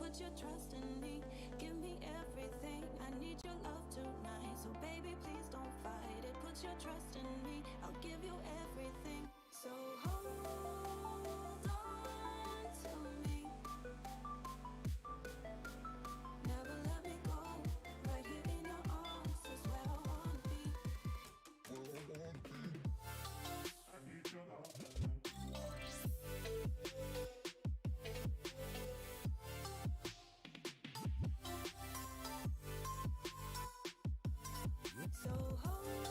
put your trust in me. Give me everything, I need your love tonight. So baby, please don't fight it. Put your trust in me, I'll give you everything. So hold on to me. Never let me go. Right here in your arms is where I wanna be. I need your love tonight. So hold on to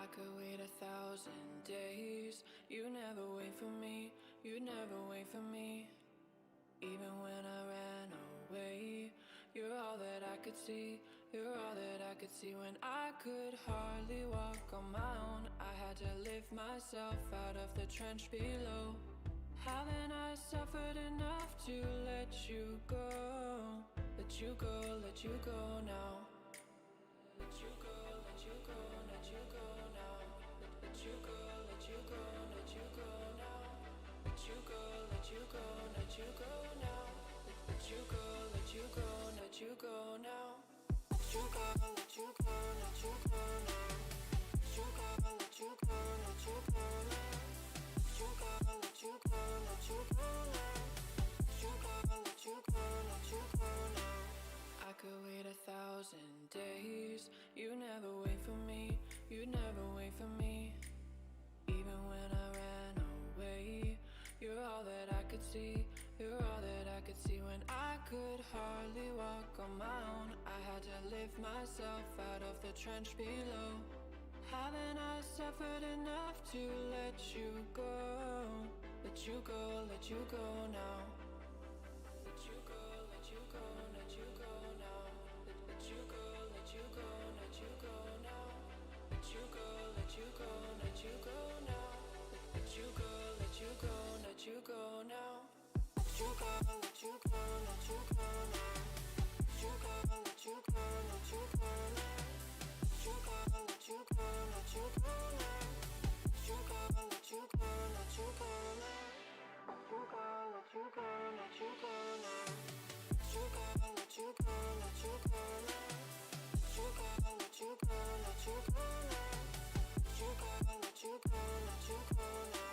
I could wait 1,000 days. You never wait for me, you never wait for me. Even when I ran away, you're all that I could see, you're all that I could see. When I could hardly walk on my own, I had to lift myself out of the trench below. Haven't I suffered enough to let you go? Let you go, let you go now. Let you go, let you go, let you go now. Let you go, let you go, let you go now. Let you go, let you go, let you go now. Let you go, let you go, let you go now. Let you go, let you go, let you go now. Let you go, let you go, let you go now. Let you go, let you go, let you go now. Let you go, let you go, let you go now. I could wait 1,000 days. You never wait for me, you never wait for me. Even when I ran away, you're all that I could see, you're all that I could see. When I could hardly walk on my own, I had to lift myself out of the trench below. Haven't I suffered enough to let you go? Let you go, let you go now. Let you go, let you go, let you go now. Let you go, let you go, let you go now. Let you go, let you go, let you go now. Let you go, let you go, let you go now. Let you go, let you go, let you go now. Let you go, let you go, let you go now. Let you go, let you go, let you go now. Let you go, let you go, let you go now. Let you go, let you go, let you go now. Let you go, let you go, let you go now. Let you go, let you go, let you go now. Let you go, let you go, let you go now.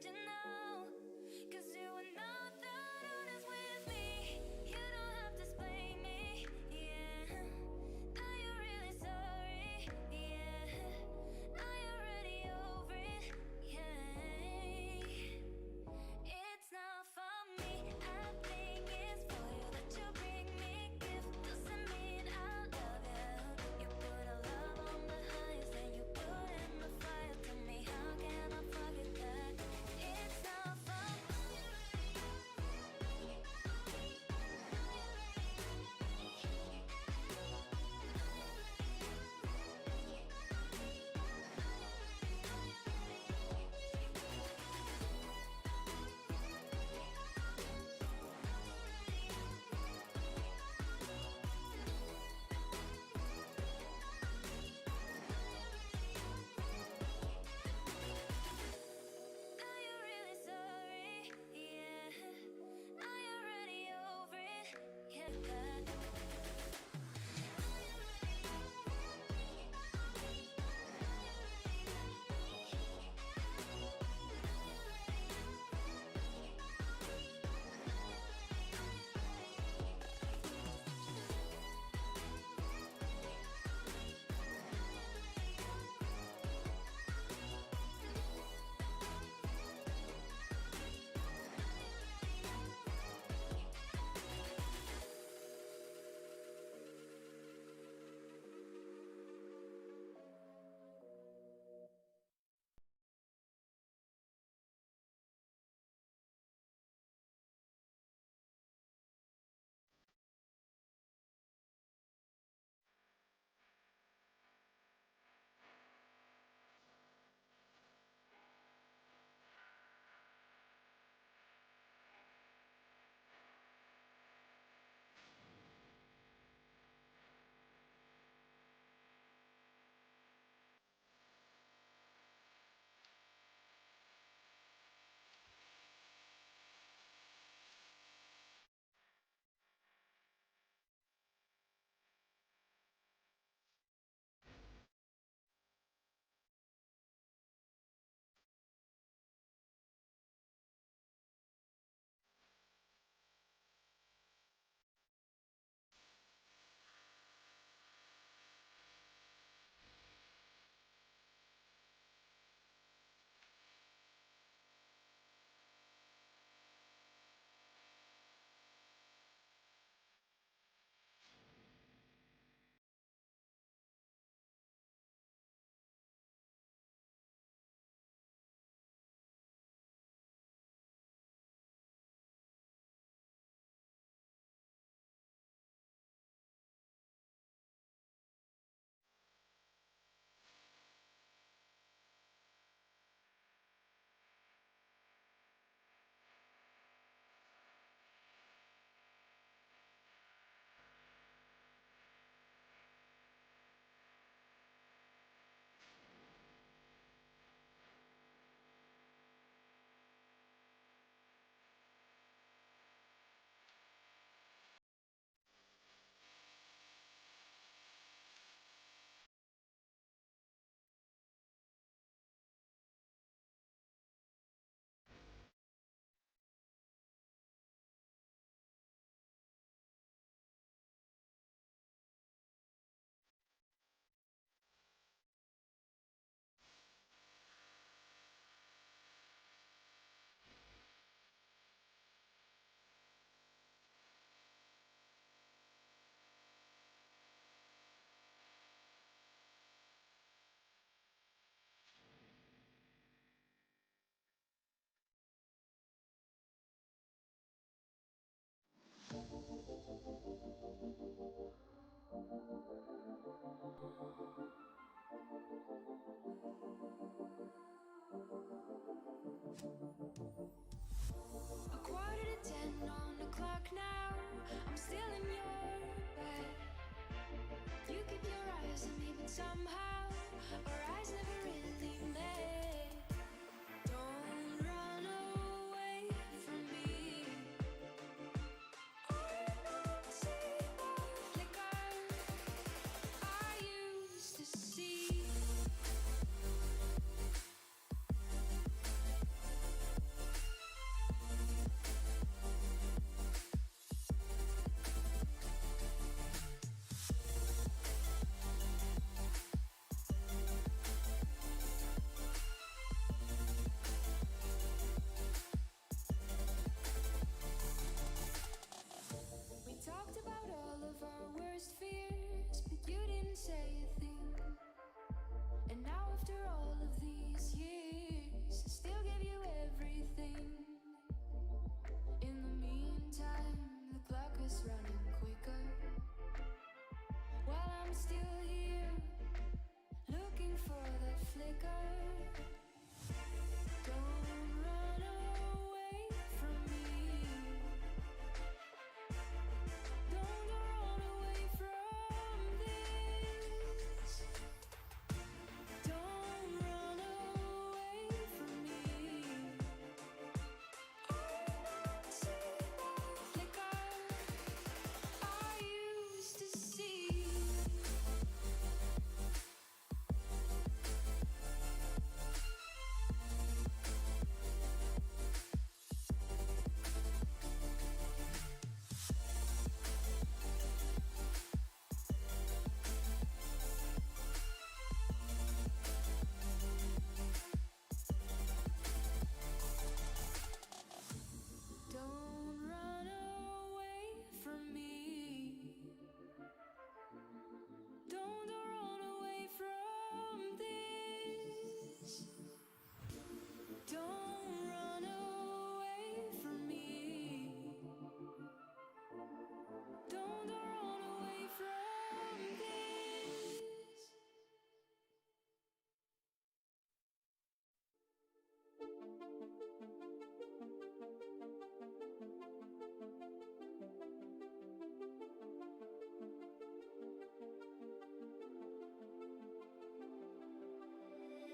you now. 'Cause you are not that honest with me. You don't have to explain me, yeah. Are you really sorry? Yeah. Are you already over it? Yeah. It's not for me. I think it's for you that you bring me gift. Doesn't mean I love you. You put a love on the highest, and you put in the fire. Tell me how can I forget that? It's not for Are you really sorry? Yeah. Are you already over it? Yeah. A quarter to 10 on the clock now. I'm still in your bed. You keep your eyes on me, but somehow our eyes never really met. Don't run away from me. I don't see the flicker I used to see. is running quicker. While I'm still here, looking for that flicker. Don't run away from me. Don't run away from this. Don't run away from me. I want to see that flicker I used to see. Don't run away from me. Don't run away from this. Don't run away from me. Don't run away from this.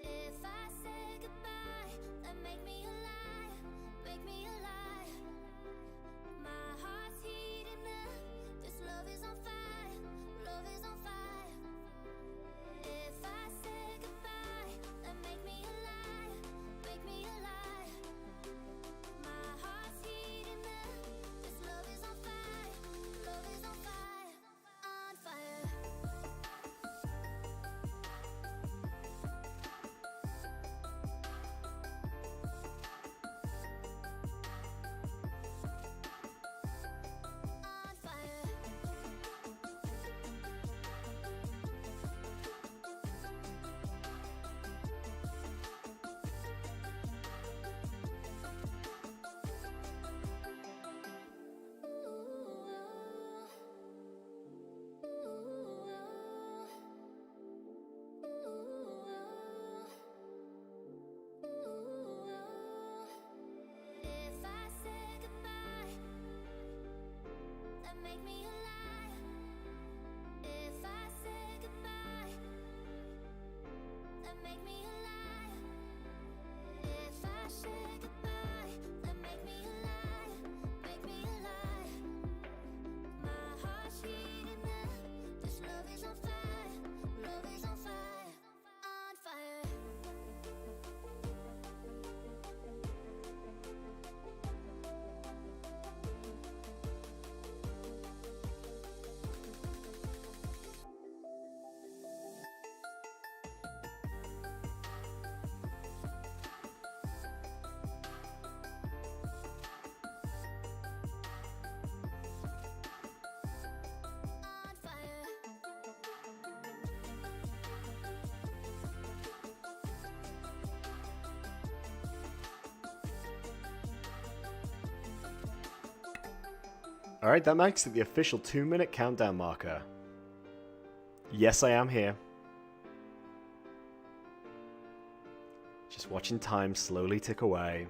If I say goodbye, then make me alive, make me alive. My heart's heating up, this love is on fire, love is on fire. If I say goodbye, then make me alive, make me alive. My heart's heating up, this love is on fire, love is on fire, on fire. On fire. If I say goodbye, then make me alive. If I say goodbye, then make me alive. If I say goodbye, then make me alive, make me alive. My heart's heating up, this love is on fire, love is on fire, on fire. On fire. Alright, that makes it the official 2-minute countdown marker. Yes, I am here. Just watching time slowly tick away.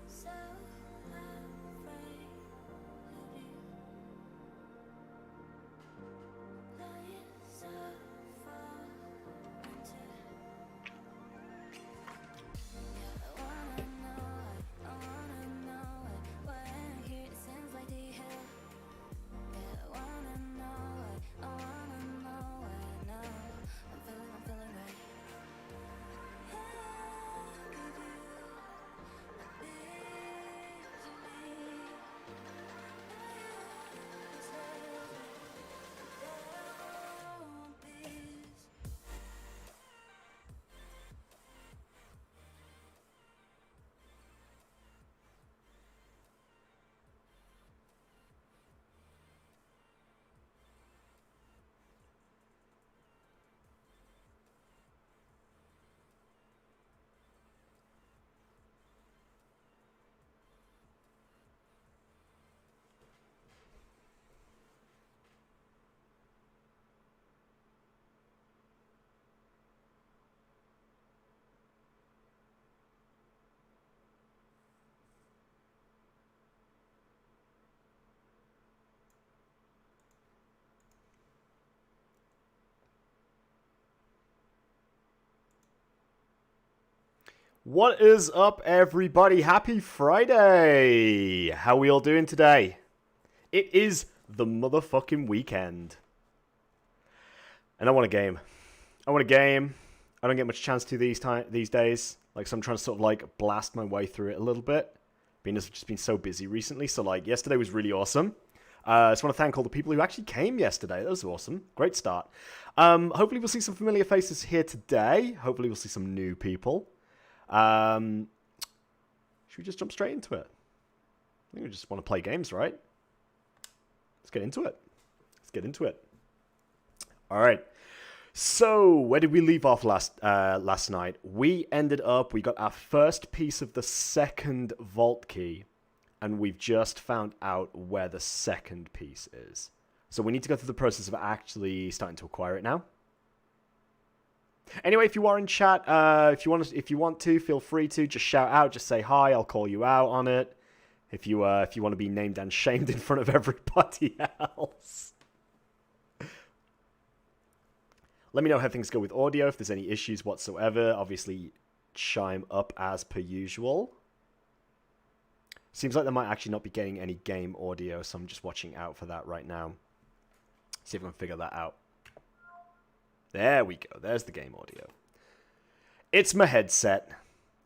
So afraid of you, lying so far into. Yeah, I wanna know it. Why I'm here, it seems like the hell. Yeah, I wanna know it. Now I'm feeling right. How could you be What is up, everybody? Happy Friday! How we all doing today? It is the motherfucking weekend. And I want a game. I want a game. I don't get much chance to these days. Like, so I'm trying to sort of, like, blast my way through it a little bit. It's just been so busy recently. So, like, yesterday was really awesome. I just want to thank all the people who actually came yesterday. That was awesome. Great start. Hopefully we'll see some familiar faces here today. Hopefully we'll see some new people. Should we just jump straight into it? I think we just want to play games, right? Let's get into it. Let's get into it. All right. So, where did we leave off last night? We got our first piece of the second vault key, and we've just found out where the second piece is. So we need to go through the process of actually starting to acquire it now. Anyway, if you are in chat, if you want to, feel free to just shout out, just say hi. I'll call you out on it. If you want to be named and shamed in front of everybody else. Let me know how things go with audio. If there's any issues whatsoever, obviously chime up as per usual. Seems like they might actually not be getting any game audio, so I'm just watching out for that right now. See if I can figure that out. There we go. There's the game audio. It's my headset.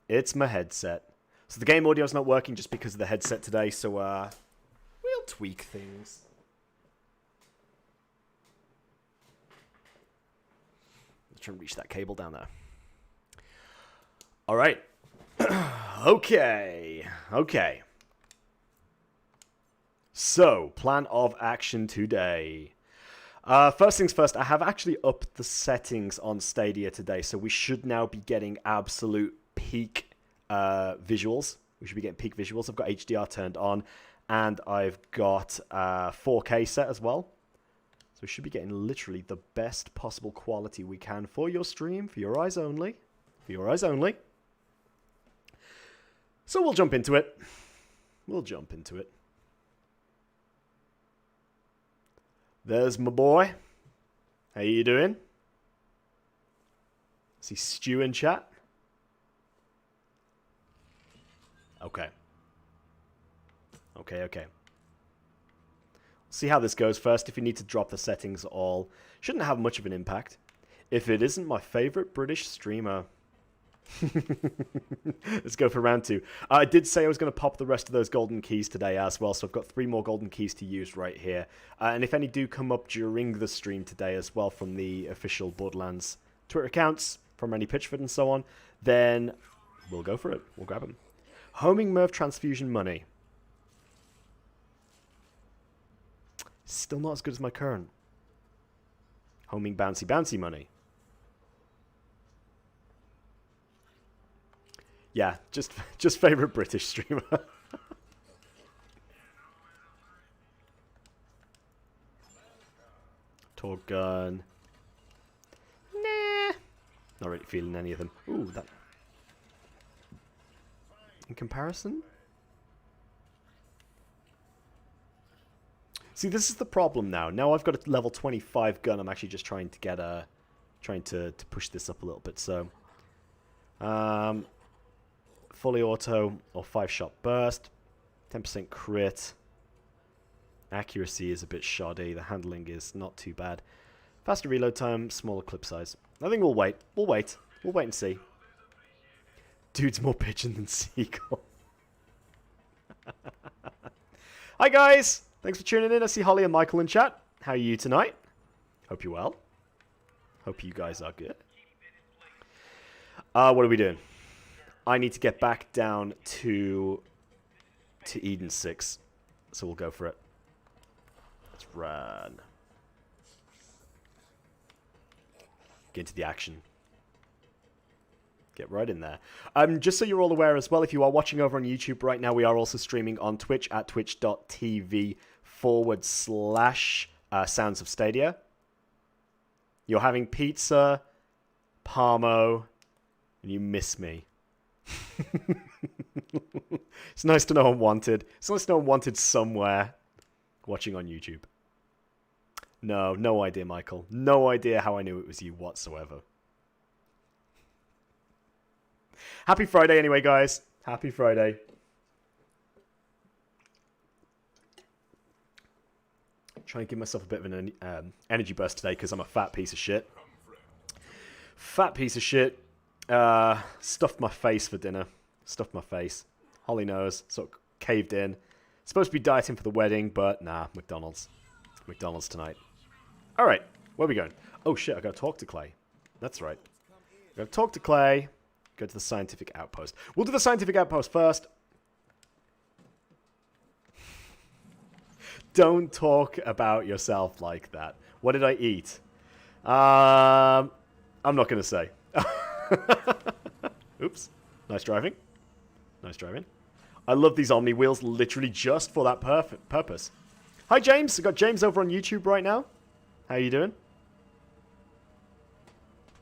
It's my headset. So the game audio's not working just because of the headset today, so we'll tweak things. Let's try and reach that cable down there. All right. Okay. So, plan of action today. First things first, I have actually upped the settings on Stadia today, so we should now be getting absolute peak visuals. We should be getting peak visuals. I've got HDR turned on, and I've got 4K set as well. So we should be getting literally the best possible quality we can for your stream, for your eyes only. For your eyes only. So we'll jump into it. There's my boy. How you doing? See Stu in chat? Okay. See how this goes first. If you need to drop the settings at all, shouldn't have much of an impact. If it isn't my favorite British streamer. Let's go for round 2. I did say I was going to pop the rest of those golden keys today as well, so I've got 3 more golden keys to use right here. And if any do come up during the stream today as well from the official Borderlands Twitter accounts, from Randy Pitchford and so on, then we'll go for it. We'll grab them. Homing Merv Transfusion Money. Still not as good as my current. Homing Bouncy Money. Yeah, just favorite British streamer. Torg gun. Nah. Not really feeling any of them. Ooh, that. In comparison? See, this is the problem now. Now I've got a level 25 gun. I'm actually just trying to get trying to push this up a little bit. So, fully auto or 5-shot burst, 10% crit. Accuracy is a bit shoddy. The handling is not too bad. Faster reload time, smaller clip size. I think we'll wait. We'll wait and see. Dude's more pigeon than seagull. Hi guys! Thanks for tuning in. I see Holly and Michael in chat. How are you tonight? Hope you're well. Hope you guys are good. What are we doing? I need to get back down to Eden 6. So we'll go for it. Let's run. Get into the action. Get right in there. Just so you're all aware as well, if you are watching over on YouTube right now, we are also streaming on Twitch at twitch.tv/Sounds of Stadia. You're having pizza, Parmo, and you miss me. It's nice to know I'm wanted. It's nice to know I'm wanted somewhere watching on YouTube. No idea, Michael. No idea how I knew it was you whatsoever. Happy Friday anyway, guys. Happy Friday. Try and give myself a bit of an energy burst today because I'm a fat piece of shit. Fat piece of shit. Stuffed my face for dinner. Stuffed my face. Holly knows. Sort of caved in. Supposed to be dieting for the wedding, but nah, McDonald's. McDonald's tonight. Alright, where are we going? Oh shit, I gotta talk to Clay. That's right. I gotta talk to Clay. Go to the scientific outpost. We'll do the scientific outpost first. Don't talk about yourself like that. What did I eat? I'm not gonna say. Oops. Nice driving. Nice driving. I love these Omni wheels literally just for that purpose. Hi, James. I've got James over on YouTube right now. How you doing?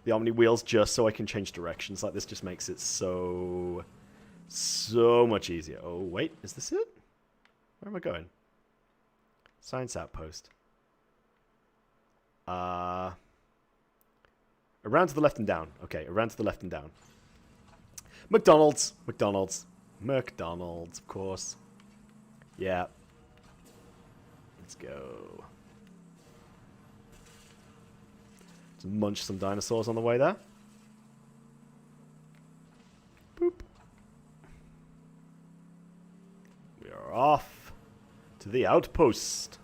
The Omni wheels just so I can change directions like this just makes it so much easier. Oh, wait. Is this it? Where am I going? Science Outpost. Around to the left and down. Okay, around to the left and down. McDonald's. McDonald's. McDonald's, of course. Yeah. Let's go. Let's munch some dinosaurs on the way there. Boop. We are off to the outpost.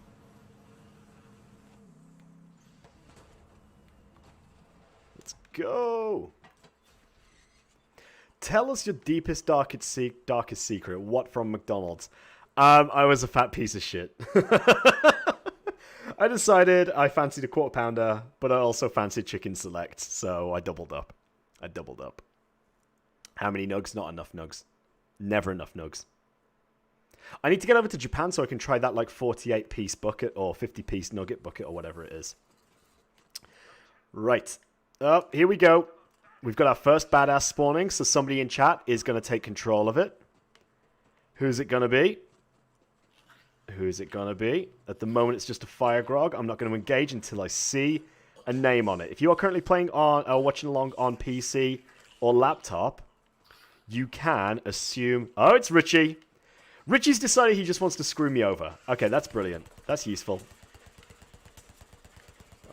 Let's go. Tell us your deepest, darkest secret. What from McDonald's? I was a fat piece of shit. I decided I fancied a quarter pounder, but I also fancied chicken select, so I doubled up. How many nugs? Not enough nugs. Never enough nugs. I need to get over to Japan so I can try that like 48-piece bucket or 50-piece nugget bucket or whatever it is. Right. Oh, here we go. We've got our first badass spawning, so somebody in chat is going to take control of it. Who's it going to be? Who's it going to be? At the moment, it's just a fire grog. I'm not going to engage until I see a name on it. If you are currently playing on or watching along on PC or laptop, you can assume... Oh, it's Richie. Richie's decided he just wants to screw me over. Okay, that's brilliant. That's useful.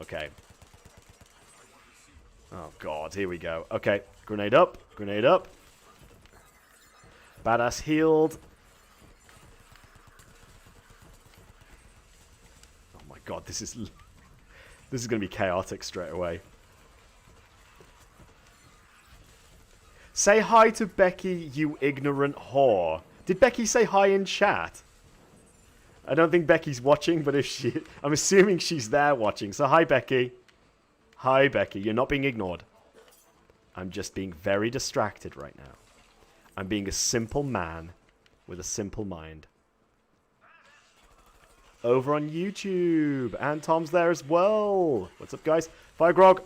Okay. Oh, God. Here we go. Okay. Grenade up. Grenade up. Badass healed. Oh, my God. This is going to be chaotic straight away. Say hi to Becky, you ignorant whore. Did Becky say hi in chat? I don't think Becky's watching, but if she... I'm assuming she's there watching. So hi, Becky. Hi, Becky. You're not being ignored. I'm just being very distracted right now. I'm being a simple man with a simple mind. Over on YouTube. And Tom's there as well. What's up, guys? Fire grog.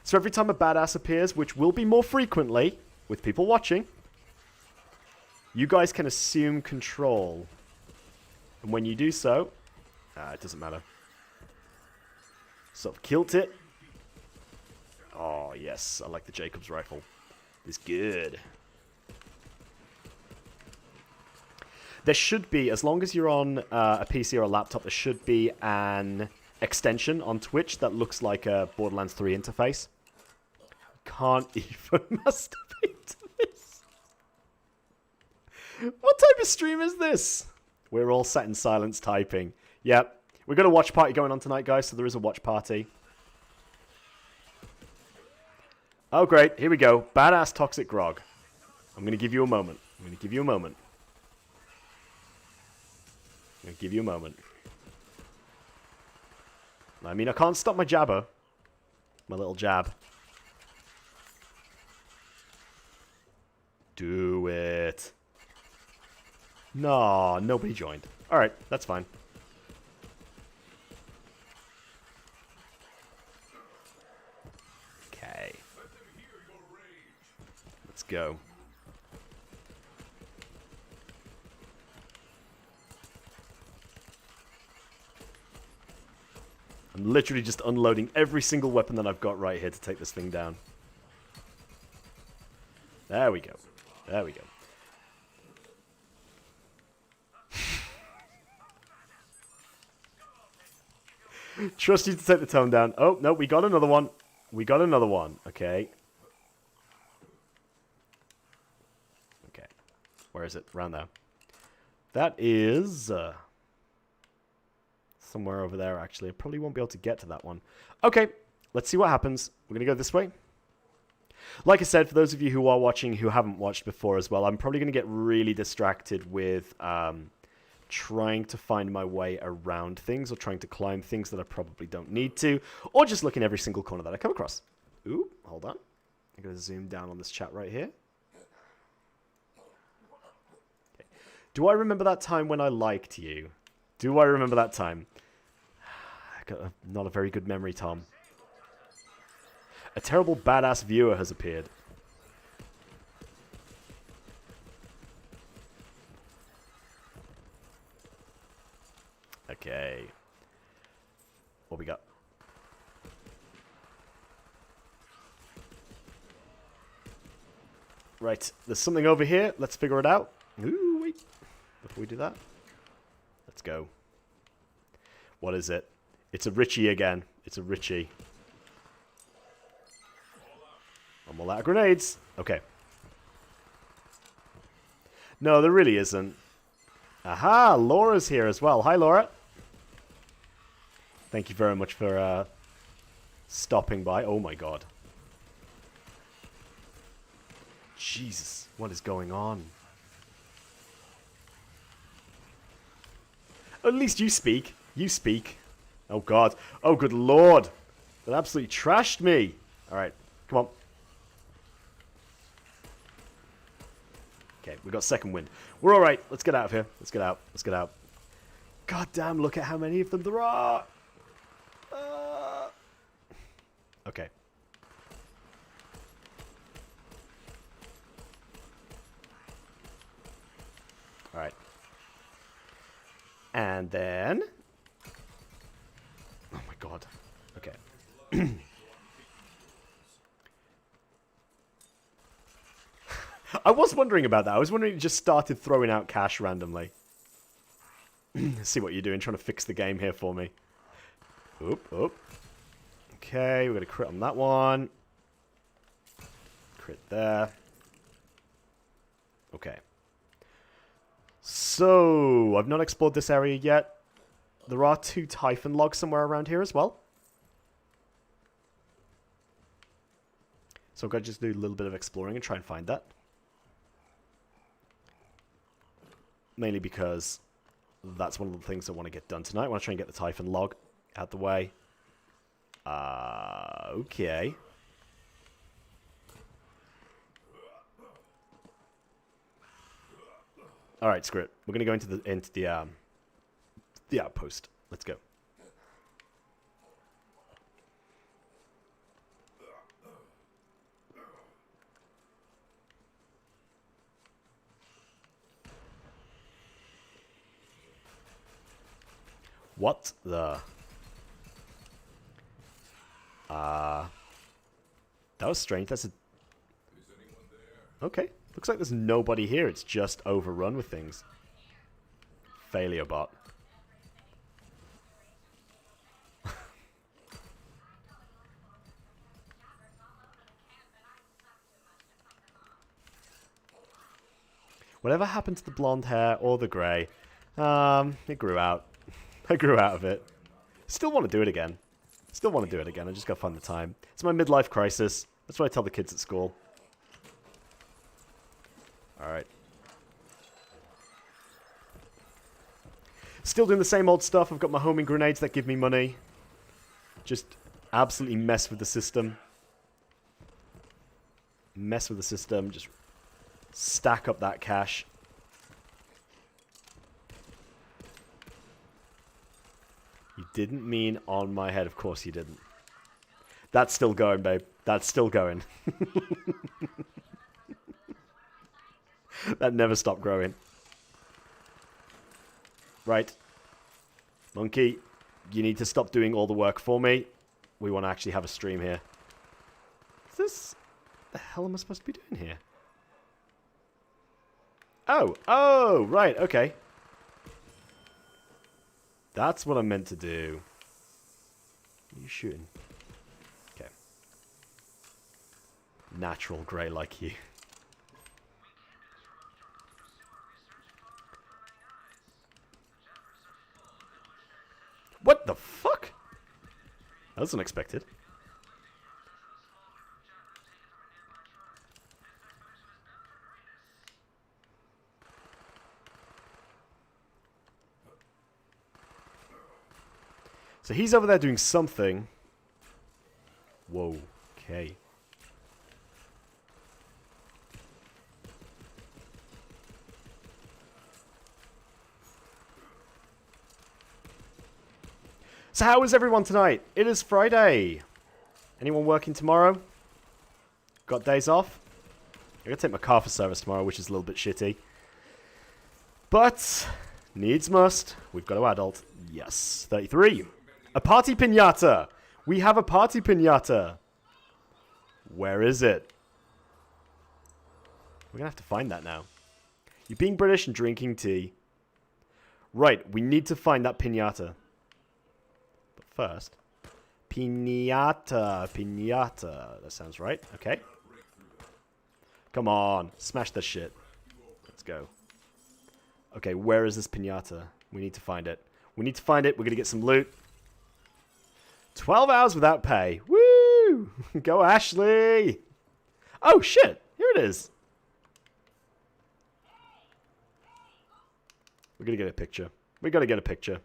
So every time a badass appears, which will be more frequently with people watching, you guys can assume control. And when you do so, it doesn't matter. Sort of kilt it. Oh, yes. I like the Jacobs rifle. It's good. There should be, as long as you're on a PC or a laptop, there should be an extension on Twitch that looks like a Borderlands 3 interface. Can't even masturbate to this. What type of stream is this? We're all sat in silence typing. Yep. We've got a watch party going on tonight, guys, so there is a watch party. Oh, great. Here we go. Badass Toxic Grog. I'm going to give you a moment. I'm going to give you a moment. I'm going to give you a moment. I mean, I can't stop my jabber. My little jab. Do it. No, nobody joined. Alright, that's fine. Okay. Let's go. I'm literally just unloading every single weapon that I've got right here to take this thing down. There we go. There we go. Trust you to take the tone down. Oh, no, we got another one. We got another one. Okay. Okay. Where is it? Around there. That is... somewhere over there, actually. I probably won't be able to get to that one. Okay. Let's see what happens. We're going to go this way. Like I said, for those of you who are watching who haven't watched before as well, I'm probably going to get really distracted with trying to find my way around things or trying to climb things that I probably don't need to, or just look in every single corner that I come across. Ooh, hold on. I'm going to zoom down on this chat right here. Okay. Do I remember that time when I liked you? Do I remember that time? I got not a very good memory, Tom. A terrible badass viewer has appeared. Okay. What we got? Right, there's something over here. Let's figure it out. Ooh, wait. Before we do that, let's go. What is it? It's a Richie again. It's a Richie. I'm all out of grenades. Okay. No, there really isn't. Aha, Laura's here as well. Hi, Laura. Thank you very much for stopping by. Oh, my God. Jesus, what is going on? At least you speak. You speak. Oh, God. Oh, good Lord. That absolutely trashed me. All right, come on. Okay, we got second wind. We're all right. Let's get out of here. Let's get out. Let's get out. God damn, look at how many of them there are. Okay. All right. And then... Oh, my God. Okay. I was wondering about that. I was wondering if you just started throwing out cash randomly. See what you're doing, trying to fix the game here for me. Oop, oop. Okay, we're going to crit on that one. Crit there. Okay. So, I've not explored this area yet. There are 2 Typhon logs somewhere around here as well. So I'm going to just do a little bit of exploring and try and find that. Mainly because that's one of the things I want to get done tonight. I want to try and get the Typhon log out the way. Okay. All right, screw it. We're going to go into the outpost. Let's go. What the? That was strange. That's a... Okay. Looks like there's nobody here. It's just overrun with things. Failure bot. Whatever happened to the blonde hair or the grey? It grew out. I grew out of it. Still want to do it again. Still want to do it again. I just got to find the time. It's my midlife crisis. That's what I tell the kids at school. Alright. Still doing the same old stuff. I've got my homing grenades that give me money. Just absolutely mess with the system. Mess with the system. Just stack up that cash. You didn't mean on my head. Of course you didn't. That's still going, babe. That's still going. That never stopped growing. Right. Monkey, you need to stop doing all the work for me. We want to actually have a stream here. Is this... the hell am I supposed to be doing here? Oh, right, okay. That's what I meant to do. What are you shooting? Okay. Natural grey like you. What the fuck? That was unexpected. So he's over there doing something. Whoa, okay. So how is everyone tonight? It is Friday. Anyone working tomorrow? Got days off? I gotta take my car for service tomorrow, which is a little bit shitty. But, needs must. We've got to adult. Yes, 33. A party piñata. We have a party piñata. Where is it? We're gonna have to find that now. You're being British and drinking tea. Right, we need to find that piñata. But first, piñata, piñata. That sounds right. Okay. Come on, smash this shit. Let's go. Okay, where is this piñata? We need to find it. We need to find it. We're gonna get some loot. 12 hours without pay. Woo! Go, Ashley! Oh, shit! Here it is. We're gonna get a picture. We gotta get a picture.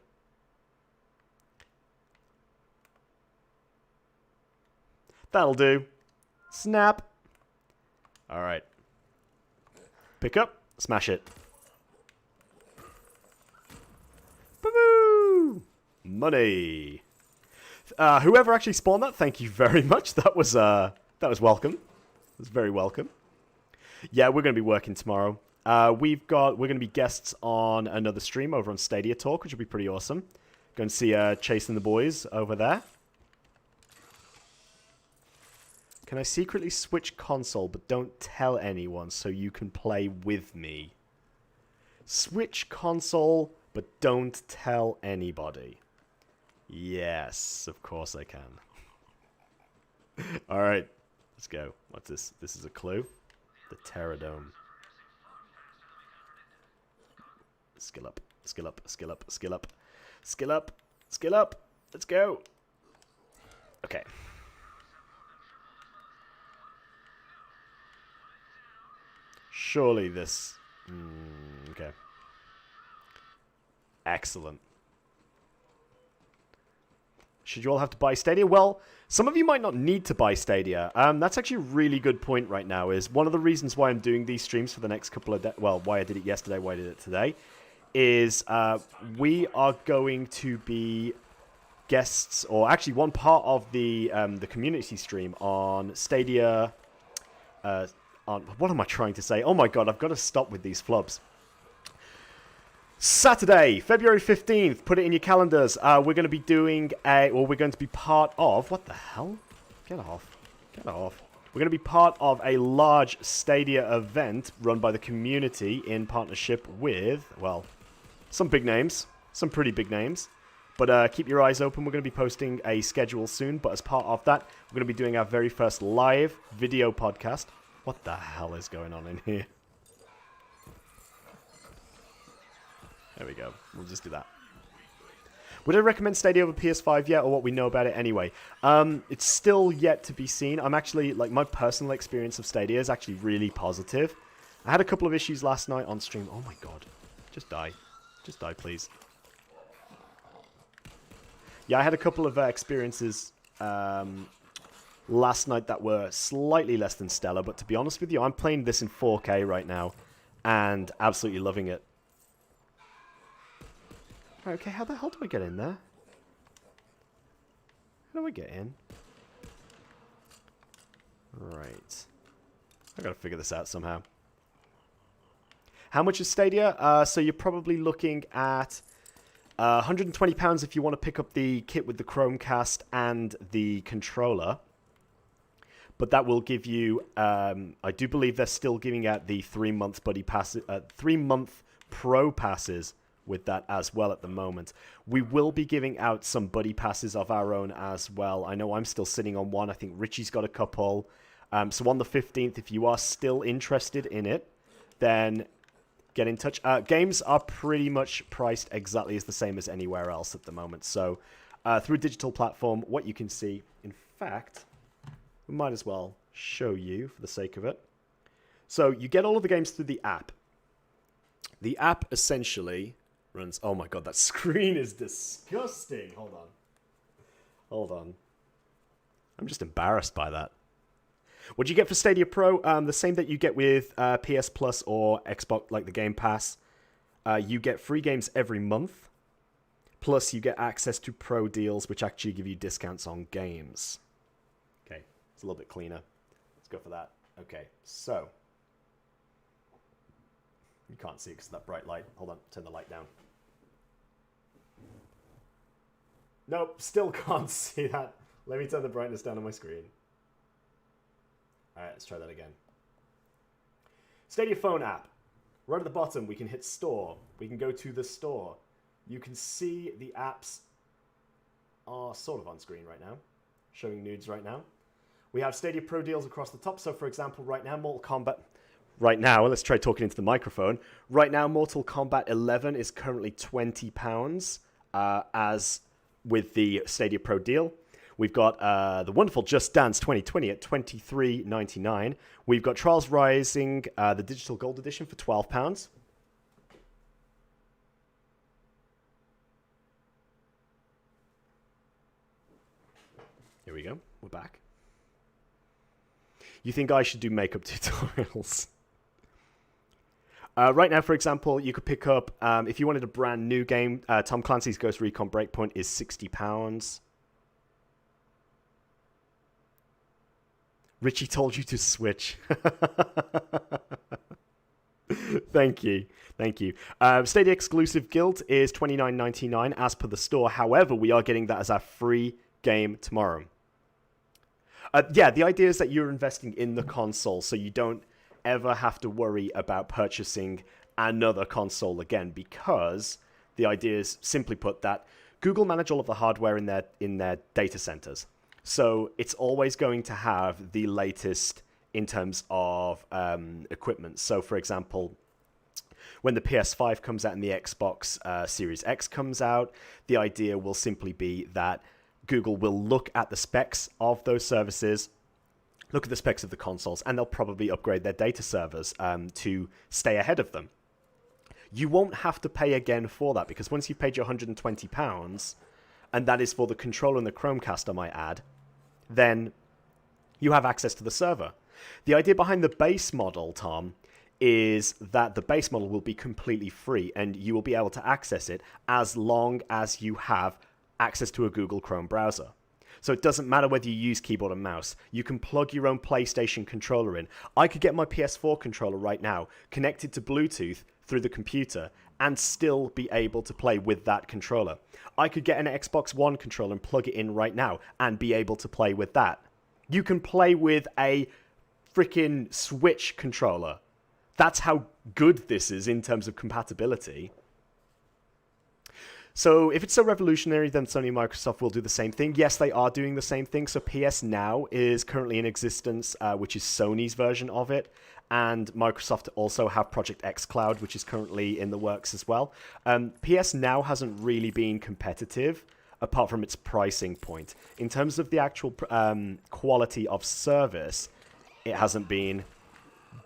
That'll do. Snap. Alright. Pick up. Smash it. Boo! Money. Whoever actually spawned that, thank you very much. That was welcome. It was very welcome. Yeah, we're going to be working tomorrow. We're going to be guests on another stream over on Stadia Talk, which will be pretty awesome. Going to see Chasing the Boys over there. Can I secretly switch console, but don't tell anyone so you can play with me? Switch console, but don't tell anybody. Yes, of course I can. Alright, let's go. What's this? This is a clue. The Terradome. Skill up, skill up, skill up, skill up. Skill up, skill up. Let's go. Okay. Surely this... okay. Excellent. Should you all have to buy Stadia? Well, some of you might not need to buy Stadia. That's actually a really good point right now. Is one of the reasons why I'm doing these streams for the next couple of days. Well, why I did it yesterday, why I did it today. Is we are going to be guests, or actually one part of the community stream on Stadia. On what am I trying to say? Oh my god, I've got to stop with these flubs. Saturday, February 15th, put it in your calendars. We're going to be doing we're going to be part of, what the hell? Get off. Get off. We're going to be part of a large Stadia event run by the community in partnership with, well, some big names. Some pretty big names. But keep your eyes open. We're going to be posting a schedule soon. But as part of that, we're going to be doing our very first live video podcast. What the hell is going on in here? There we go. We'll just do that. Would I recommend Stadia over PS5 yet, or what we know about it anyway? It's still yet to be seen. I'm actually, like, my personal experience of Stadia is actually really positive. I had a couple of issues last night on stream. Oh my god. Just die. Just die, please. Yeah, I had a couple of experiences last night that were slightly less than stellar, but to be honest with you, I'm playing this in 4K right now, and absolutely loving it. Okay, how the hell do I get in there? How do I get in? Right. I gotta figure this out somehow. How much is Stadia? So you're probably looking at £120 if you want to pick up the kit with the Chromecast and the controller. but that will give you, I do believe they're still giving out the 3-month buddy pass, 3-month pro passes with that as well at the moment. We will be giving out some buddy passes of our own as well. I know I'm still sitting on one. I think Richie's got a couple. So on the 15th, if you are still interested in it, then get in touch. Games are pretty much priced exactly as the same as anywhere else at the moment. So through a digital platform, what you can see, in fact, we might as well show you for the sake of it. So you get all of the games through the app. The app essentially runs... Oh my god, that screen is disgusting. Hold on. I'm just embarrassed by that. What do you get for Stadia Pro? The same that you get with PS Plus or Xbox, like the Game Pass. You get free games every month. Plus, you get access to pro deals, which actually give you discounts on games. Okay, it's a little bit cleaner. Let's go for that. Okay, so... You can't see it because of that bright light. Hold on, turn the light down. Nope, still can't see that. Let me turn the brightness down on my screen. Alright, let's try that again. Stadia phone app. Right at the bottom, we can hit store. We can go to the store. You can see the apps are sort of on screen right now. Showing nudes right now. We have Stadia Pro deals across the top. So, for example, right now, Mortal Kombat... Right now, let's try talking into the microphone. Right now, Mortal Kombat 11 is currently £20, as with the Stadia Pro deal. We've got the wonderful Just Dance 2020 at $23.99. We've got Trials Rising, the Digital Gold Edition for £12. Here we go. We're back. You think I should do makeup tutorials? Right now, for example, you could pick up, if you wanted a brand new game, Tom Clancy's Ghost Recon Breakpoint is £60. Richie told you to switch. Thank you. Stadia exclusive Guild is $29.99 as per the store. However, we are getting that as our free game tomorrow. Yeah, the idea is that you're investing in the console, so you don't ever have to worry about purchasing another console again, because the idea is, simply put, that Google manage all of the hardware in their data centers. So it's always going to have the latest in terms of equipment. So, for example, when the PS5 comes out and the Xbox Series X comes out, the idea will simply be that Google will look at the specs of those services, look at the specs of the consoles, and they'll probably upgrade their data servers to stay ahead of them. You won't have to pay again for that, because once you've paid your £120, and that is for the controller and the Chromecast, I might add, then you have access to the server. The idea behind the base model, Tom, is that the base model will be completely free, and you will be able to access it as long as you have access to a Google Chrome browser. So it doesn't matter whether you use keyboard and mouse. You can plug your own PlayStation controller in. I could get my PS4 controller right now connected to Bluetooth through the computer and still be able to play with that controller. I could get an Xbox One controller and plug it in right now and be able to play with that. You can play with a freaking Switch controller. That's how good this is in terms of compatibility. So if it's so revolutionary, then Sony and Microsoft will do the same thing. Yes, they are doing the same thing. So PS Now is currently in existence, which is Sony's version of it. And Microsoft also have Project X Cloud, which is currently in the works as well. PS Now hasn't really been competitive, apart from its pricing point. In terms of the actual quality of service, it hasn't been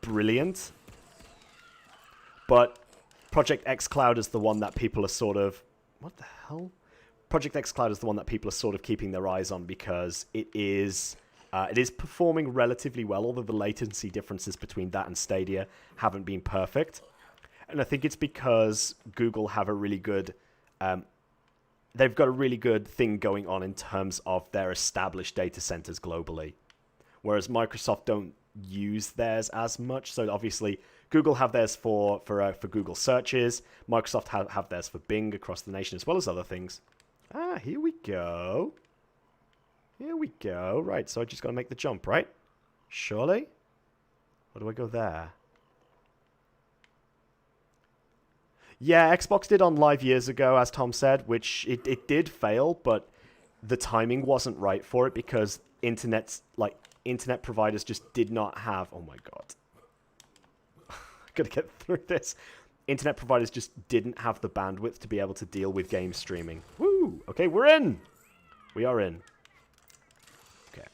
brilliant. But Project X Cloud is the one that people are sort of... What the hell? Project X Cloud is the one that people are sort of keeping their eyes on, because it is performing relatively well, although the latency differences between that and Stadia haven't been perfect. And I think it's because Google have a really good... they've got a really good thing going on in terms of their established data centers globally, whereas Microsoft don't use theirs as much. So obviously... Google have theirs for Google searches. Microsoft have theirs for Bing across the nation, as well as other things. Here we go. Right, so I just got to make the jump, right? Surely? Or do I go there? Yeah, Xbox did on live years ago, as Tom said, which it did fail, but the timing wasn't right for it because internet providers just did not have... Oh my god. Gotta get through this. Internet providers just didn't have the bandwidth to be able to deal with game streaming. Woo! Okay, we're in! We are in. Okay.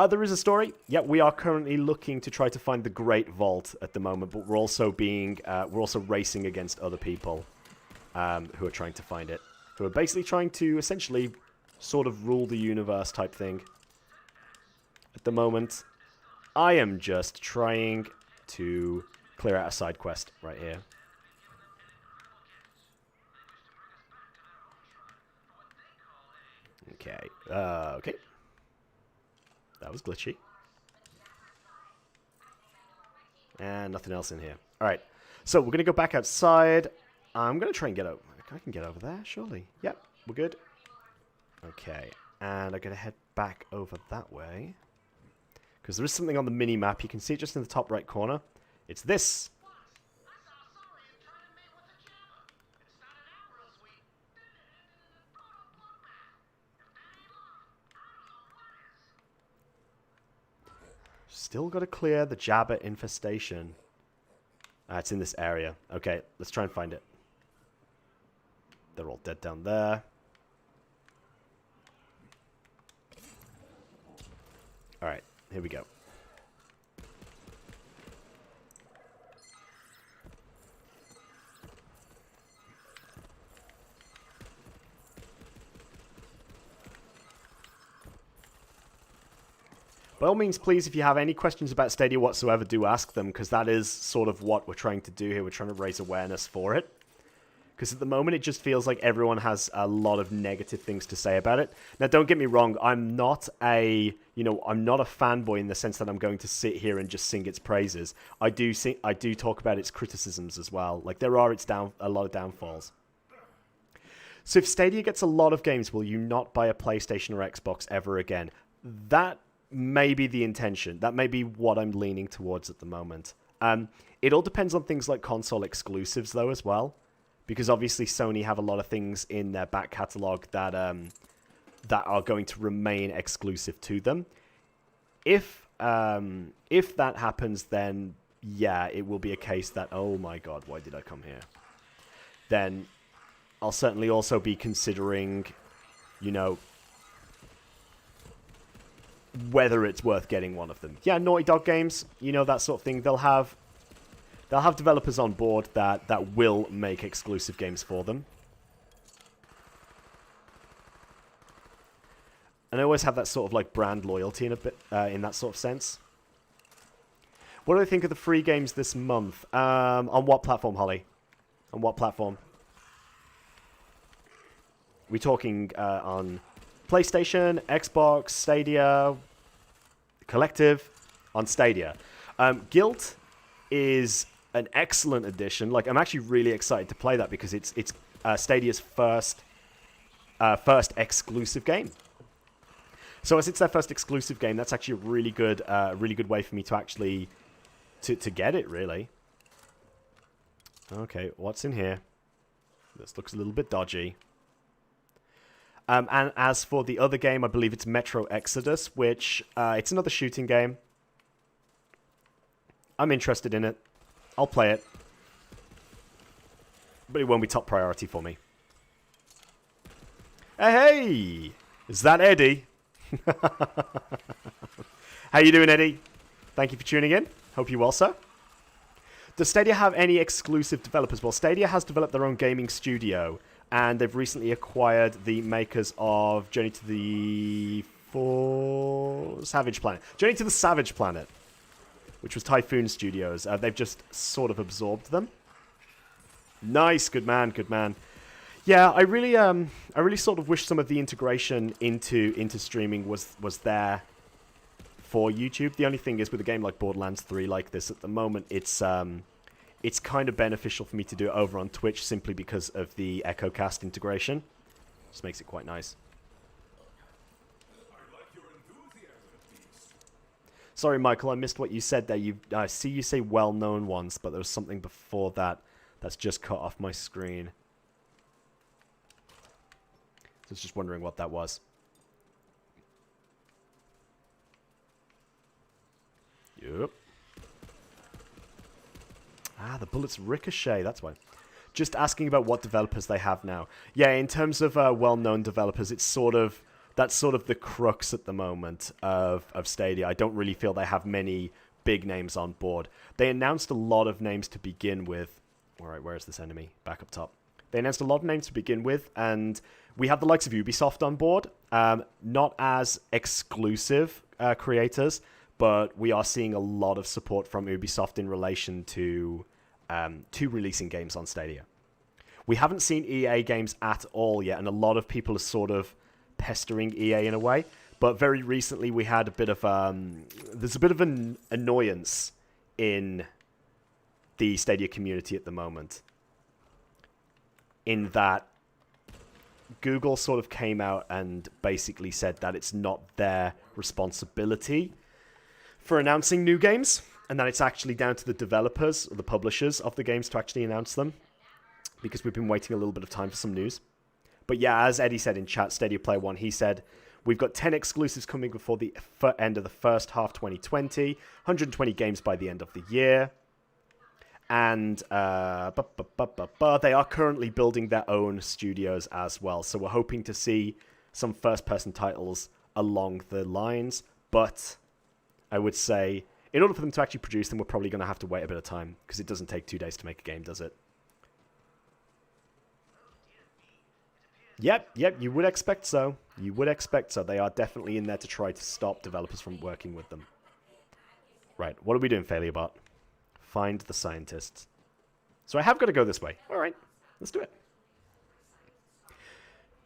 There is a story. Yeah, we are currently looking to try to find the Great Vault at the moment, but we're also racing against other people who are trying to find it. Who are basically trying to essentially sort of rule the universe type thing. At the moment, I am just trying to clear out a side quest right here. Okay. Okay. That was glitchy. And nothing else in here. Alright. So, we're going to go back outside. I'm going to try and get over... I can get over there, surely. Yep, we're good. Okay. And I'm going to head back over that way. Because there is something on the mini-map. You can see it just in the top right corner. It's this. Still got to clear the Jabba infestation. It's in this area. Okay, let's try and find it. They're all dead down there. Alright, here we go. By all means, please, if you have any questions about Stadia whatsoever, do ask them, because that is sort of what we're trying to do here. We're trying to raise awareness for it. Because at the moment, it just feels like everyone has a lot of negative things to say about it. Now, don't get me wrong, I'm not a fanboy in the sense that I'm going to sit here and just sing its praises. I do talk about its criticisms as well. Like, there are a lot of downfalls. So if Stadia gets a lot of games, will you not buy a PlayStation or Xbox ever again? That may be the intention. That may be what I'm leaning towards at the moment. It all depends on things like console exclusives, though, as well. Because obviously Sony have a lot of things in their back catalogue that are going to remain exclusive to them. If that happens, then yeah, it will be a case that, oh my god, why did I come here? Then I'll certainly also be considering, you know, whether it's worth getting one of them. Yeah, Naughty Dog games, you know, that sort of thing. They'll have developers on board that will make exclusive games for them. And I always have that sort of like brand loyalty in a bit in that sort of sense. What do I think of the free games this month? On what platform, Holly? On what platform? We talking on PlayStation, Xbox, Stadia, Collective? On Stadia. Guilt is an excellent addition. Like, I'm actually really excited to play that because it's Stadia's first exclusive game. So as it's their first exclusive game, that's actually a really good way for me to actually to get it, really. Okay, what's in here? This looks a little bit dodgy. And as for the other game, I believe it's Metro Exodus, which it's another shooting game. I'm interested in it. I'll play it. But it won't be top priority for me. Hey! Is that Eddie? How you doing, Eddie? Thank you for tuning in. Hope you're well, sir. Does Stadia have any exclusive developers? Well, Stadia has developed their own gaming studio, and they've recently acquired the makers of Journey to the Savage Planet. Journey to the Savage Planet, which was Typhoon Studios. They've just sort of absorbed them. Nice, good man, good man. Yeah, I really sort of wish some of the integration into streaming was there for YouTube. The only thing is, with a game like Borderlands 3 like this at the moment, it's kind of beneficial for me to do it over on Twitch simply because of the EchoCast integration. Just makes it quite nice. Sorry, Michael, I missed what you said there. I see you say well-known ones, but there was something before that that's just cut off my screen. So I was just wondering what that was. Yep. Ah, the bullets ricochet, that's why. Just asking about what developers they have now. Yeah, in terms of well-known developers, that's sort of the crux at the moment of Stadia. I don't really feel they have many big names on board. They announced a lot of names to begin with. All right, where is this enemy? Back up top. They announced a lot of names to begin with, and we have the likes of Ubisoft on board. Not as exclusive creators, but we are seeing a lot of support from Ubisoft in relation to releasing games on Stadia. We haven't seen EA games at all yet, and a lot of people are sort of pestering EA in a way. But very recently, we had a bit of there's a bit of an annoyance in the Stadia community at the moment, in that Google sort of came out and basically said that it's not their responsibility for announcing new games, and that it's actually down to the developers or the publishers of the games to actually announce them, because we've been waiting a little bit of time for some news. But yeah, as Eddie said in chat, Stadia Player One, he said, we've got 10 exclusives coming before the end of the first half 2020, 120 games by the end of the year, and they are currently building their own studios as well, so we're hoping to see some first-person titles along the lines, but I would say, in order for them to actually produce them, we're probably going to have to wait a bit of time, because it doesn't take 2 days to make a game, does it? Yep, you would expect so. You would expect so. They are definitely in there to try to stop developers from working with them. Right, what are we doing, Failurebot? Find the scientists. So I have got to go this way. All right, let's do it.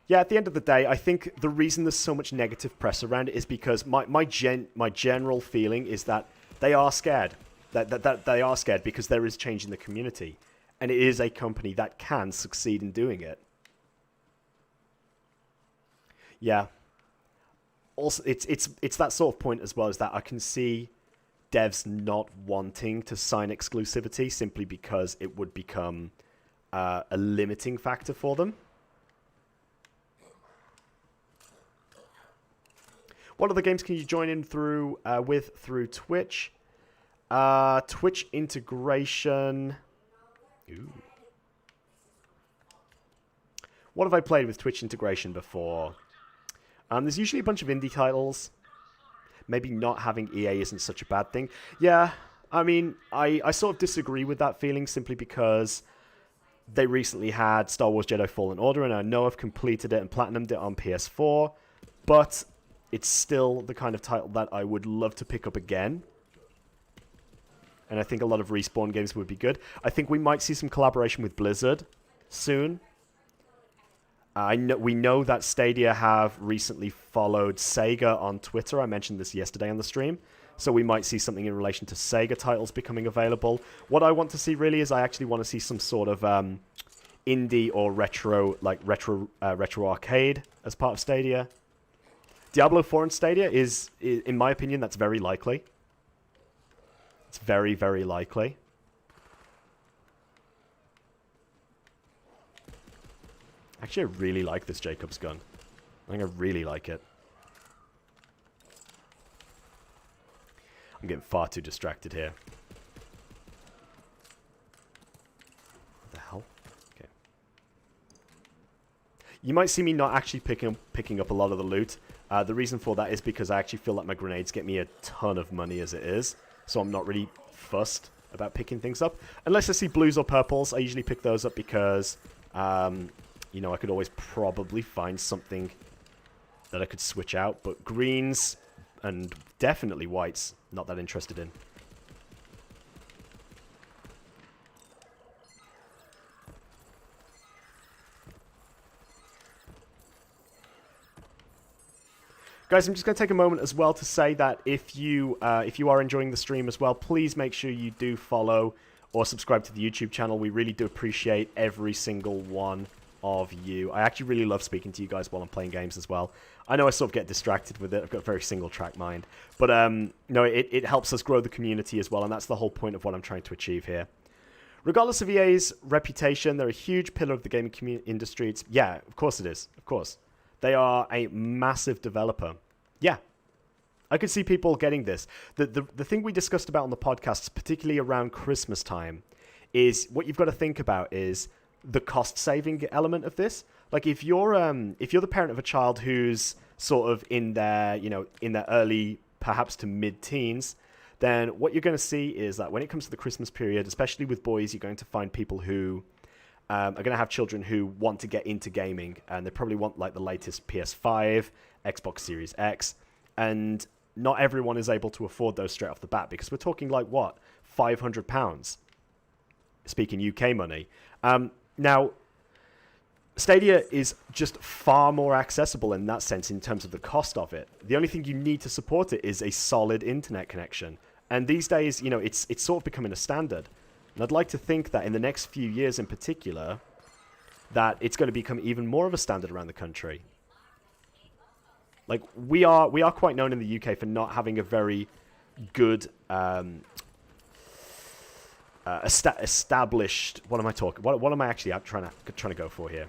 Yeah, at the end of the day, I think the reason there's so much negative press around it is because my general feeling is that they are scared. That they are scared because there is change in the community. And it is a company that can succeed in doing it. Yeah. Also, it's that sort of point as well, is that I can see devs not wanting to sign exclusivity simply because it would become a limiting factor for them. What other games can you join in through Twitch? Twitch integration. Ooh. What have I played with Twitch integration before? There's usually a bunch of indie titles. Maybe not having EA isn't such a bad thing. Yeah, I mean, I sort of disagree with that feeling simply because they recently had Star Wars Jedi Fallen Order, and I know I've completed it and platinumed it on PS4, but it's still the kind of title that I would love to pick up again. And I think a lot of Respawn games would be good. I think we might see some collaboration with Blizzard soon. We know that Stadia have recently followed Sega on Twitter. I mentioned this yesterday on the stream. So we might see something in relation to Sega titles becoming available. What I want to see really is I actually want to see some sort of indie or retro arcade as part of Stadia. Diablo 4 and Stadia is, in my opinion, that's very likely. It's very, very likely. Actually, I really like this Jacob's gun. I think I really like it. I'm getting far too distracted here. What the hell? Okay. You might see me not actually picking up a lot of the loot. The reason for that is because I actually feel like my grenades get me a ton of money as it is. So I'm not really fussed about picking things up. Unless I see blues or purples, I usually pick those up because... you know, I could always probably find something that I could switch out, but greens and definitely whites, not that interested in. Guys, I'm just going to take a moment as well to say that if you are enjoying the stream as well, please make sure you do follow or subscribe to the YouTube channel. We really do appreciate every single one of you. I actually really love speaking to you guys while I'm playing games as well. I know I sort of get distracted with it. I've got a very single-track mind. But no, it helps us grow the community as well, and that's the whole point of what I'm trying to achieve here. Regardless of EA's reputation, they're a huge pillar of the gaming industry. Yeah, of course it is. Of course. They are a massive developer. Yeah. I could see people getting this. The thing we discussed about on the podcast, particularly around Christmas time, is what you've got to think about is the cost-saving element of this. Like if you're the parent of a child who's sort of in their early, perhaps to mid-teens, then what you're going to see is that when it comes to the Christmas period, especially with boys, you're going to find people who are going to have children who want to get into gaming, and they probably want like the latest PS5, Xbox Series X, and not everyone is able to afford those straight off the bat, because we're talking like what, £500, speaking UK money. Now, Stadia is just far more accessible in that sense in terms of the cost of it. The only thing you need to support it is a solid internet connection. And these days, it's sort of becoming a standard. And I'd like to think that in the next few years in particular, that it's going to become even more of a standard around the country. Like, we are quite known in the UK for not having a very good established... What am I talking... What am I actually trying to go for here?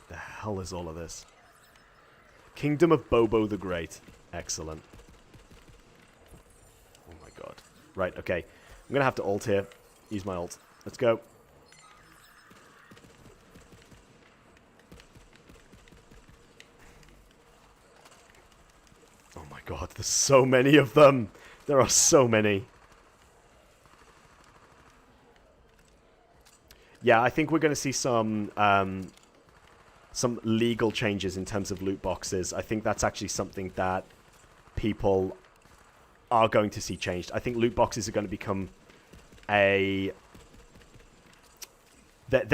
The hell is all of this? Kingdom of Bobo the Great. Excellent. Oh my god. Right, okay. I'm going to have to ult here. Use my ult. Let's go. Oh my god, there's so many of them. There are so many. Yeah, I think we're going to see some legal changes in terms of loot boxes. I think that's actually something that people are going to see changed. I think loot boxes are going to become they're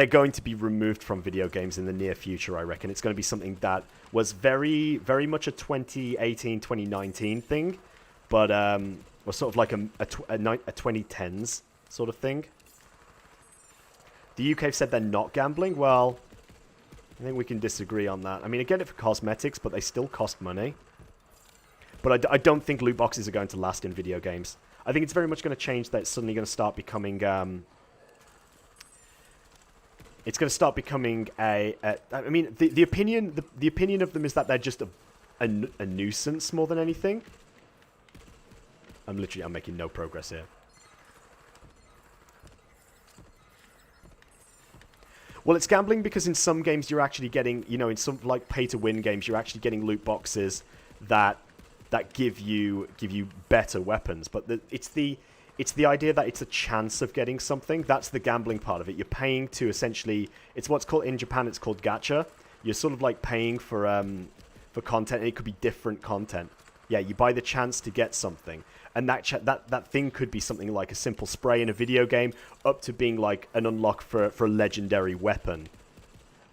going to be removed from video games in the near future, I reckon. It's going to be something that was very, very much a 2018, 2019 thing, but was sort of like a 2010s sort of thing. The UK have said they're not gambling. Well, I think we can disagree on that. I mean, I get it for cosmetics, but they still cost money. But I don't think loot boxes are going to last in video games. I think it's very much going to change. That it's suddenly going to start becoming... it's going to start becoming I mean, the opinion of them is that they're just a nuisance more than anything. I'm making no progress here. Well, it's gambling because in some games you're actually getting, in some like pay-to-win games, you're actually getting loot boxes that give you better weapons. But it's the idea that it's a chance of getting something. That's the gambling part of it. You're paying to essentially, it's what's called in Japan. It's called gacha. You're sort of like paying for content, and it could be different content. Yeah, you buy the chance to get something. And that thing could be something like a simple spray in a video game, up to being like an unlock for a legendary weapon.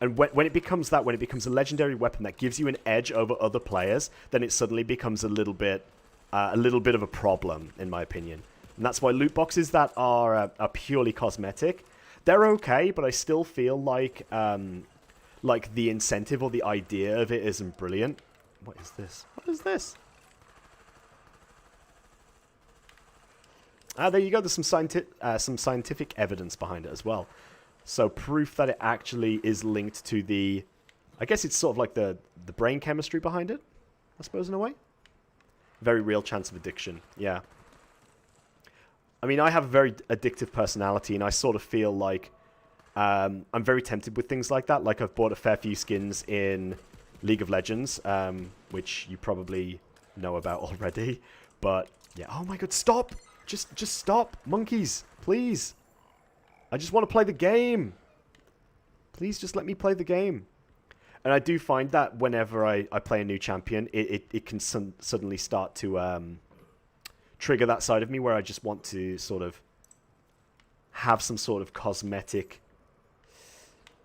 And when it becomes that, when it becomes a legendary weapon that gives you an edge over other players, then it suddenly becomes a little bit of a problem, in my opinion. And that's why loot boxes that are purely cosmetic, they're okay, but I still feel like the incentive or the idea of it isn't brilliant. What is this? What is this? There you go. There's some scientific evidence behind it as well. So proof that it actually is linked to the... I guess it's sort of like the brain chemistry behind it, I suppose, in a way. Very real chance of addiction, yeah. I mean, I have a very addictive personality, and I sort of feel like I'm very tempted with things like that. Like, I've bought a fair few skins in League of Legends, which you probably know about already. But, yeah. Oh my god, stop! Just stop, monkeys, please. I just want to play the game. Please just let me play the game. And I do find that whenever I play a new champion, it can suddenly start to trigger that side of me where I just want to sort of have some sort of cosmetic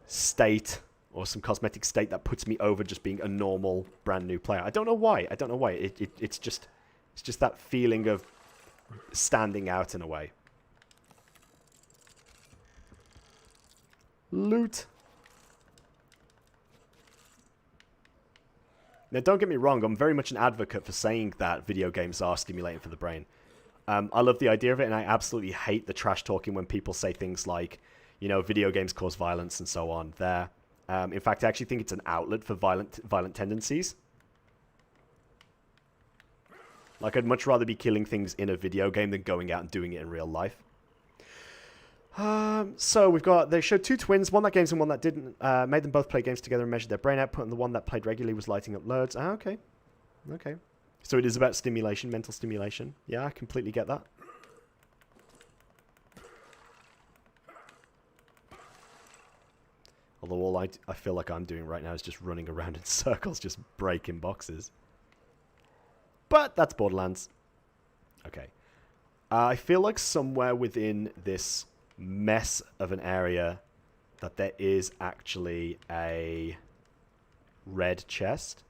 state, or some cosmetic state that puts me over just being a normal brand new player. I don't know why. It's just that feeling of standing out in a way. Loot. Now, don't get me wrong, I'm very much an advocate for saying that video games are stimulating for the brain. I love the idea of it, and I absolutely hate the trash talking when people say things like, you know, video games cause violence and so on there. In fact, I actually think it's an outlet for violent tendencies. Like, I'd much rather be killing things in a video game than going out and doing it in real life. So they showed two twins, one that games and one that didn't, made them both play games together and measured their brain output, and the one that played regularly was lighting up loads. Ah, okay. Okay. So it is about stimulation, mental stimulation. Yeah, I completely get that. Although all I feel like I'm doing right now is just running around in circles, just breaking boxes. But that's Borderlands. Okay. I feel like somewhere within this mess of an area that there is actually a red chest.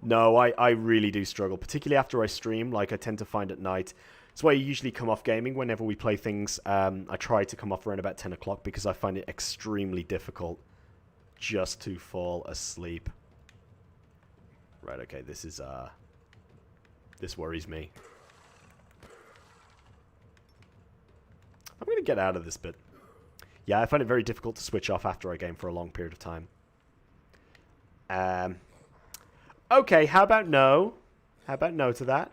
No, I really do struggle, particularly after I stream. Like, I tend to find at night. It's why I usually come off gaming whenever we play things. I try to come off around about 10 o'clock because I find it extremely difficult just to fall asleep. Right, okay, this is, this worries me. I'm going to get out of this bit. Yeah, I find it very difficult to switch off after I game for a long period of time. Okay, how about no? How about no to that?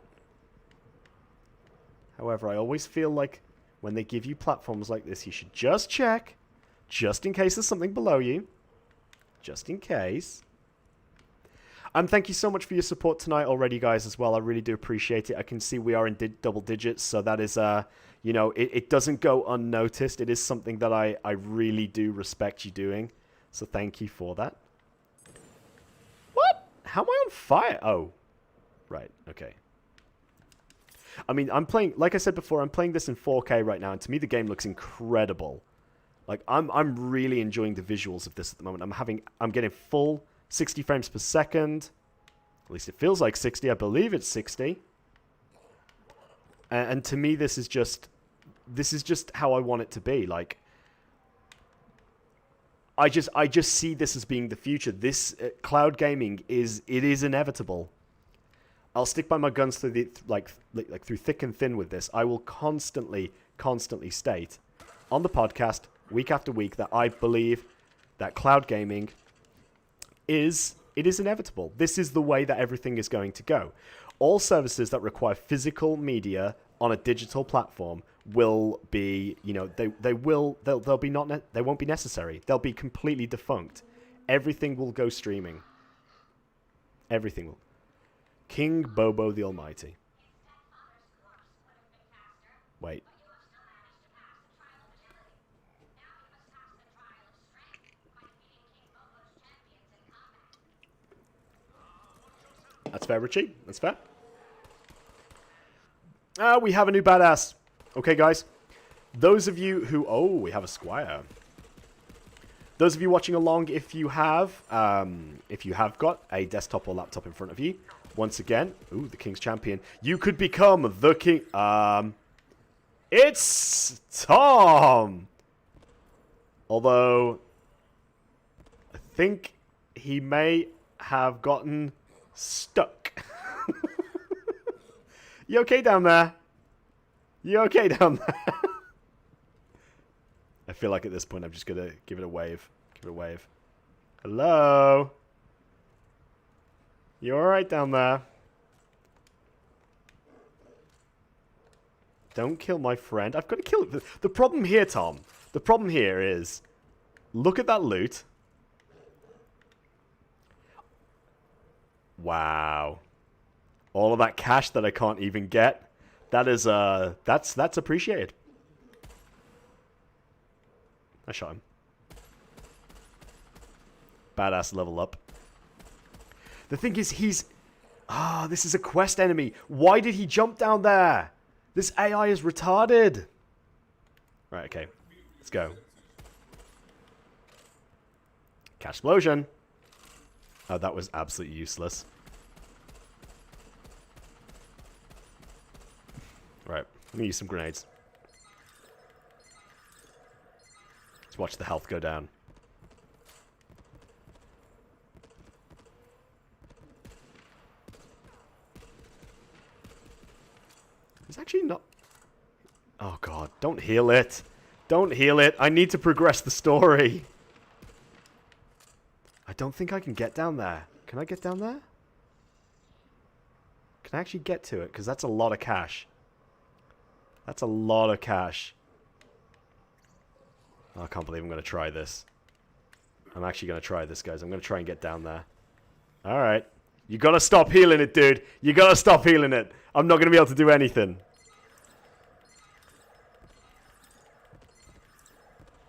However, I always feel like when they give you platforms like this, you should just check, just in case there's something below you. Just in case. Thank you so much for your support tonight already, guys, as well. I really do appreciate it. I can see we are in double digits, so that is, you know, it doesn't go unnoticed. It is something that I really do respect you doing, so thank you for that. What? How am I on fire? Oh, right, okay. I mean, I'm playing, like I said before, I'm playing this in 4K right now, and to me the game looks incredible. Like, I'm really enjoying the visuals of this at the moment. I'm getting full 60 frames per second. At least it feels like 60. I believe it's 60. And to me, this is just how I want it to be. Like, I just see this as being the future. This cloud gaming is inevitable. I'll stick by my guns through through thick and thin with this. I will constantly state on the podcast week after week that I believe that cloud gaming is inevitable. This is the way that everything is going to go. All services that require physical media on a digital platform will be, you know, they won't be necessary. They'll be completely defunct. Everything will go streaming. Everything will. King Bobo the Almighty. Wait. That's fair, Richie. That's fair. We have a new badass. Okay, guys. Those of you who... Oh, we have a squire. Those of you watching along, if you have got a desktop or laptop in front of you, once again, ooh, the King's Champion, you could become the King... It's Tom! Although, I think he may have gotten stuck. You okay down there? You okay down there? I feel like at this point I'm just gonna give it a wave. Give it a wave. Hello? You alright down there? Don't kill my friend. I've got to kill it. The problem here, Tom, the problem here is, look at that loot. Wow. All of that cash that I can't even get. That is, that's appreciated. I shot him. Badass level up. The thing is, he's... Ah, this is a quest enemy. Why did he jump down there? This AI is retarded. Right, okay. Let's go. Cash explosion. Oh, that was absolutely useless. Right. Let me use some grenades. Let's watch the health go down. It's actually not... Oh god, don't heal it. Don't heal it. I need to progress the story. I don't think I can get down there. Can I get down there? Can I actually get to it? Because that's a lot of cash. That's a lot of cash. Oh, I can't believe I'm going to try this. I'm actually going to try this, guys. I'm going to try and get down there. Alright. You got to stop healing it, dude. You got to stop healing it. I'm not going to be able to do anything.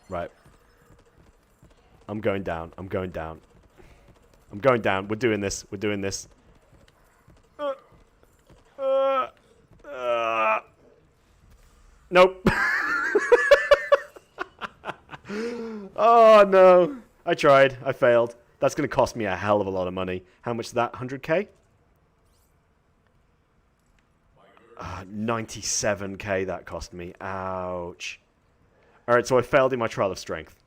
Right. I'm going down. I'm going down. I'm going down. We're doing this. We're doing this. Nope. Oh, no. I tried. I failed. That's going to cost me a hell of a lot of money. How much is that? 100k? 97k that cost me. Ouch. Alright, so I failed in my trial of strength.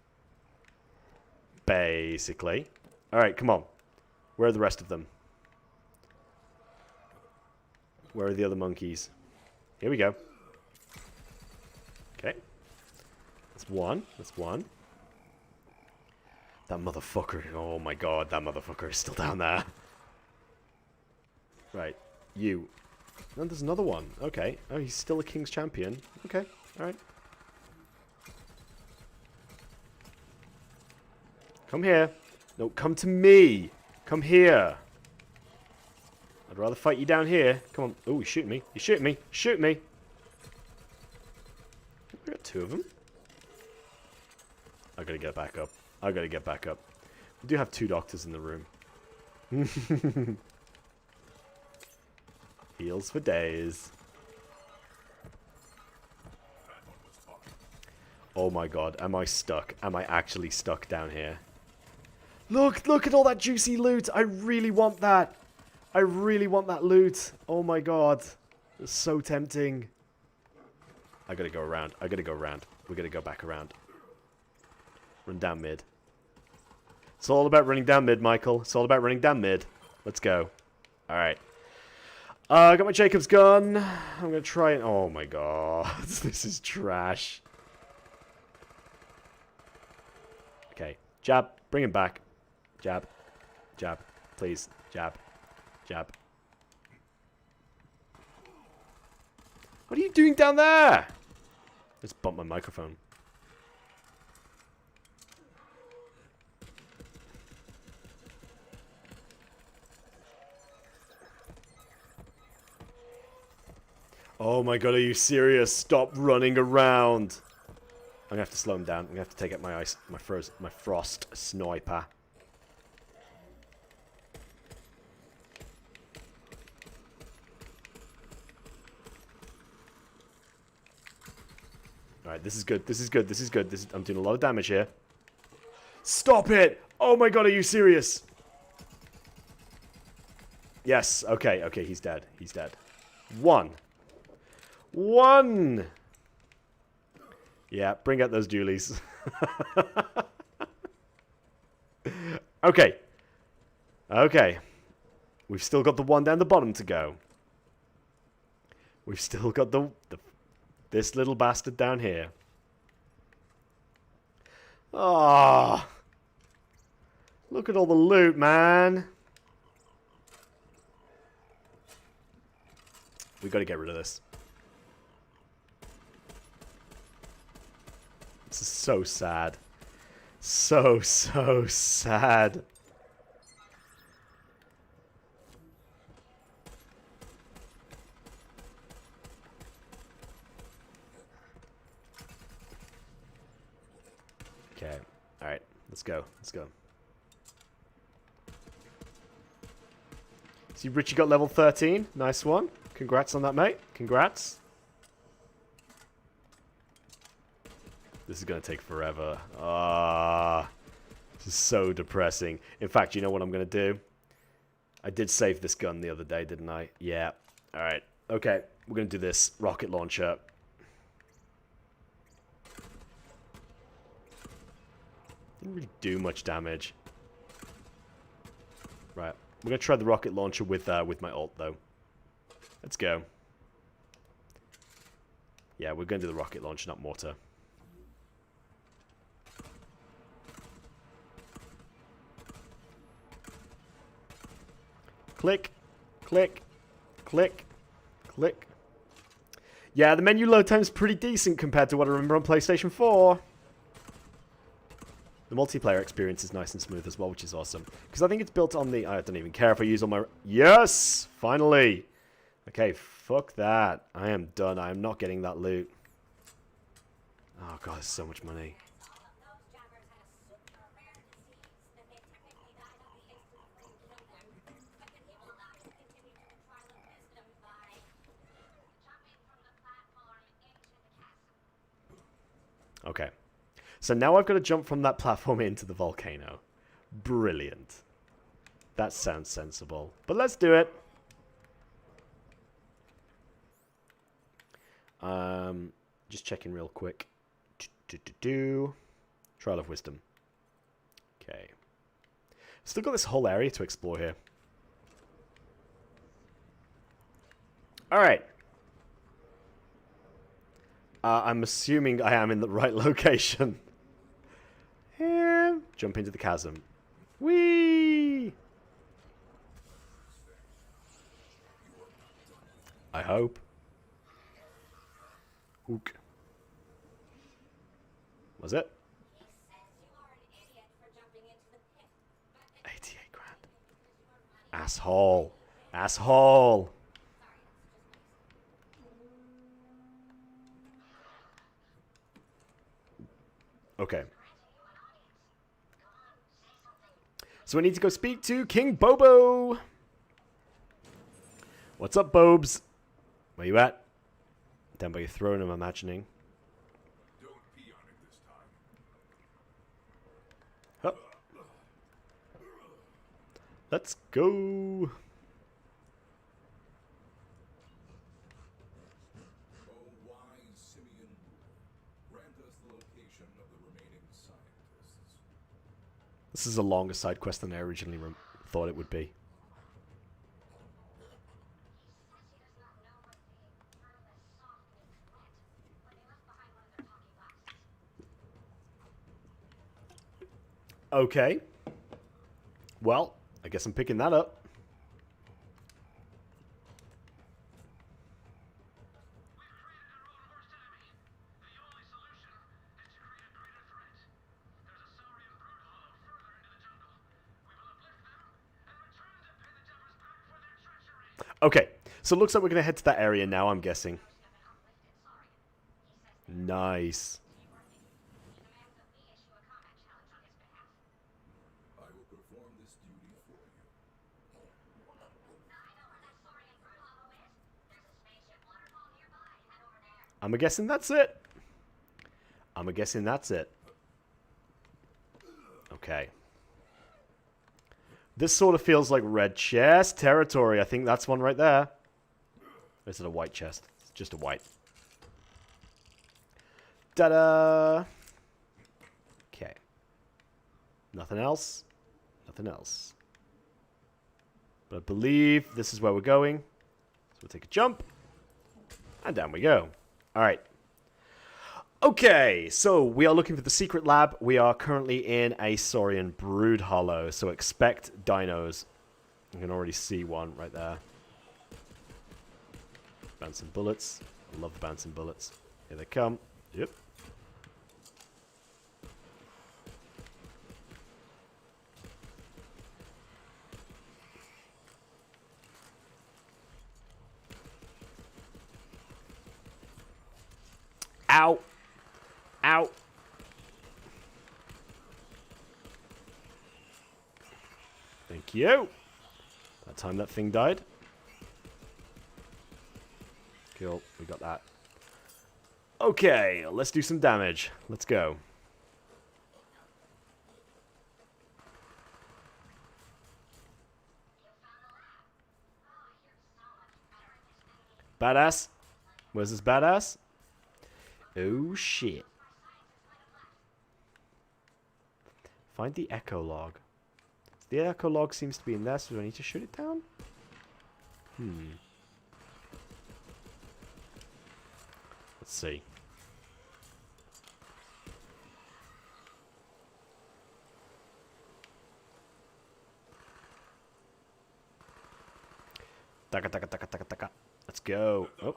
Basically. Alright, come on. Where are the rest of them? Where are the other monkeys? Here we go. Okay. That's one. That's one. That motherfucker. Oh my god, that motherfucker is still down there. Right. You. And there's another one. Okay. Oh, he's still a King's Champion. Okay. Alright. Come here. No, come to me. Come here. I'd rather fight you down here. Come on. Oh, he's shooting me. He's shooting me. Shoot me. We got two of them. I gotta get back up. I gotta get back up. We do have two doctors in the room. Heals for days. Oh my god. Am I stuck? Am I actually stuck down here? Look at all that juicy loot. I really want that. I really want that loot. Oh my god. It's so tempting. I gotta go around. I gotta go around. We gotta go back around. Run down mid. It's all about running down mid, Michael. It's all about running down mid. Let's go. Alright. I got my Jacob's gun. I'm gonna try and... Oh my god. This is trash. Okay. Jab. Bring him back. Jab. Jab. Please. Jab. Jab. What are you doing down there? Let's bump my microphone. Oh my god, are you serious? Stop running around. I'm gonna have to slow him down. I'm gonna have to take out my ice, my frost sniper. Alright, this is good. This is good. This is good. I'm doing a lot of damage here. Stop it! Oh my god, are you serious? Yes, okay, okay, he's dead. He's dead. One. Yeah, bring out those dualies. Okay. Okay. We've still got the one down the bottom to go. We've still got this little bastard down here. Ah, look at all the loot, man. We got to get rid of this. This is so sad. So sad. Okay. Alright. Let's go. Let's go. See, Richie got level 13. Nice one. Congrats on that, mate. Congrats. This is going to take forever. Ah, this is so depressing. In fact, you know what I'm going to do? I did save this gun the other day, didn't I? Yeah. Alright. Okay, we're going to do this. Rocket launcher. Didn't really do much damage. Right. We're going to try the rocket launcher with my ult, though. Let's go. Yeah, we're going to do the rocket launcher, not mortar. Click. Click. Click. Click. Yeah, the menu load time is pretty decent compared to what I remember on PlayStation 4. The multiplayer experience is nice and smooth as well, which is awesome. Because I think it's built on the... I don't even care if I use all my... Yes! Finally! Okay, fuck that. I am done. I am not getting that loot. Oh god, there's so much money. Okay. So now I've got to jump from that platform into the volcano. Brilliant. That sounds sensible. But let's do it. Just checking real quick. Trial of Wisdom. Okay. Still got this whole area to explore here. Alright. I'm assuming I am in the right location. And jump into the chasm. Whee! I hope. Hook. Was it? 88 grand. Asshole. Asshole. Okay. So I need to go speak to King Bobo. What's up, Bobes? Where you at? Down by your throne, I'm imagining. Don't pee on it this time. Huh. Let's go. Oh, wise Simeon, grant us the location of the remaining scientists. This is a longer side quest than I originally thought it would be. Okay. Well, I guess I'm picking that up. Okay, so it looks like we're going to head to that area now, I'm guessing. Nice. I will perform this duty for you. I'm guessing that's it. I'm guessing that's it. Okay. This sort of feels like red chest territory. I think that's one right there. Or is it a white chest? It's just a white. Ta-da! Okay. Nothing else. Nothing else. But I believe this is where we're going. So we'll take a jump. And down we go. Alright. Okay, so we are looking for the secret lab. We are currently in a Saurian brood hollow, so expect dinos. You can already see one right there. Bouncing bullets. I love the bouncing bullets. Here they come. Yep. Ow! Ow! Thank you. That time that thing died. Cool, we got that. Okay, let's do some damage. Let's go. Badass? Where's this badass? Oh, shit. Find the echo log. The echo log seems to be in there, so do I need to shoot it down? Let's see. Taka, taka, taka, taka, taka. Let's go. Oh.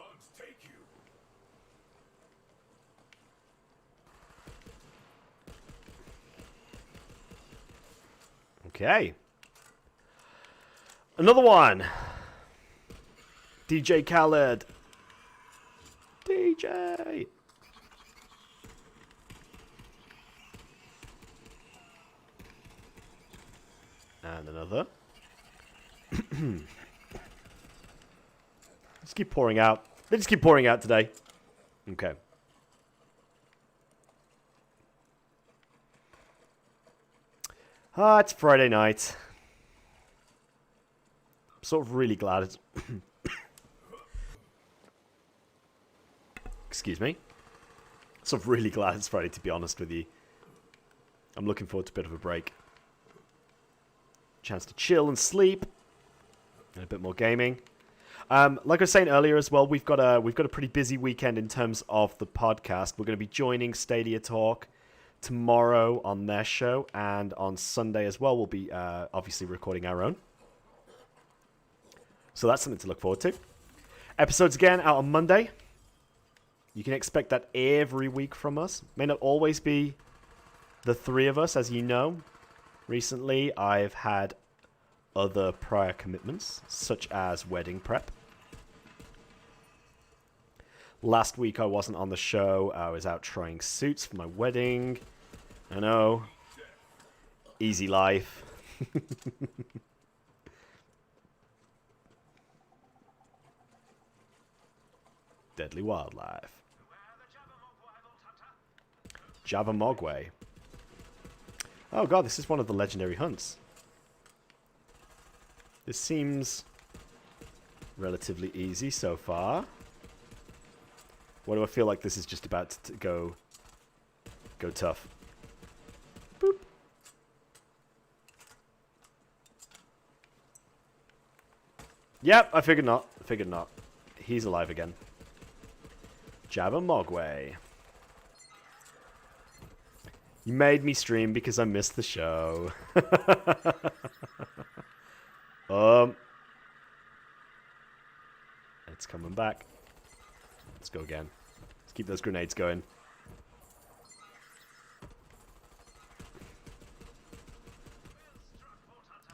Okay. Another one. DJ Khaled. DJ. And another. Just keep pouring out. They just keep pouring out today. Okay. It's Friday night. I'm sort of really glad it's... Excuse me. Sort of really glad it's Friday, to be honest with you. I'm looking forward to a bit of a break. Chance to chill and sleep. And a bit more gaming. Like I was saying earlier as well, we've got a pretty busy weekend in terms of the podcast. We're going to be joining Stadia Talk tomorrow on their show, and on Sunday as well we'll be obviously recording our own. So that's something to look forward to. Episodes again out on Monday. You can expect that every week from us. May not always be the three of us, as you know. Recently I've had other prior commitments, such as wedding prep. Last week I wasn't on the show. I was out trying suits for my wedding. I know. Easy life. Deadly wildlife. Jabbermogway. Oh god, this is one of the legendary hunts. This seems relatively easy so far. Why do I feel like this is just about to go tough? Boop. Yep, I figured not. Figured not. He's alive again. Jabbermogway. You made me stream because I missed the show. It's coming back. Let's go again. Let's keep those grenades going.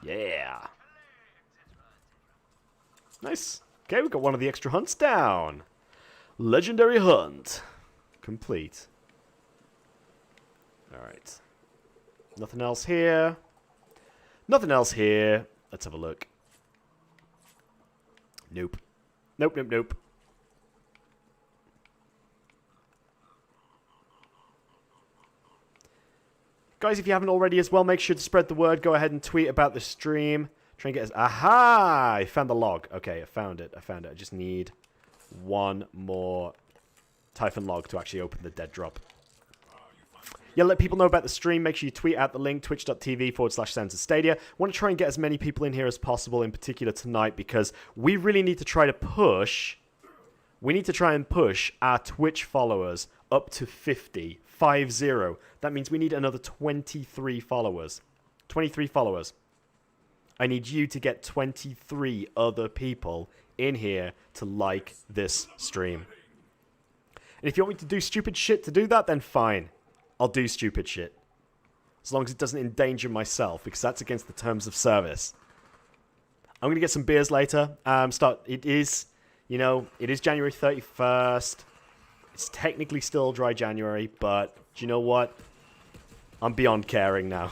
Yeah. Nice. Okay, we've got one of the extra hunts down. Legendary hunt. Complete. Alright. Nothing else here. Nothing else here. Let's have a look. Nope. Nope, nope, nope. Guys, if you haven't already as well, make sure to spread the word. Go ahead and tweet about the stream. Try and get us... Aha! I found the log. Okay, I found it. I found it. I just need one more Typhon log to actually open the dead drop. Yeah, let people know about the stream. Make sure you tweet out the link, twitch.tv/SensorStadia. I want to try and get as many people in here as possible, in particular tonight, because we really need to try to push... We need to try and push our Twitch followers up to 50. 50. That means we need another 23 followers. 23 followers. I need you to get 23 other people in here to like this stream. And if you want me to do stupid shit to do that, then fine. I'll do stupid shit. As long as it doesn't endanger myself, because that's against the terms of service. I'm going to get some beers later. It is January 31st. It's technically still dry January, but do you know what? I'm beyond caring now.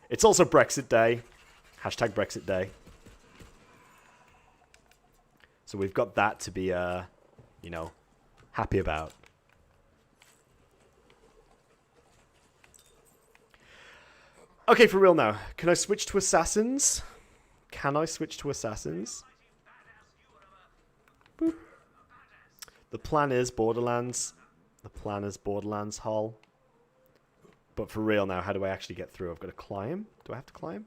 It's also Brexit Day. Hashtag Brexit Day. So we've got that to be, happy about. Okay, for real now. Can I switch to Assassins? Can I switch to Assassins? The plan is Borderlands. The plan is Borderlands hull. But for real now, how do I actually get through? I've got to climb? Do I have to climb?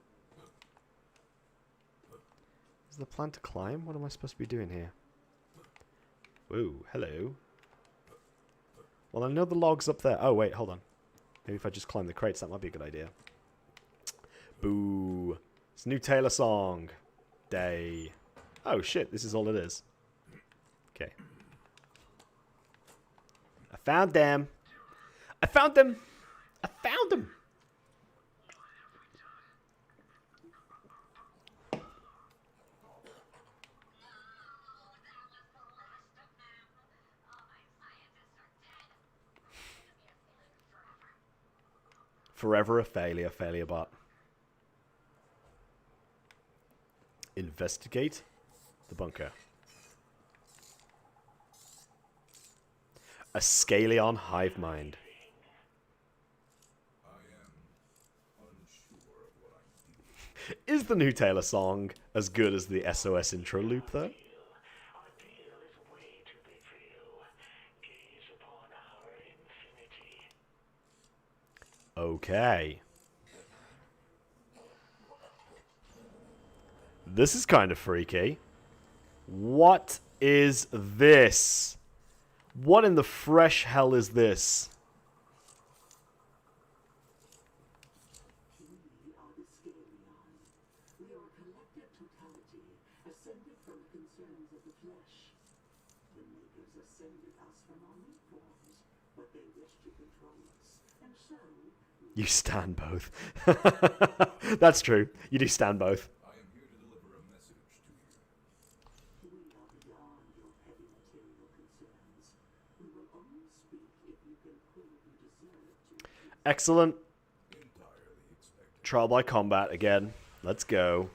Is the plan to climb? What am I supposed to be doing here? Whoa, hello. Well, I know the log's up there. Oh, wait, hold on. Maybe if I just climb the crates, that might be a good idea. Boo. It's a new Taylor song. Day. Oh, shit, this is all it is. Okay. I found them. I found them. I found them. Forever a failure, failure bot. Investigate the bunker. A Scalion hive mind. I am unsure of what I'm doing. Is the new Taylor song as good as the SOS intro loop, though? Okay. This is kind of freaky. What is this? What in the fresh hell is this? We are the Scalion. We are a collective totality, ascended from the concerns of the flesh. The makers ascended us from our meat forms, but they wish to control us, and so... You stand both. That's true. You do stand both. I am here to deliver a message to you. We are beyond your heavy material concerns. We will only speak if you can prove you deserve to. Excellent. Entirely expected. Trial by combat again. Let's go.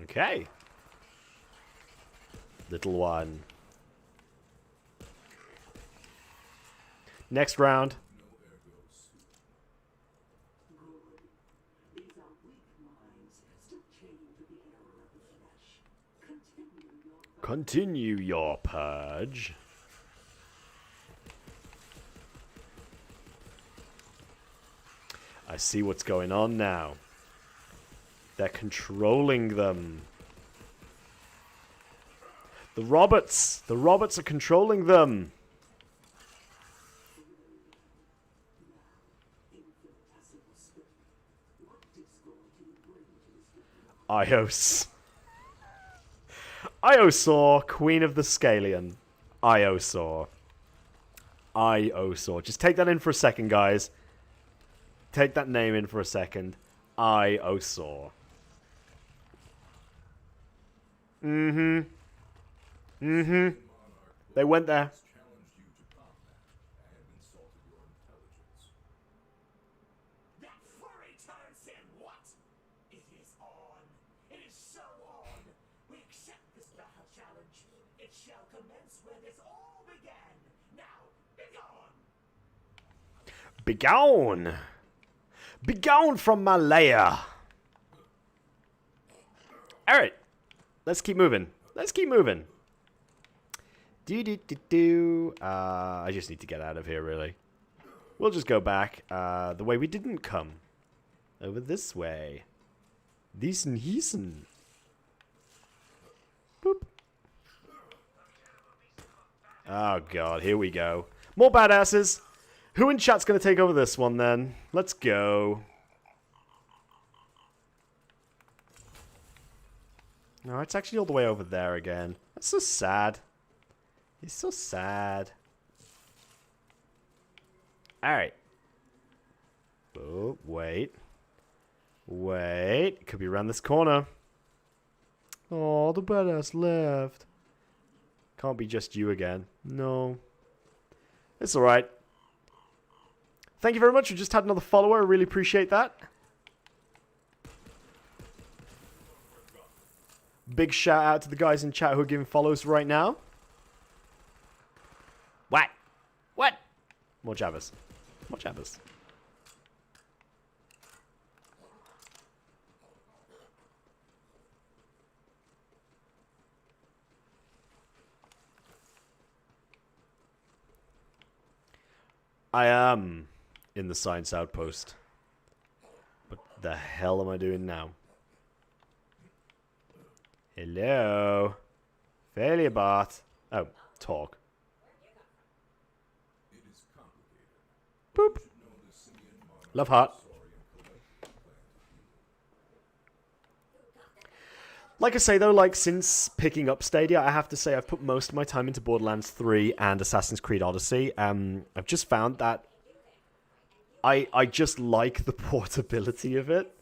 Okay. Little one. Next round. These are weak minds, still chained to the error of the flesh. Continue your purge. I see what's going on now. They're controlling them. The robots! The robots are controlling them! Ios. Iosaur, Queen of the Scalion. Iosaur. Iosaur. Just take that in for a second, guys. Take that name in for a second. Iosaur. Mm-hmm. Mm-hmm. They went there. Challenged you to combat and insulted your intelligence. That flurry turn said what? It is on. It is so on. We accept this battle challenge. It shall commence where this all began. Now, begone! Begone! Begone from my lair! Alright. Let's keep moving. Let's keep moving. I just need to get out of here, really. We'll just go back the way we didn't come. Over this way. Diesen Hiesen. Boop. Oh, God. Here we go. More badasses. Who in chat's going to take over this one, then? Let's go. No, it's actually all the way over there again. That's so sad. It's so sad. Alright. Oh, wait. Wait. Could be around this corner. Oh, the badass left. Can't be just you again. No. It's alright. Thank you very much. We just had another follower. I really appreciate that. Big shout out to the guys in chat who are giving follows right now. What? What? More jabbers. More jabbers. I am in the science outpost. What the hell am I doing now? Hello? Failure bot. Oh, talk. It is complicated. Boop. You know the simian monarch Love heart. saurian collective plan to heal. Like I say though, like since picking up Stadia, I have to say I've put most of my time into Borderlands 3 and Assassin's Creed Odyssey. I've just found that I just like the portability of it.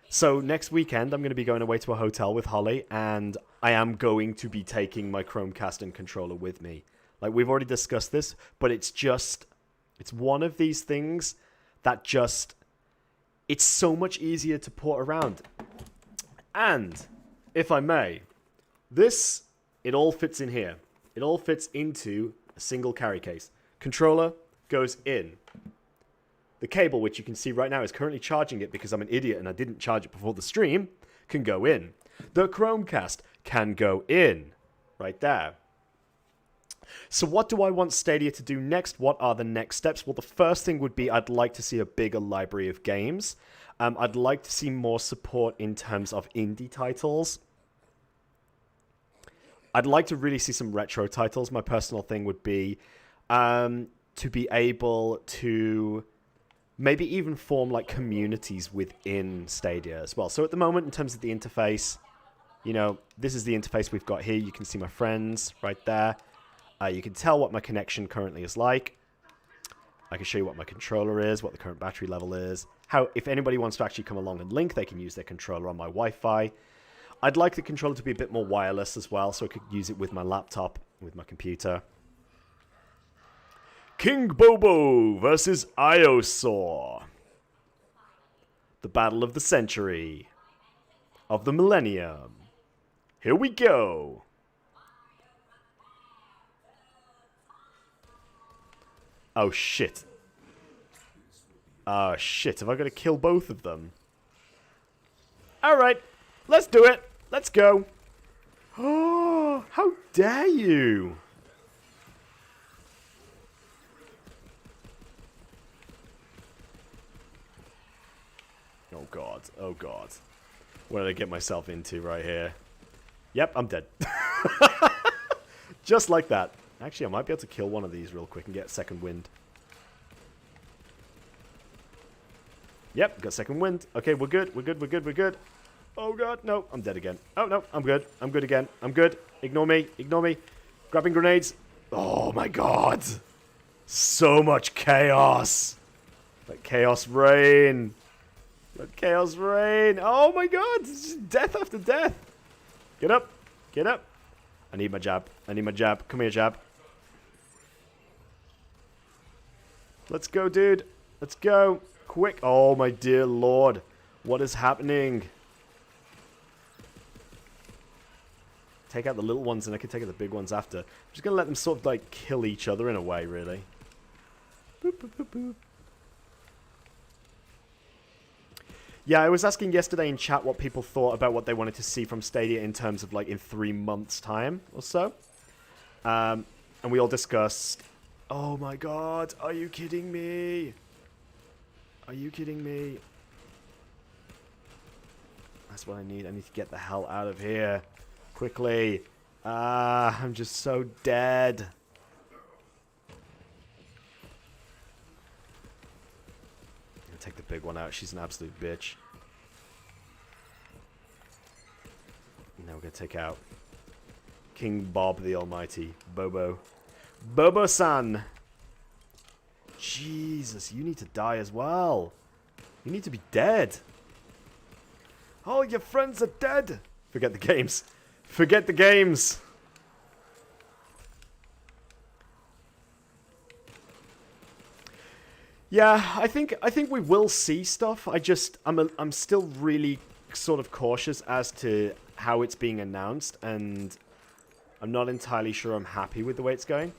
So next weekend I'm going to be going away to a hotel with Holly, and I am going to be taking my Chromecast and controller with me. Like we've already discussed this, but it's one of these things that just, it's so much easier to port around. And, if I may, it all fits in here. It all fits into a single carry case. Controller goes in. The cable, which you can see right now is currently charging it because I'm an idiot and I didn't charge it before the stream, can go in. The Chromecast can go in. Right there. So what do I want Stadia to do next? What are the next steps? Well, the first thing would be I'd like to see a bigger library of games. I'd like to see more support in terms of indie titles. I'd like to really see some retro titles. My personal thing would be to be able to maybe even form like communities within Stadia as well. So at the moment, in terms of the interface, you know, this is the interface we've got here. You can see my friends right there. You can tell what my connection currently is like. I can show you what my controller is, what the current battery level is. How, if anybody wants to actually come along and link, they can use their controller on my Wi-Fi. I'd like the controller to be a bit more wireless as well, so I could use it with my laptop, with my computer. King Bobo versus Iosaur. The battle of the century. Of the millennium. Here we go. Oh shit. Oh shit, have I got to kill both of them? Alright, let's do it. Let's go. Oh, how dare you? Oh god, oh god. What did I get myself into right here? Yep, I'm dead. Just like that. Actually, I might be able to kill one of these real quick and get second wind. Yep, got second wind. Okay, we're good, we're good, we're good, we're good. Oh god, no, I'm dead again. Oh no, I'm good. I'm good again. I'm good. Ignore me, ignore me. Grabbing grenades. Oh my god. So much chaos. Let chaos reign. Let chaos reign. Oh my god, it's just death after death. Get up, get up. I need my jab. I need my jab. Come here, jab. Let's go, dude. Let's go. Quick. Oh, my dear lord. What is happening? Take out the little ones and I can take out the big ones after. I'm just going to let them sort of like kill each other in a way, really. Boop, boop, boop, boop. Yeah, I was asking yesterday in chat what people thought about what they wanted to see from Stadia in terms of like in 3 months' time or so. And we all discussed, oh my god, are you kidding me? Are you kidding me? That's what I need. I need to get the hell out of here. Quickly. I'm just so dead. Take the big one out. She's an absolute bitch. Now we're going to take out King Bob the Almighty. Bobo. Bobo-san! Jesus, you need to die as well. You need to be dead. All your friends are dead. Forget the games. Forget the games. Yeah, I think we will see stuff. I'm still really sort of cautious as to how it's being announced, and I'm not entirely sure I'm happy with the way it's going.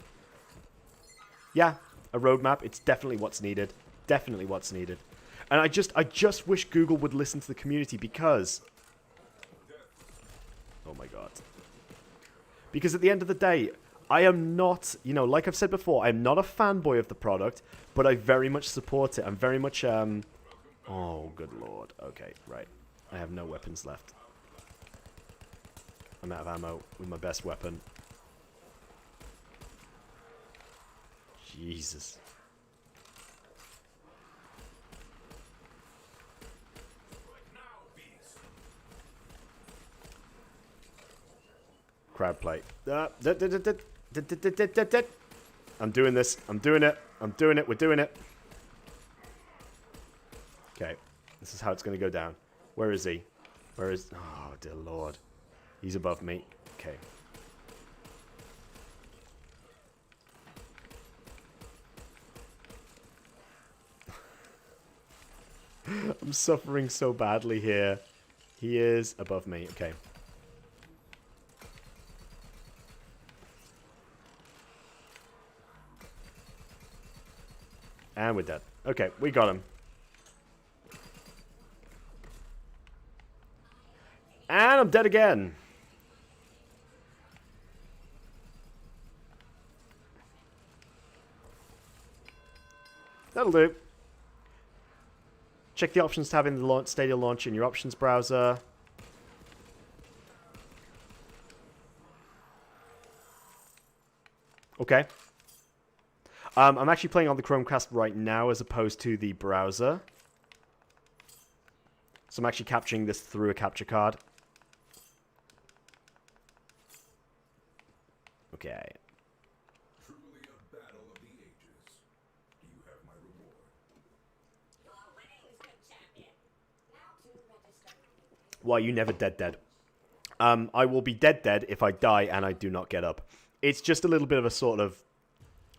Yeah, a roadmap. It's definitely what's needed. Definitely what's needed. And I just wish Google would listen to the community because... Oh my god. Because at the end of the day, I am not, you know, like I've said before, I'm not a fanboy of the product, but I very much support it. I'm very much, Oh, good lord. Okay, right. I have no weapons left. I'm out of ammo with my best weapon. Jesus. Crowd plate. I'm doing this. I'm doing it. I'm doing it. We're doing it. Okay. This is how it's going to go down. Where is he? Where is... Oh, dear lord. He's above me. Okay. I'm suffering so badly here. He is above me. Okay. And we're dead. Okay, we got him. And I'm dead again. That'll do. Check the options tab in the Stadia launch in your options browser. Okay. I'm actually playing on the Chromecast right now as opposed to the browser. So I'm actually capturing this through a capture card. Okay. Truly a battle of the ages. Do you have my reward? Your winnings, good champion. Now to register. Why, you never dead. I will be dead if I die and I do not get up. It's just a little bit of a sort of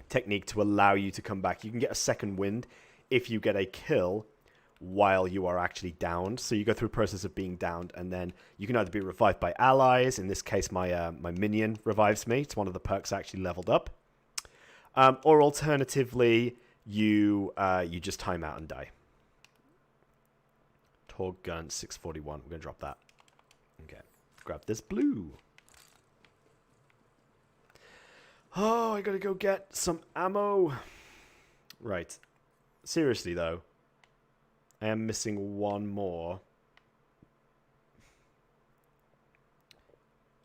technique to allow you to come back. You can get a second wind if you get a kill while you are actually downed. So you go through a process of being downed, and then you can either be revived by allies. In this case, my minion revives me. It's one of the perks I actually leveled up. Or alternatively, you just time out and die. Torg gun 641. We're going to drop that. Okay. Grab this blue. Oh, I gotta go get some ammo. Right. Seriously, though. I am missing one more.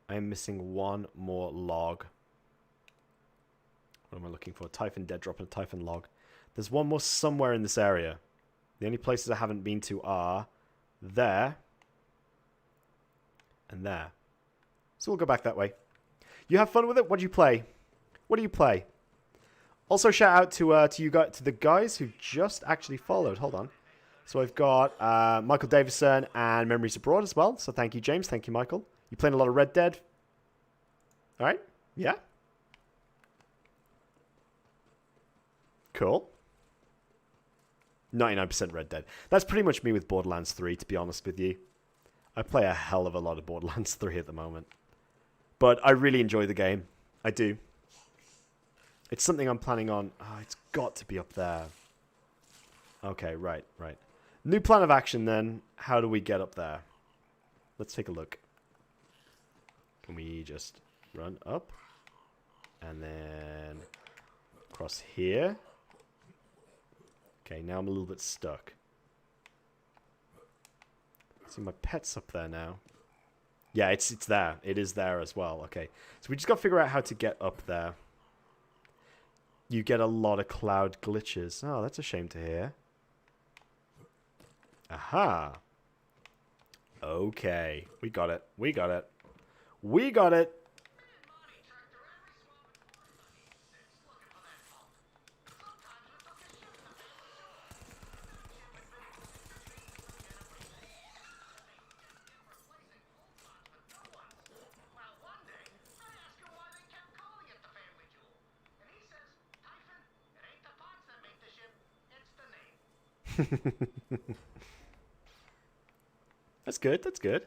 I am missing one more log. What am I looking for? Typhon dead drop and a Typhon log. There's one more somewhere in this area. The only places I haven't been to are there and there. So we'll go back that way. You have fun with it? What do you play? What do you play? Also, shout out to the guys who just actually followed. Hold on. So I've got Michael Davison and Memories Abroad as well. So thank you, James. Thank you, Michael. You playing a lot of Red Dead? All right. Yeah. Cool. 99% Red Dead. That's pretty much me with Borderlands 3, to be honest with you. I play a hell of a lot of Borderlands 3 at the moment. But I really enjoy the game. I do. It's something I'm planning on... Oh, it's got to be up there. Okay, right. New plan of action, then. How do we get up there? Let's take a look. Can we just run up? And then... across here. Okay, now I'm a little bit stuck. See, my pet's up there now. Yeah, it's there. It is there as well. Okay, so we just got to figure out how to get up there. You get a lot of cloud glitches. Oh, that's a shame to hear. Aha. Okay. We got it. We got it. We got it. That's good. That's good.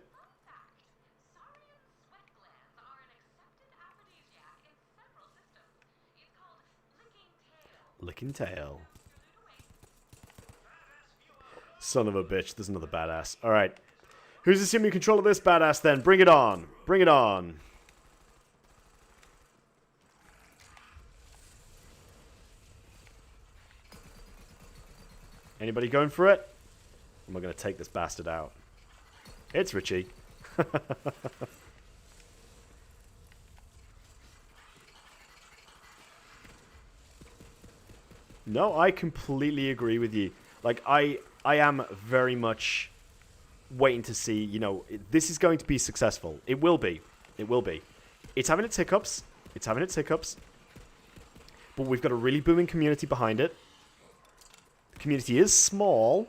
fucking tail. Son of a bitch. There's another badass. Alright. Who's assuming control of this badass then? Bring it on. Bring it on. Anybody going for it? Am I going to take this bastard out? It's Richie. No, I completely agree with you. Like, I am very much waiting to see, you know, this is going to be successful. It will be. It will be. It's having its hiccups. It's having its hiccups. But we've got a really booming community behind it. The community is small.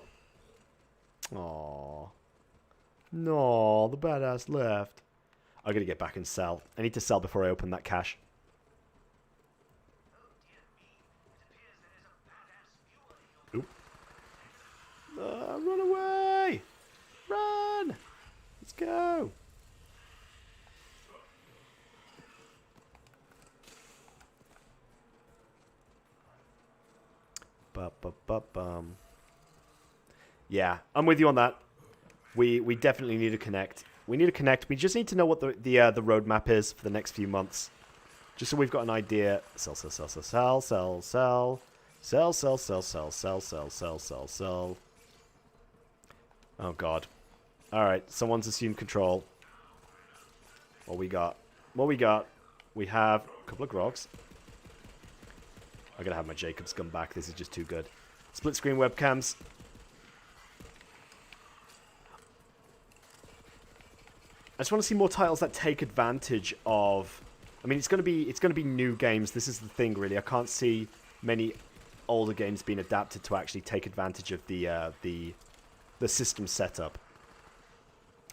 Aww. No, the badass left. I gotta get back and sell. I need to sell before I open that cache. Oop. Run away! Run! Let's go! Ba-ba-ba-bum. Yeah, I'm with you on that. We definitely need to connect. We need to connect. We just need to know what the roadmap is for the next few months. Just so we've got an idea. Sell, sell, sell, sell, sell, sell, sell. Sell, sell, sell, sell, sell, sell, sell, sell, sell. Oh, God. Alright, someone's assumed control. What we got? What we got? We have a couple of grogs. I gotta have my Jacobs gun back. This is just too good. Split screen webcams. I just want to see more titles that take advantage of. I mean, it's gonna be new games. This is the thing, really. I can't see many older games being adapted to actually take advantage of the system setup.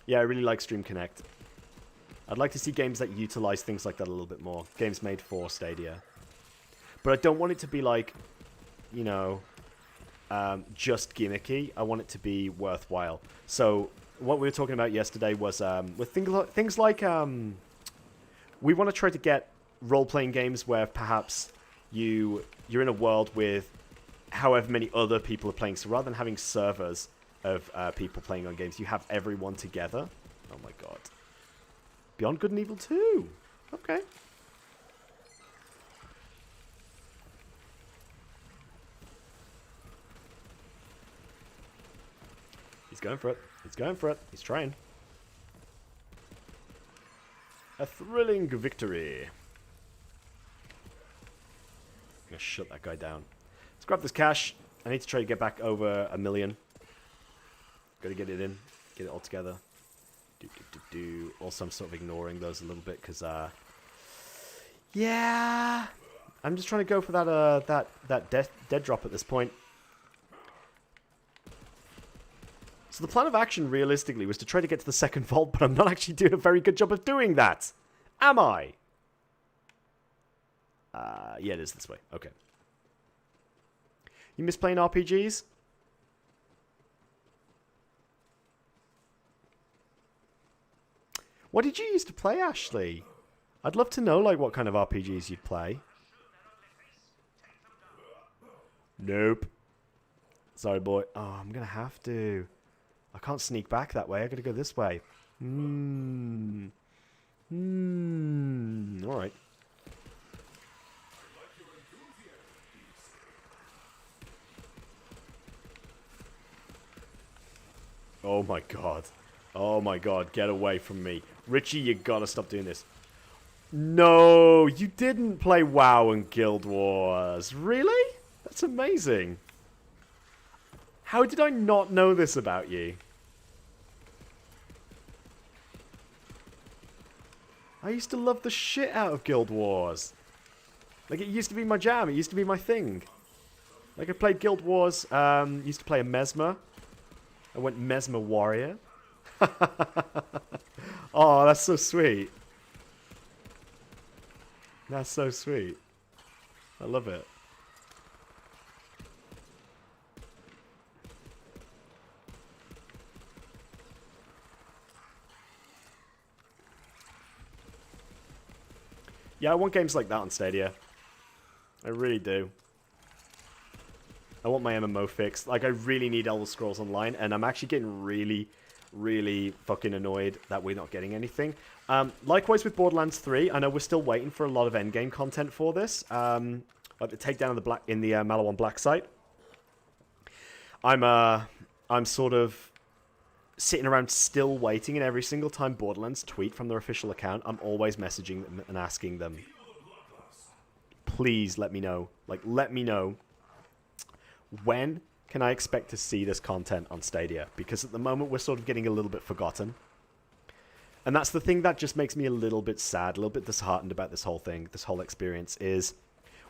Yeah, I really like Stream Connect. I'd like to see games that utilize things like that a little bit more. Games made for Stadia. But I don't want it to be like, you know, just gimmicky. I want it to be worthwhile. So what we were talking about yesterday was with things like we want to try to get role-playing games where perhaps you're in a world with however many other people are playing. So rather than having servers of people playing on games, you have everyone together. Oh my god. Beyond Good and Evil 2. Okay. He's going for it. He's going for it. He's trying. A thrilling victory. I'm gonna shut that guy down. Let's grab this cash. I need to try to get back over 1 million. Gotta get it in. Get it all together. Also, I'm sort of ignoring those a little bit because, yeah, I'm just trying to go for that dead drop at this point. So the plan of action, realistically, was to try to get to the second vault, but I'm not actually doing a very good job of doing that. Am I? Yeah, it is this way. Okay. You miss playing RPGs? What did you used to play, Ashley? I'd love to know, like, what kind of RPGs you'd play. Nope. Sorry, boy. Oh, I'm gonna have to. I can't sneak back that way. I gotta go this way. Alright. Oh my god. Oh my god, get away from me. Richie, you gotta stop doing this. No, you didn't play WoW and Guild Wars. Really? That's amazing. How did I not know this about you? I used to love the shit out of Guild Wars. Like, it used to be my jam. It used to be my thing. Like, I played Guild Wars. Used to play a Mesmer. I went Mesmer Warrior. Oh, that's so sweet. That's so sweet. I love it. Yeah, I want games like that on Stadia. I really do. I want my MMO fixed. Like, I really need Elder Scrolls Online, and I'm actually getting really, really fucking annoyed that we're not getting anything. Likewise with Borderlands 3, I know we're still waiting for a lot of endgame content for this. Like the takedown of the black in the Malawan Black site. I'm sort of sitting around still waiting, and every single time Borderlands tweet from their official account, I'm always messaging them and asking them, please let me know. Like, let me know, when can I expect to see this content on Stadia? Because at the moment, we're sort of getting a little bit forgotten. And that's the thing that just makes me a little bit sad, a little bit disheartened about this whole thing, this whole experience, is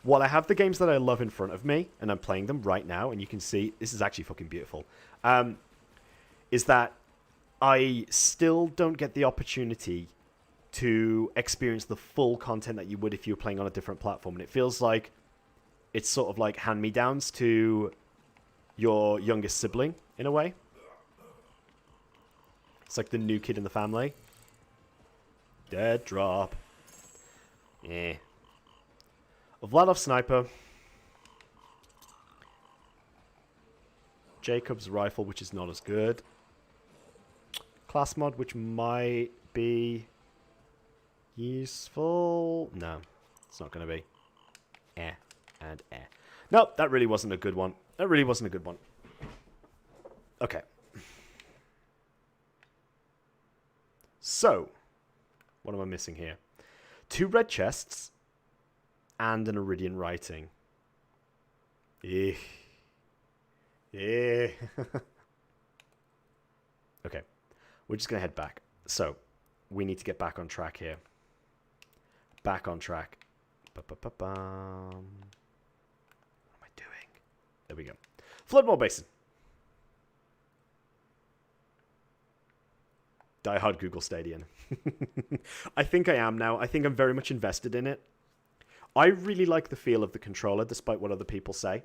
while I have the games that I love in front of me, and I'm playing them right now, and you can see, this is actually fucking beautiful, is that I still don't get the opportunity to experience the full content that you would if you were playing on a different platform. And it feels like it's sort of like hand-me-downs to your youngest sibling, in a way. It's like the new kid in the family. Dead drop. Yeah. Vladov Sniper. Jacob's Rifle, which is not as good. Class mod, which might be useful. No, it's not going to be. And Nope, that really wasn't a good one. That really wasn't a good one. Okay. So, what am I missing here? 2 red chests and an Iridian writing. Yeah. Yeah. Okay. We're just going to head back. So, we need to get back on track here. Back on track. What am I doing? There we go. Floodmore Basin. Die hard Google Stadium. I think I am now. I think I'm very much invested in it. I really like the feel of the controller, despite what other people say.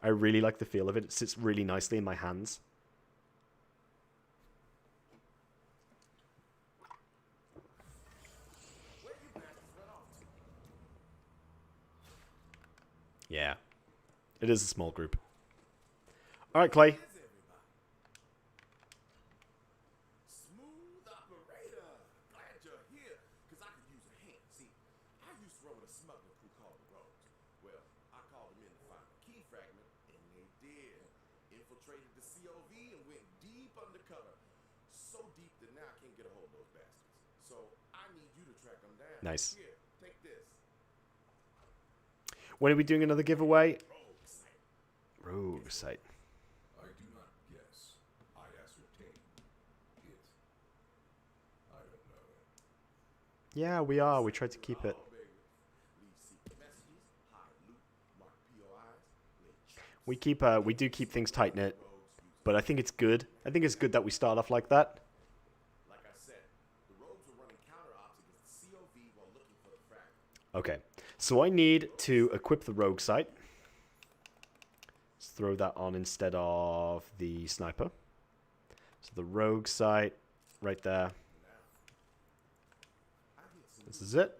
I really like the feel of it. It sits really nicely in my hands. Yeah. It is a small group. Alright, Clay. Smooth operator. Glad you're here, because I could use a hand. See, I used to run with a smuggler crew called the Rogues. Well, I called them in to find the key fragment, and they did. Infiltrated the COV and went deep undercover. So deep that now I can't get a hold of those bastards. So I need you to track them down. Nice. Here, take this. When are we doing another giveaway? Rogue site. Rogue site. I do not guess. I ascertain it. I don't know. Yeah, we are. We tried to keep it. Oh, baby. Leave secret messages, hide loot, mark POIs, lay traps. We do keep things tight knit, but I think it's good. I think it's good that we start off like that. Like I said, the rogues were running counter ops against the COV while looking for the fragment. Okay, so I need to equip the rogue sight. Let's throw that on instead of the sniper. So the rogue sight, right there. This is it.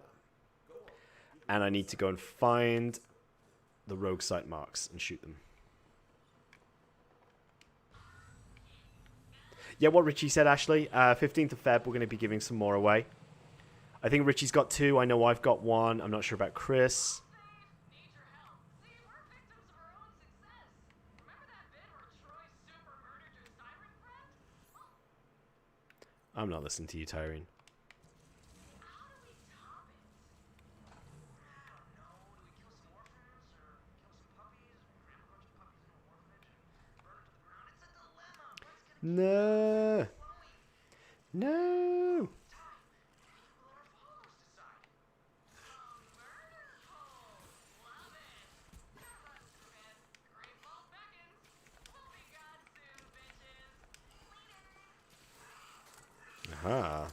And I need to go and find the rogue sight marks and shoot them. Yeah, what Richie said, Ashley. 15th of Feb, we're going to be giving some more away. I think Richie's got 2. I know I've got 1. I'm not sure about Chris. Need your help. See, we're victims of our own success. Remember that bit where Troy super murdered your siren friend? I'm not listening to you, Tyrene. How do we top it? I don't know. Do we kill some orphans or kill some puppies? Ram a bunch of puppies in an orphanage and burn it to the ground? It's a dilemma. What's gonna No. keep flowing? No. Time. We'll let our followers decide. Murder pole. Love it. Never run, Superman. The great vault beckons. We'll be gone soon, bitches. Later. Aha.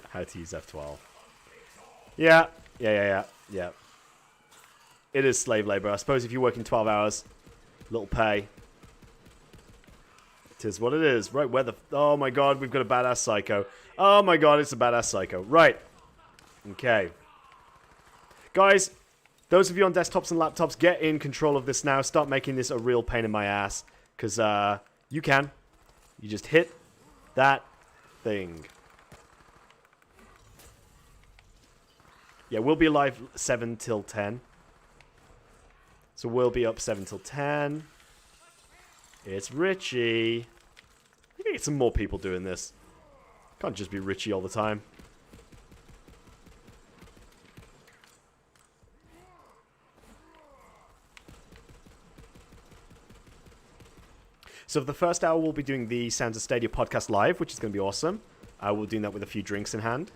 How to use F12. Yeah. It is slave labor. I suppose if you're working 12 hours, little pay. Tis what it is. Right, where the... Oh my god, we've got a badass psycho. Oh my god, it's a badass psycho. Right. Okay. Guys, those of you on desktops and laptops, get in control of this now. Start making this a real pain in my ass. Because, you can. You just hit that thing. Yeah, we'll be alive 7 till 10. So we'll be up 7 till 10. It's Richie. I can get some more people doing this. Can't just be Richie all the time. So for the first hour, we'll be doing the Sounds of Stadia podcast live, which is going to be awesome. We'll be doing that with a few drinks in hand.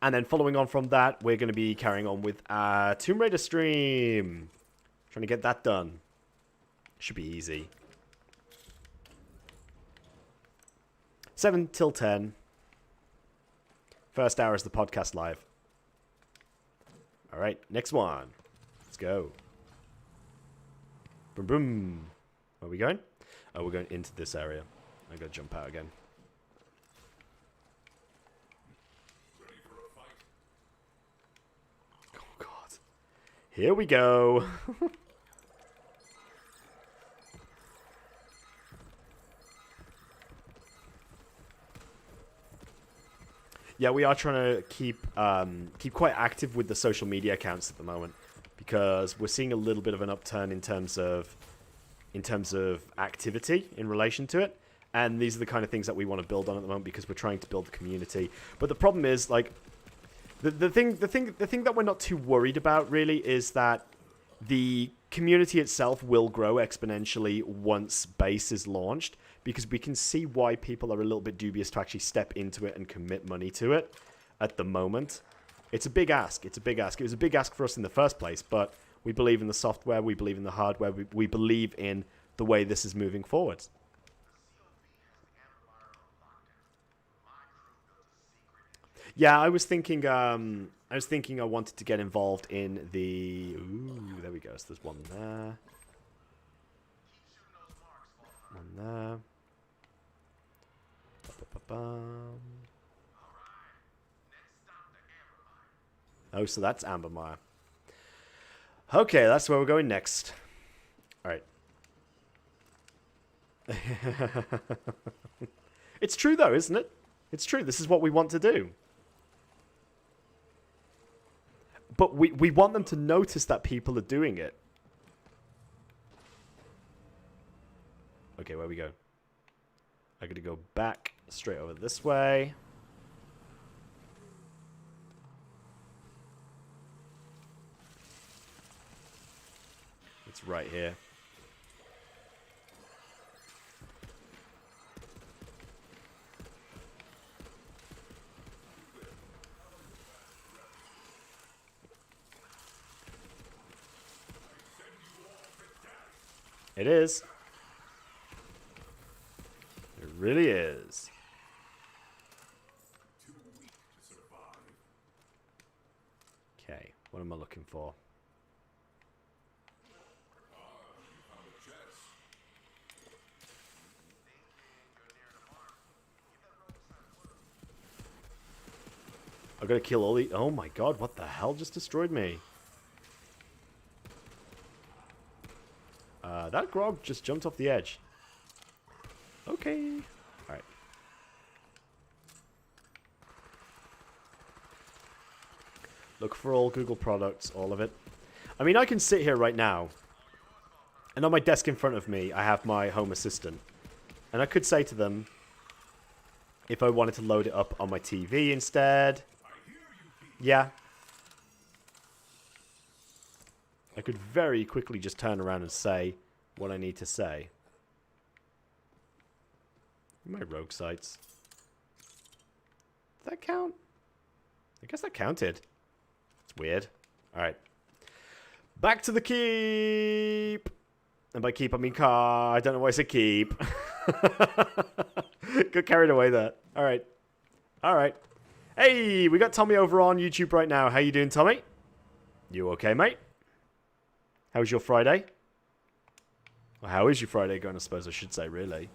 And then following on from that, we're going to be carrying on with our Tomb Raider stream. Trying to get that done. Should be easy. 7 till 10. First hour is the podcast live. All right, next one. Let's go. Boom, boom. Where are we going? Oh, we're going into this area. I'm going to jump out again. Oh, God. Here we go. Yeah, we are trying to keep quite active with the social media accounts at the moment, because we're seeing a little bit of an upturn in terms of activity in relation to it, and these are the kind of things that we want to build on at the moment, because we're trying to build the community. But the problem is, like, the thing that we're not too worried about really is that the community itself will grow exponentially once base is launched, because we can see why people are a little bit dubious to actually step into it and commit money to it at the moment. It's a big ask. It's a big ask. It was a big ask for us in the first place, but we believe in the software, we believe in the hardware, we believe in the way this is moving forward. Yeah, I was thinking I wanted to get involved in the... Ooh, there we go. So there's one there. One there. Ba-ba-ba-bum. Oh, so that's Ambermire. Okay, that's where we're going next. Alright. It's true, though, isn't it? It's true. This is what we want to do. But we want them to notice that people are doing it. Okay, where we go? I gotta go back straight over this way. It's right here. It is. It really is. Okay, what am I looking for? I've got to kill all the... Oh my god, what the hell just destroyed me? That grog just jumped off the edge. Okay. Alright. Look for all Google products, all of it. I mean, I can sit here right now, and on my desk in front of me, I have my Home Assistant. And I could say to them, if I wanted to load it up on my TV instead... Yeah. I could very quickly just turn around and say what I need to say. My rogue sites. Did that count? I guess that counted. It's weird. Alright. Back to the keep! And by keep, I mean car. I don't know why I said keep. Got carried away there. Alright. Alright. Hey, we got Tommy over on YouTube right now. How you doing, Tommy? You okay, mate? How was your Friday? Well, how is your Friday going, I suppose I should say, really?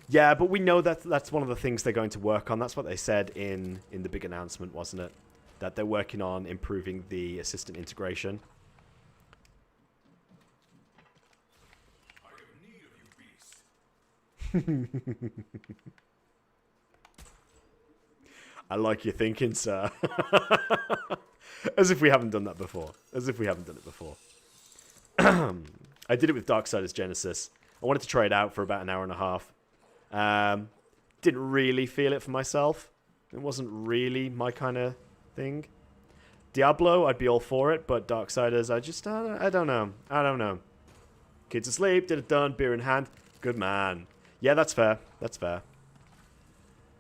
Yeah, but we know that that's one of the things they're going to work on. That's what they said in the big announcement, wasn't it? That they're working on improving the assistant integration. I have need of you, beast. I like your thinking, sir. As if we haven't done that before. As if we haven't done it before. I did it with Darksiders Genesis. I wanted to try it out for about an hour and a half. Didn't really feel it for myself. It wasn't really my kind of thing. Diablo, I'd be all for it, but Darksiders, I don't know. I don't know. Kids asleep, did it done, beer in hand. Good man. Yeah, that's fair. That's fair.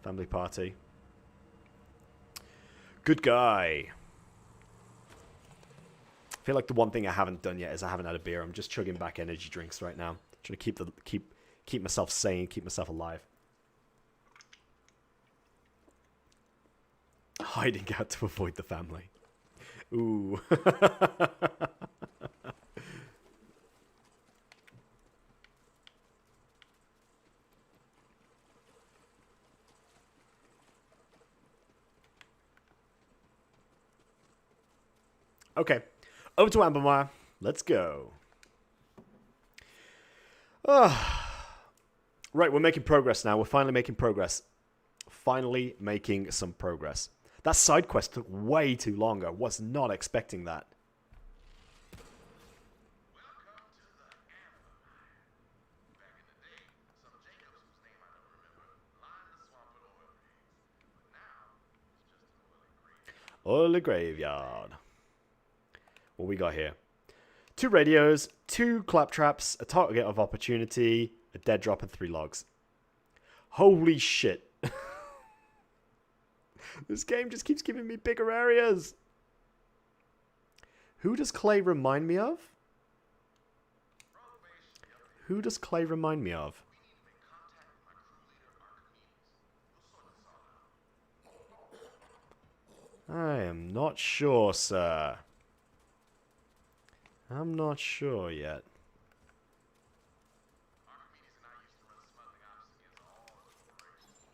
Family party. Good guy. I feel like the one thing I haven't done yet is I haven't had a beer. I'm just chugging back energy drinks right now. Trying to keep myself sane, keep myself alive. Hiding out to avoid the family. Ooh. Okay. Over to Ambermire. Let's go. Right, we're making progress now. We're finally making progress. Finally making some progress. That side quest took way too long. I was not expecting that. Welcome to the Ambermine. Back in the day, some Jacobs, whose name I don't remember, lined the swamp with oil rigs. But now, it's just an oily graveyard. Oily graveyard. What we got here? 2 radios, 2 claptraps, a target of opportunity, a dead drop, and 3 logs. Holy shit. This game just keeps giving me bigger areas. Who does Clay remind me of? Who does Clay remind me of? We need to make contact with my crew leader, Archimedes. We'll sort this all out. I am not sure, sir. I'm not sure yet. Archimedes and I used to run smuggling ops against all the corporations.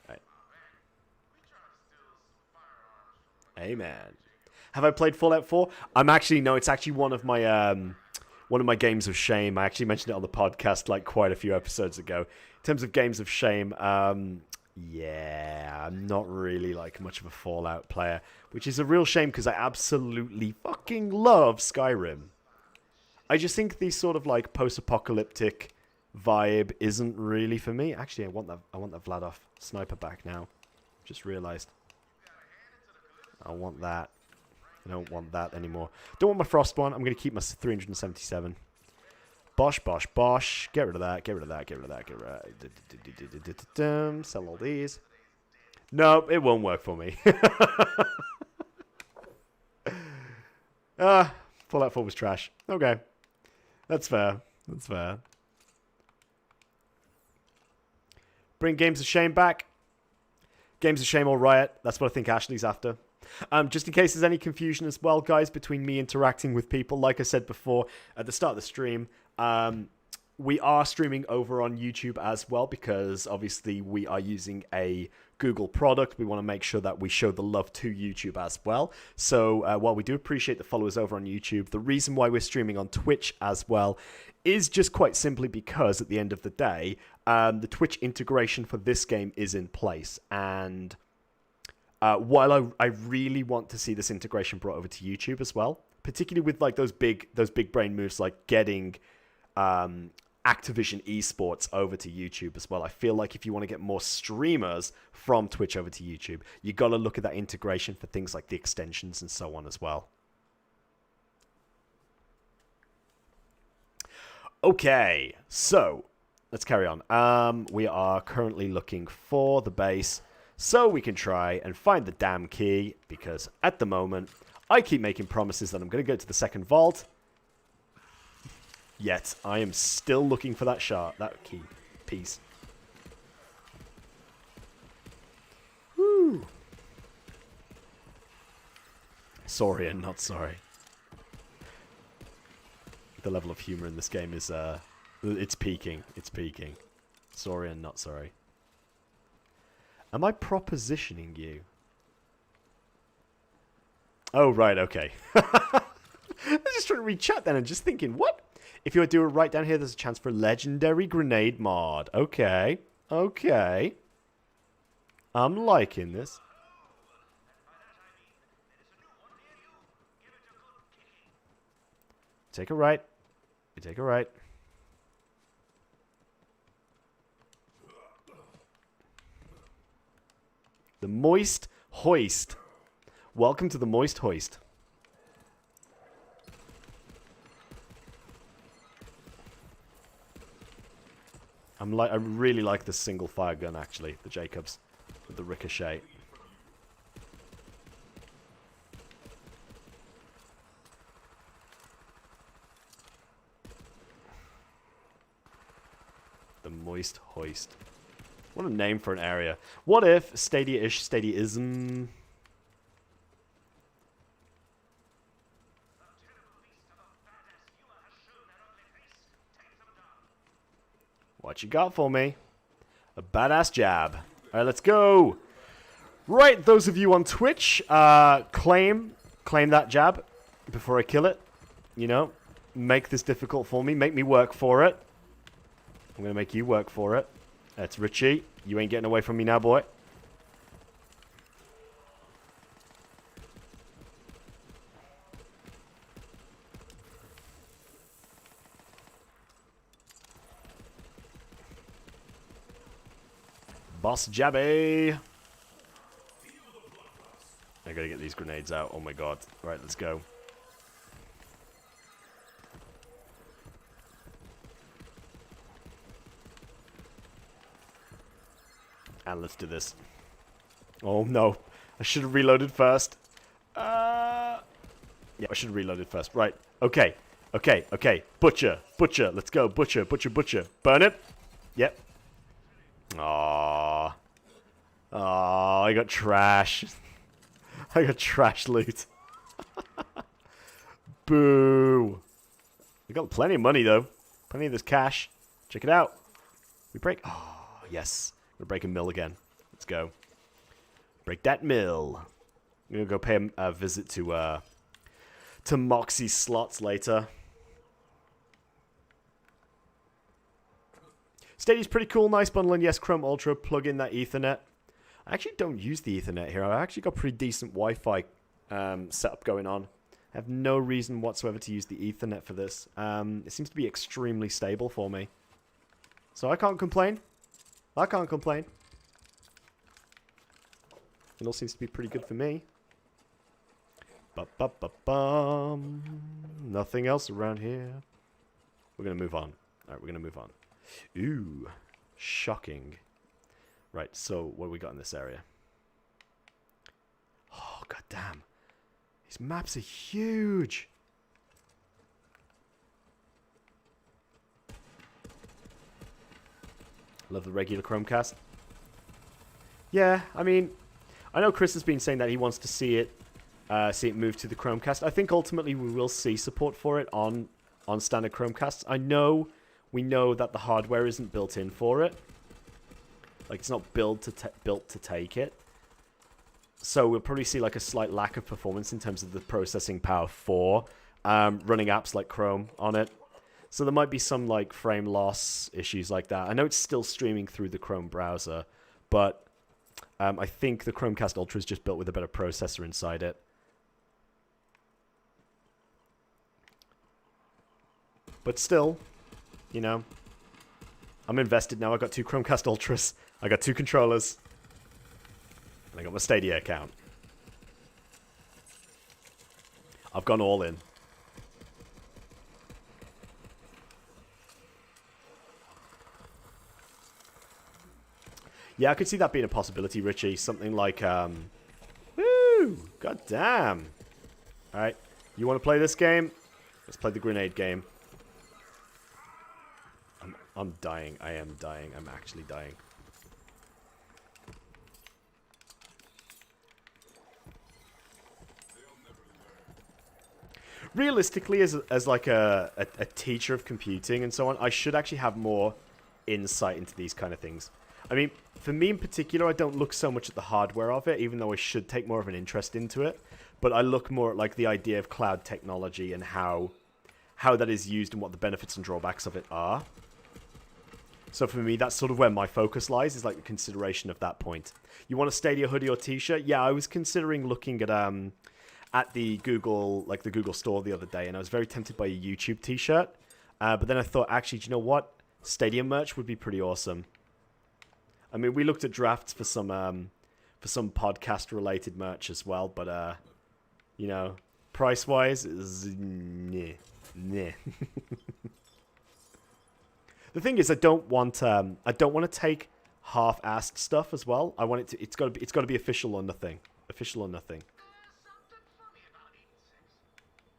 Right. Back, we tried to steal some firearms from Amen. Have I played Fallout 4? It's actually one of my games of shame. I actually mentioned it on the podcast like quite a few episodes ago. In terms of games of shame, yeah, I'm not really like much of a Fallout player, which is a real shame because I absolutely fucking love Skyrim. I just think the sort of like post-apocalyptic vibe isn't really for me. Actually, I want that Vladov sniper back now. Just realized. I want that. I don't want that anymore. Don't want my Frost one. I'm going to keep my 377. Bosh, bosh, bosh. Get rid of that. Get rid of that. Get rid of that. Get rid of that. Sell all these. No, it won't work for me. Fallout 4 was trash. Okay. That's fair. That's fair. Bring Games of Shame back. Games of Shame or Riot. That's what I think Ashley's after. Just in case there's any confusion as well, guys, between me interacting with people, like I said before at the start of the stream, we are streaming over on YouTube as well because obviously we are using a Google product. We want to make sure that we show the love to YouTube as well. So while we do appreciate the followers over on YouTube, the reason why we're streaming on Twitch as well is just quite simply because at the end of the day, the Twitch integration for this game is in place. And while I really want to see this integration brought over to YouTube as well, particularly with like those big brain moves like getting Activision esports over to YouTube as well. I feel like if you want to get more streamers from Twitch over to YouTube, you got to look at that integration for things like the extensions and so on as well. Okay, so let's carry on. We are currently looking for the base so we can try and find the damn key because at the moment I keep making promises that I'm going to go to the second vault. Yet, I am still looking for that shard, that key piece. Woo! Sorry and not sorry. The level of humor in this game is, it's peaking. It's peaking. Sorry and not sorry. Am I propositioning you? Oh, right, okay. I was just trying to read chat then and just thinking, what? If you do it right down here, there's a chance for legendary grenade mod. Okay. Okay. I'm liking this. Take a right. You take a right. The Moist Hoist. Welcome to the Moist Hoist. I really like the single fire gun actually, the Jacobs with the ricochet. The Moist Hoist. What a name for an area. What if Stadia-ish, Stadia-ism? What you got for me? A badass jab. Alright, let's go. Right, those of you on Twitch, claim that jab before I kill it. You know, make this difficult for me. Make me work for it. I'm going to make you work for it. That's Richie. You ain't getting away from me now, boy. Boss Jabby. I gotta get these grenades out. Oh my god. Right, let's go. And let's do this. Oh no. I should have reloaded first. Yeah, I should have reloaded first. Right. Okay. Okay. Okay. Butcher. Butcher. Let's go. Butcher. Butcher. Butcher. Burn it. Yep. Aww. Aww. I got trash. I got trash loot. Boo. We got plenty of money, though. Plenty of this cash. Check it out. We break... Oh, yes. We're breaking mill again. Let's go. Break that mill. I'm going to go pay a visit to Moxie's slots later. Stadia's pretty cool. Nice bundle. And yes, Chrome Ultra. Plug in that Ethernet. I actually don't use the Ethernet here. I actually got pretty decent Wi-Fi setup going on. I have no reason whatsoever to use the Ethernet for this. It seems to be extremely stable for me. So I can't complain. I can't complain. It all seems to be pretty good for me. Ba-ba-ba-bum. Nothing else around here. We're going to move on. Alright, we're going to move on. Ooh. Shocking. Right, so what do we got in this area? Oh, goddamn. These maps are huge. Love the regular Chromecast. Yeah, I mean, I know Chris has been saying that he wants to see it move to the Chromecast. I think ultimately we will see support for it on standard Chromecasts. We know that the hardware isn't built in for it. Like, it's not built to take it. So we'll probably see like a slight lack of performance in terms of the processing power for running apps like Chrome on it. So there might be some like frame loss issues like that. I know it's still streaming through the Chrome browser, but I think the Chromecast Ultra is just built with a better processor inside it. But still, you know, I'm invested now. I got 2 Chromecast Ultras. I got 2 controllers. And I got my Stadia account. I've gone all in. Yeah, I could see that being a possibility, Richie. Something like, woo! God damn. Alright, you want to play this game? Let's play the grenade game. I'm dying. I am dying. I'm actually dying. realistically, as like a teacher of computing and so on, I should actually have more insight into these kind of things. I mean, for me in particular, I don't look so much at the hardware of it, even though I should take more of an interest into it. But I look more at like the idea of cloud technology and how that is used and what the benefits and drawbacks of it are. So for me, that's sort of where my focus lies, is like the consideration of that point. You want a Stadia hoodie or t-shirt? Yeah, I was considering looking at the Google store the other day, and I was very tempted by a YouTube t-shirt. But then I thought, actually, do you know what? Stadia merch would be pretty awesome. I mean, we looked at drafts for some podcast-related merch as well, but you know, price-wise, is nah. The thing is, I don't want to take half-assed stuff as well. I want it to. It's got to be official or nothing. Official or nothing. Something funny about 86.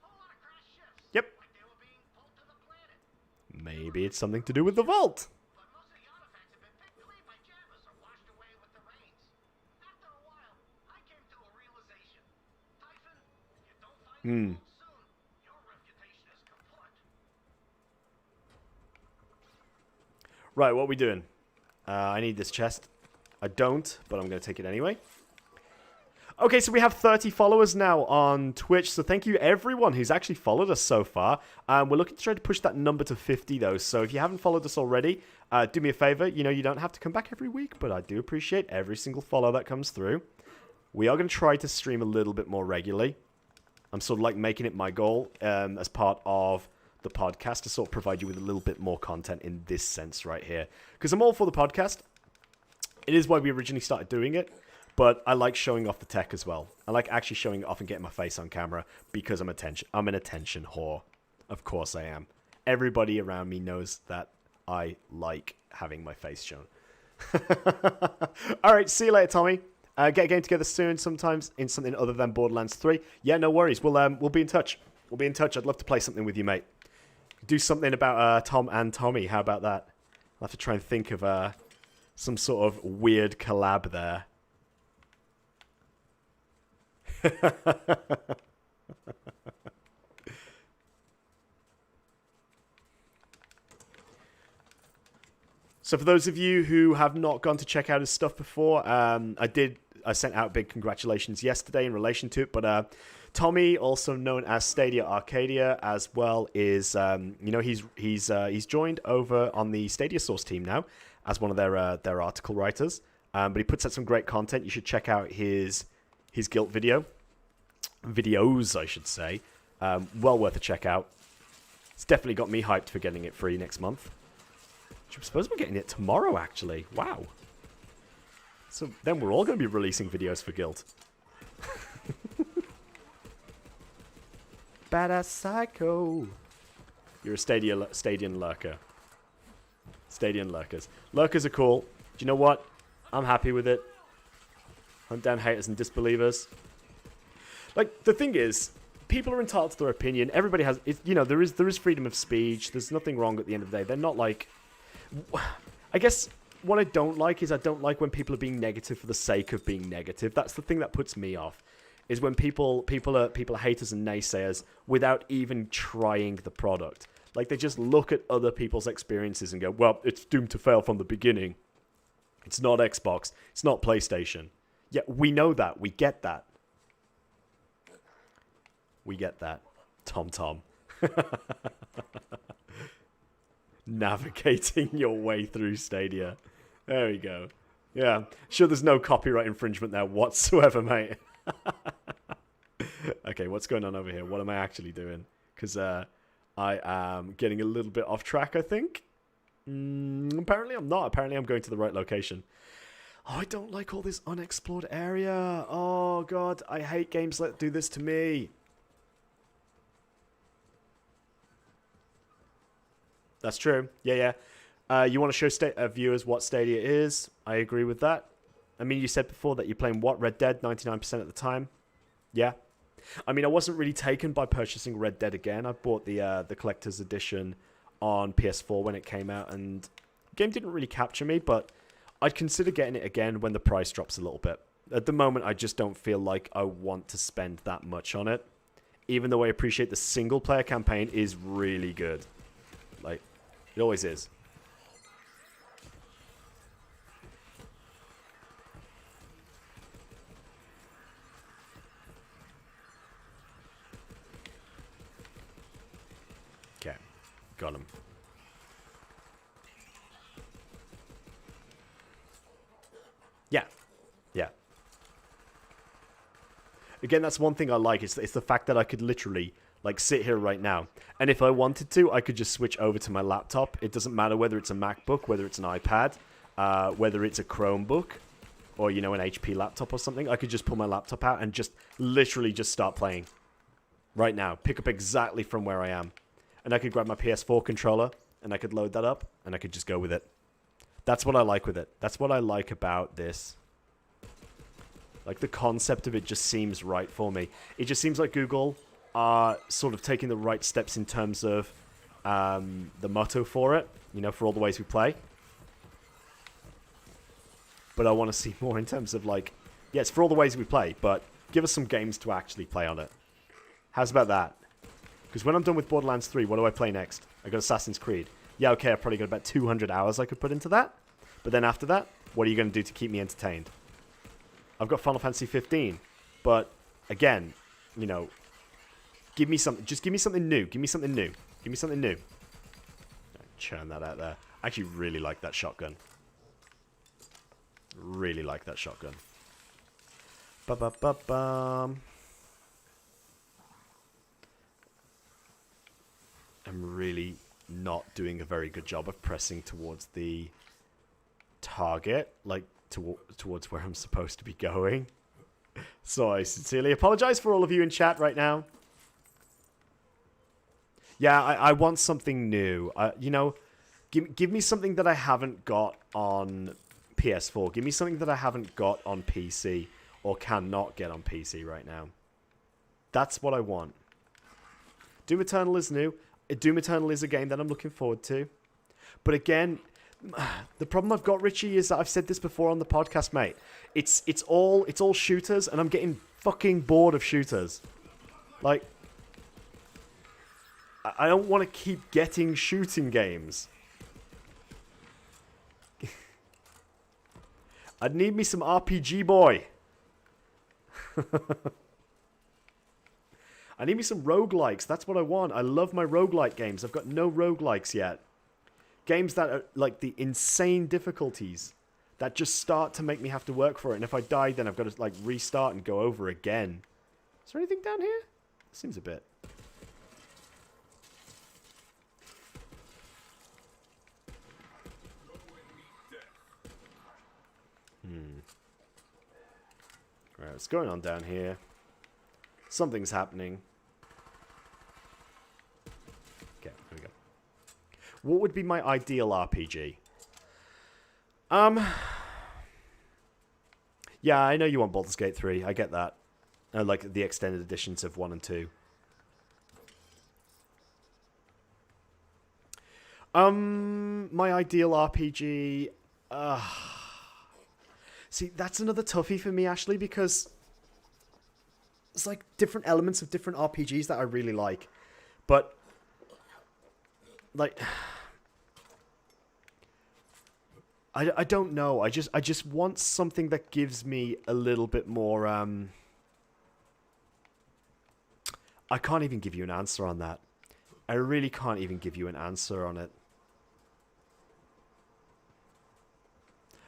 Whole lot of crash ships. Yep. Like they were being pulled to the planet. Maybe it's something to do with the vault. But most of the artifacts have been picked clean by jammers or washed away with the rains. After a while, I came to a realization. Typhon, you don't find the vault soon, your reputation is kaput. Right, what are we doing? I need this chest. I don't, but I'm going to take it anyway. Okay, so we have 30 followers now on Twitch, so thank you everyone who's actually followed us so far. We're looking to try to push that number to 50 though, so if you haven't followed us already, do me a favor. You know, you don't have to come back every week, but I do appreciate every single follow that comes through. We are going to try to stream a little bit more regularly. I'm sort of like making it my goal as part of the podcast to sort of provide you with a little bit more content in this sense right here. Because I'm all for the podcast. It is why we originally started doing it. But I like showing off the tech as well. I like actually showing it off and getting my face on camera because I'm an attention whore. Of course I am. Everybody around me knows that I like having my face shown. All right, see you later, Tommy. Get a game together soon, sometimes in something other than Borderlands 3. Yeah, no worries. We'll be in touch. We'll be in touch. I'd love to play something with you, mate. Do something about Tom and Tommy. How about that? I'll have to try and think of some sort of weird collab there. So for those of you who have not gone to check out his stuff before, I sent out big congratulations yesterday in relation to it, but Tommy, also known as Stadia Arcadia, as well, is he's joined over on the Stadia Source team now as one of their article writers. But he puts out some great content. You should check out his guilt videos, I should say. Well worth a check out. It's definitely got me hyped for getting it free next month. Which I'm supposed to be getting it tomorrow, actually. Wow. So then we're all going to be releasing videos for Guild. Badass Psycho. You're a Stadian lurker. Stadian lurkers. Lurkers are cool. Do you know what? I'm happy with it. Hunt down haters and disbelievers. Like, the thing is, people are entitled to their opinion. Everybody has, there is freedom of speech. There's nothing wrong at the end of the day. They're not like, I guess what I don't like is I don't like when people are being negative for the sake of being negative. That's the thing that puts me off. Is when people are haters and naysayers without even trying the product. Like, they just look at other people's experiences and go, well, it's doomed to fail from the beginning. It's not Xbox. It's not PlayStation. Yeah, we know that. We get that. We get that. Tom. Navigating your way through Stadia. There we go. Yeah. Sure, there's no copyright infringement there whatsoever, mate. Okay, what's going on over here? What am I actually doing? Because I am getting a little bit off track, I think. Apparently I'm not. Apparently I'm going to the right location. Oh, I don't like all this unexplored area. Oh, God. I hate games that do this to me. That's true. Yeah. You want to show viewers what Stadia is. I agree with that. I mean, you said before that you're playing what? Red Dead 99% at the time? Yeah. I mean, I wasn't really taken by purchasing Red Dead again. I bought the collector's edition on PS4 when it came out, and the game didn't really capture me, but I'd consider getting it again when the price drops a little bit. At the moment, I just don't feel like I want to spend that much on it. even though I appreciate the single-player campaign is really good. Like, it always is. Okay, got him. Yeah, yeah. Again, that's one thing I like. It's the fact that I could literally, like, sit here right now. And if I wanted to, I could just switch over to my laptop. It doesn't matter whether it's a MacBook, whether it's an iPad, whether it's a Chromebook, or, you know, an HP laptop or something. I could just pull my laptop out and just literally just start playing. Right now. Pick up exactly from where I am. And I could grab my PS4 controller, and I could load that up, and I could just go with it. That's what I like with it. That's what I like about this. Like, the concept of it just seems right for me. It just seems like Google are sort of taking the right steps in terms of the motto for it, you know, for all the ways we play. But I want to see more in terms of, like, yeah, it's for all the ways we play, but give us some games to actually play on it. How's about that? Because when I'm done with Borderlands 3, what do I play next? I got Assassin's Creed. Yeah, okay, I've probably got about 200 hours I could put into that. But then after that, what are you going to do to keep me entertained? I've got Final Fantasy 15. But, again, you know, give me something. Just give me something new. Give me something new. Give me something new. Churn that out there. I actually really like that shotgun. Really like that shotgun. Ba-ba-ba-bum. I'm really not doing a very good job of pressing towards the target, like towards where I'm supposed to be going. So I sincerely apologize for all of you in chat right now. Yeah, I want something new. You know, give me something that I haven't got on PS4. Give me something that I haven't got on PC or cannot get on PC right now. That's what I want. Doom Eternal is new. Doom Eternal is a game that I'm looking forward to. But again, the problem I've got, Richie, is that I've said this before on the podcast, mate. It's all shooters, and I'm getting fucking bored of shooters. Like, I don't want to keep getting shooting games. I'd need me some RPG, boy. I need me some roguelikes. That's what I want. I love my roguelike games. I've got no roguelikes yet. Games that are like the insane difficulties that just start to make me have to work for it. And if I die, then I've got to like restart and go over again. Is there anything down here? Seems a bit. Right, what's going on down here? Something's happening. Okay, there we go. What would be my ideal RPG? Yeah, I know you want Baldur's Gate 3. I get that. Like the extended editions of 1 and 2. My ideal RPG... See, that's another toughie for me, Ashley, because... It's like different elements of different RPGs that I really like. But... Like... I don't know. I just want something that gives me a little bit more... I can't even give you an answer on that. I really can't even give you an answer on it.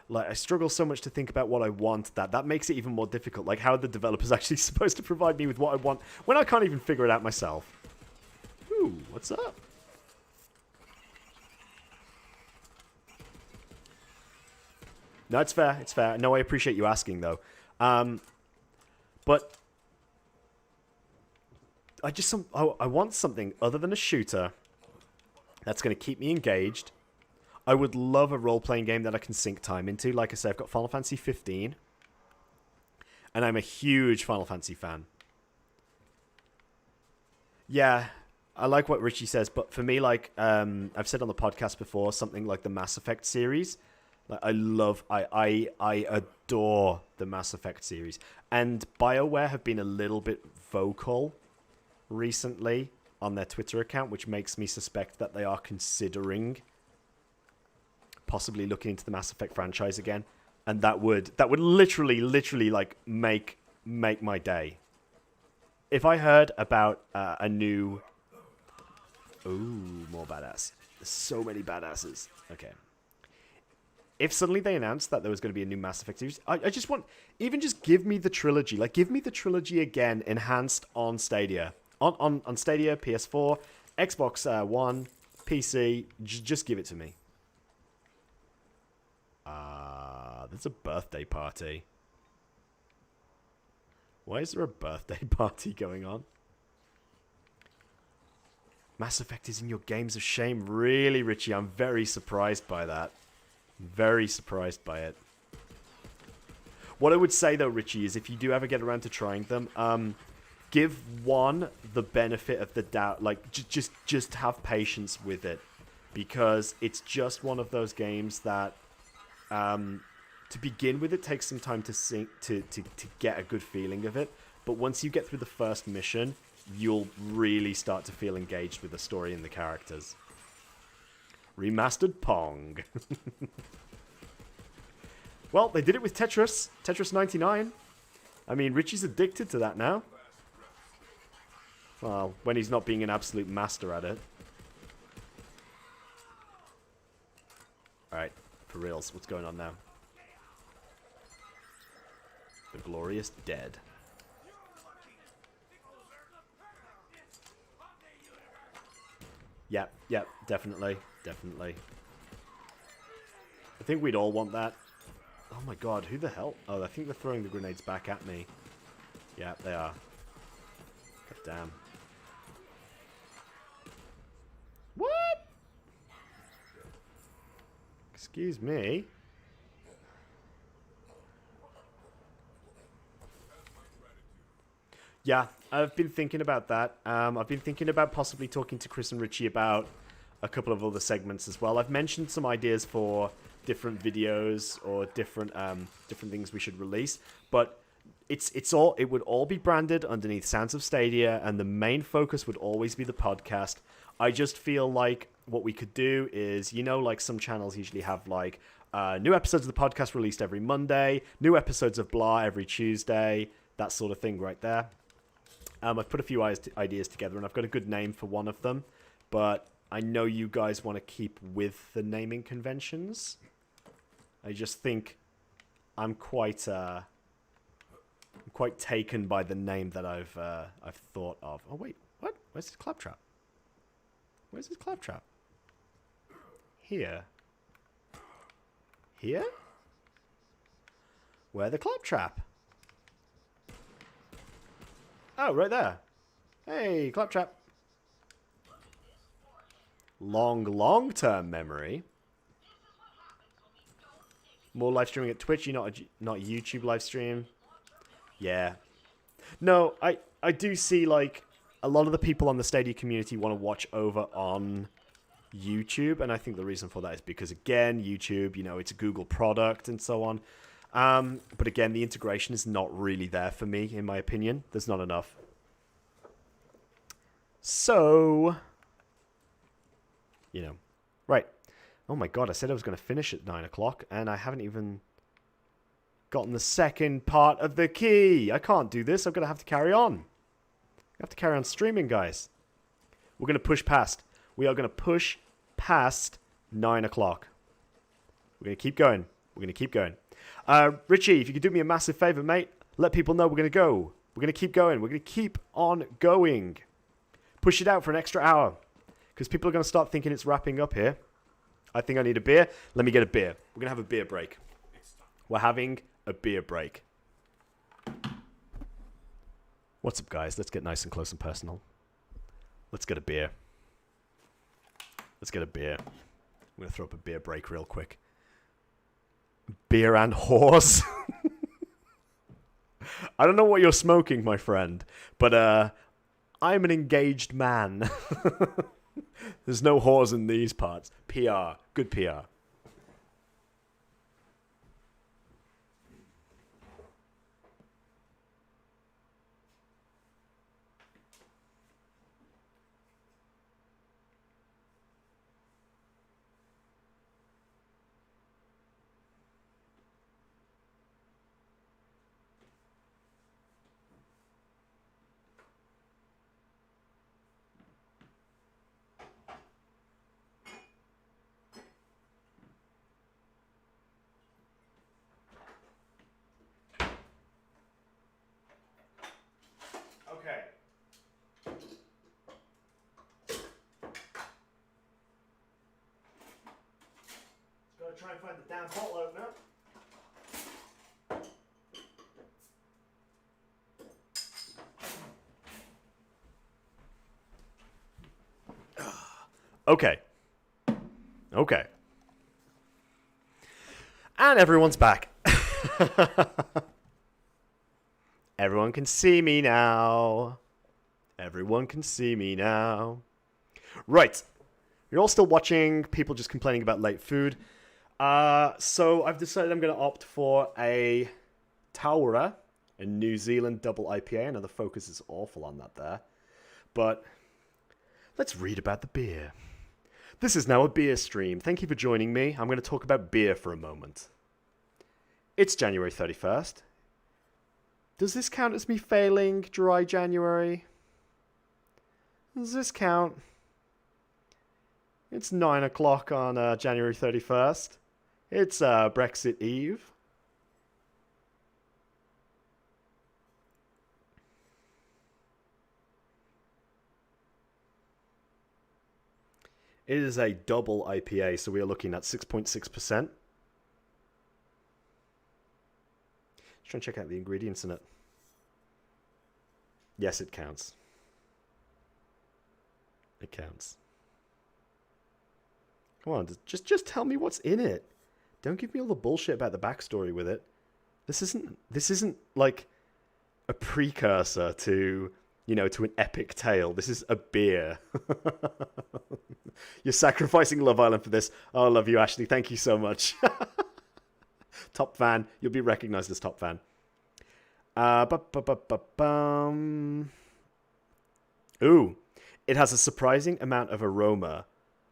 Like, I struggle so much to think about what I want that makes it even more difficult. Like, how are the developers actually supposed to provide me with what I want when I can't even figure it out myself? Ooh, what's up? No, it's fair. It's fair. No, I appreciate you asking, though. But I want something other than a shooter that's going to keep me engaged. I would love a role-playing game that I can sink time into. Like I said, I've got Final Fantasy 15. And I'm a huge Final Fantasy fan. Yeah, I like what Richie says. But for me, like, I've said on the podcast before, something like the Mass Effect series. Like, I adore the Mass Effect series. And BioWare have been a little bit vocal recently on their Twitter account, which makes me suspect that they are considering possibly looking into the Mass Effect franchise again, and that would literally like make my day. If I heard about a new, ooh, more badass. There's so many badasses. Okay. If suddenly they announced that there was going to be a new Mass Effect series, I just want, even just give me the trilogy. Like, give me the trilogy again, enhanced on Stadia. On Stadia, PS4, Xbox One, PC. Just give it to me. There's a birthday party. Why is there a birthday party going on? Mass Effect is in your games of shame. Really, Richie? I'm very surprised by that. Very surprised by it. What I would say, though, Richie, is if you do ever get around to trying them, give one the benefit of the doubt. Like, just have patience with it. Because it's just one of those games that, to begin with, it takes some time to get a good feeling of it. But once you get through the first mission, you'll really start to feel engaged with the story and the characters. Remastered Pong. Well, they did it with Tetris. Tetris 99. I mean, Richie's addicted to that now. Well, when he's not being an absolute master at it. Alright, for reals, what's going on now? The Glorious Dead. Yep, definitely. Definitely. I think we'd all want that. Oh my god, who the hell? Oh, I think they're throwing the grenades back at me. Yeah, they are. God damn. What? Excuse me. Yeah, I've been thinking about that. I've been thinking about possibly talking to Chris and Richie about a couple of other segments as well. I've mentioned some ideas for different videos or different things we should release, but it would all be branded underneath Sounds of Stadia, and the main focus would always be the podcast. I just feel like what we could do is, you know, like some channels usually have like new episodes of the podcast released every Monday, new episodes of Blah every Tuesday, that sort of thing right there. I've put a few ideas together, and I've got a good name for one of them, but I know you guys want to keep with the naming conventions. I just think I'm quite taken by the name that I've thought of. Oh wait, what? Where's his claptrap? Where's his claptrap? Here. Here? Where the claptrap? Oh, right there. Hey, claptrap. Long-term memory. More live streaming at Twitch, not YouTube live stream. Yeah. No, I do see, like, a lot of the people on the Stadia community want to watch over on YouTube, and I think the reason for that is because, again, YouTube, you know, it's a Google product and so on. But again, the integration is not really there for me, in my opinion. There's not enough. So, you know, right. Oh my god, I said I was going to finish at 9 o'clock, and I haven't even gotten the second part of the key. I can't do this. I'm going to have to carry on. I have to carry on streaming, guys. We're going to push past. We are going to push past 9 o'clock. We're going to keep going. We're going to keep going. Richie, if you could do me a massive favor, mate, let people know we're going to go. We're going to keep going. We're going to keep on going. Push it out for an extra hour, because people are going to start thinking it's wrapping up here. I think I need a beer. Let me get a beer. We're going to have a beer break. We're having a beer break. What's up, guys? Let's get nice and close and personal. Let's get a beer. Let's get a beer. I'm going to throw up a beer break real quick. Beer and whores. I don't know what you're smoking, my friend, but I'm an engaged man. There's no whores in these parts. PR. Good PR. and find the damn bottle opener. Okay. Okay. And everyone's back. Everyone can see me now. Everyone can see me now. Right. You're all still watching people just complaining about late food. So I've decided I'm going to opt for a Taura, a New Zealand double IPA. I know the focus is awful on that there. But let's read about the beer. This is now a beer stream. Thank you for joining me. I'm going to talk about beer for a moment. It's January 31st. Does this count as me failing dry January? Does this count? It's 9 o'clock on January 31st. It's Brexit Eve. It is a double IPA, so we are looking at 6.6%. Just trying to check out the ingredients in it. Yes, it counts. It counts. Come on, just tell me what's in it. Don't give me all the bullshit about the backstory with it. This isn't like a precursor to, to an epic tale. This is a beer. You're sacrificing Love Island for this. Oh, I love you, Ashley. Thank you so much. Top fan. You'll be recognized as top fan. Ooh. It has a surprising amount of aroma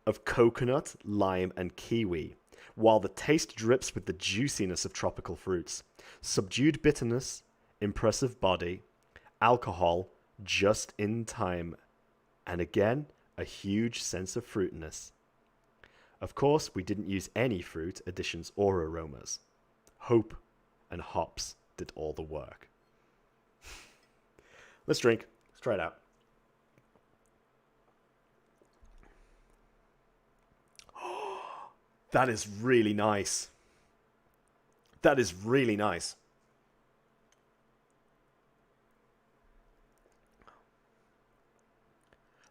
of coconut, lime, and kiwi, while the taste drips with the juiciness of tropical fruits. Subdued bitterness, impressive body, alcohol just in time, and again, a huge sense of fruitiness. Of course, we didn't use any fruit additions or aromas. Hope and hops did all the work. Let's drink. Let's try it out. That is really nice. That is really nice.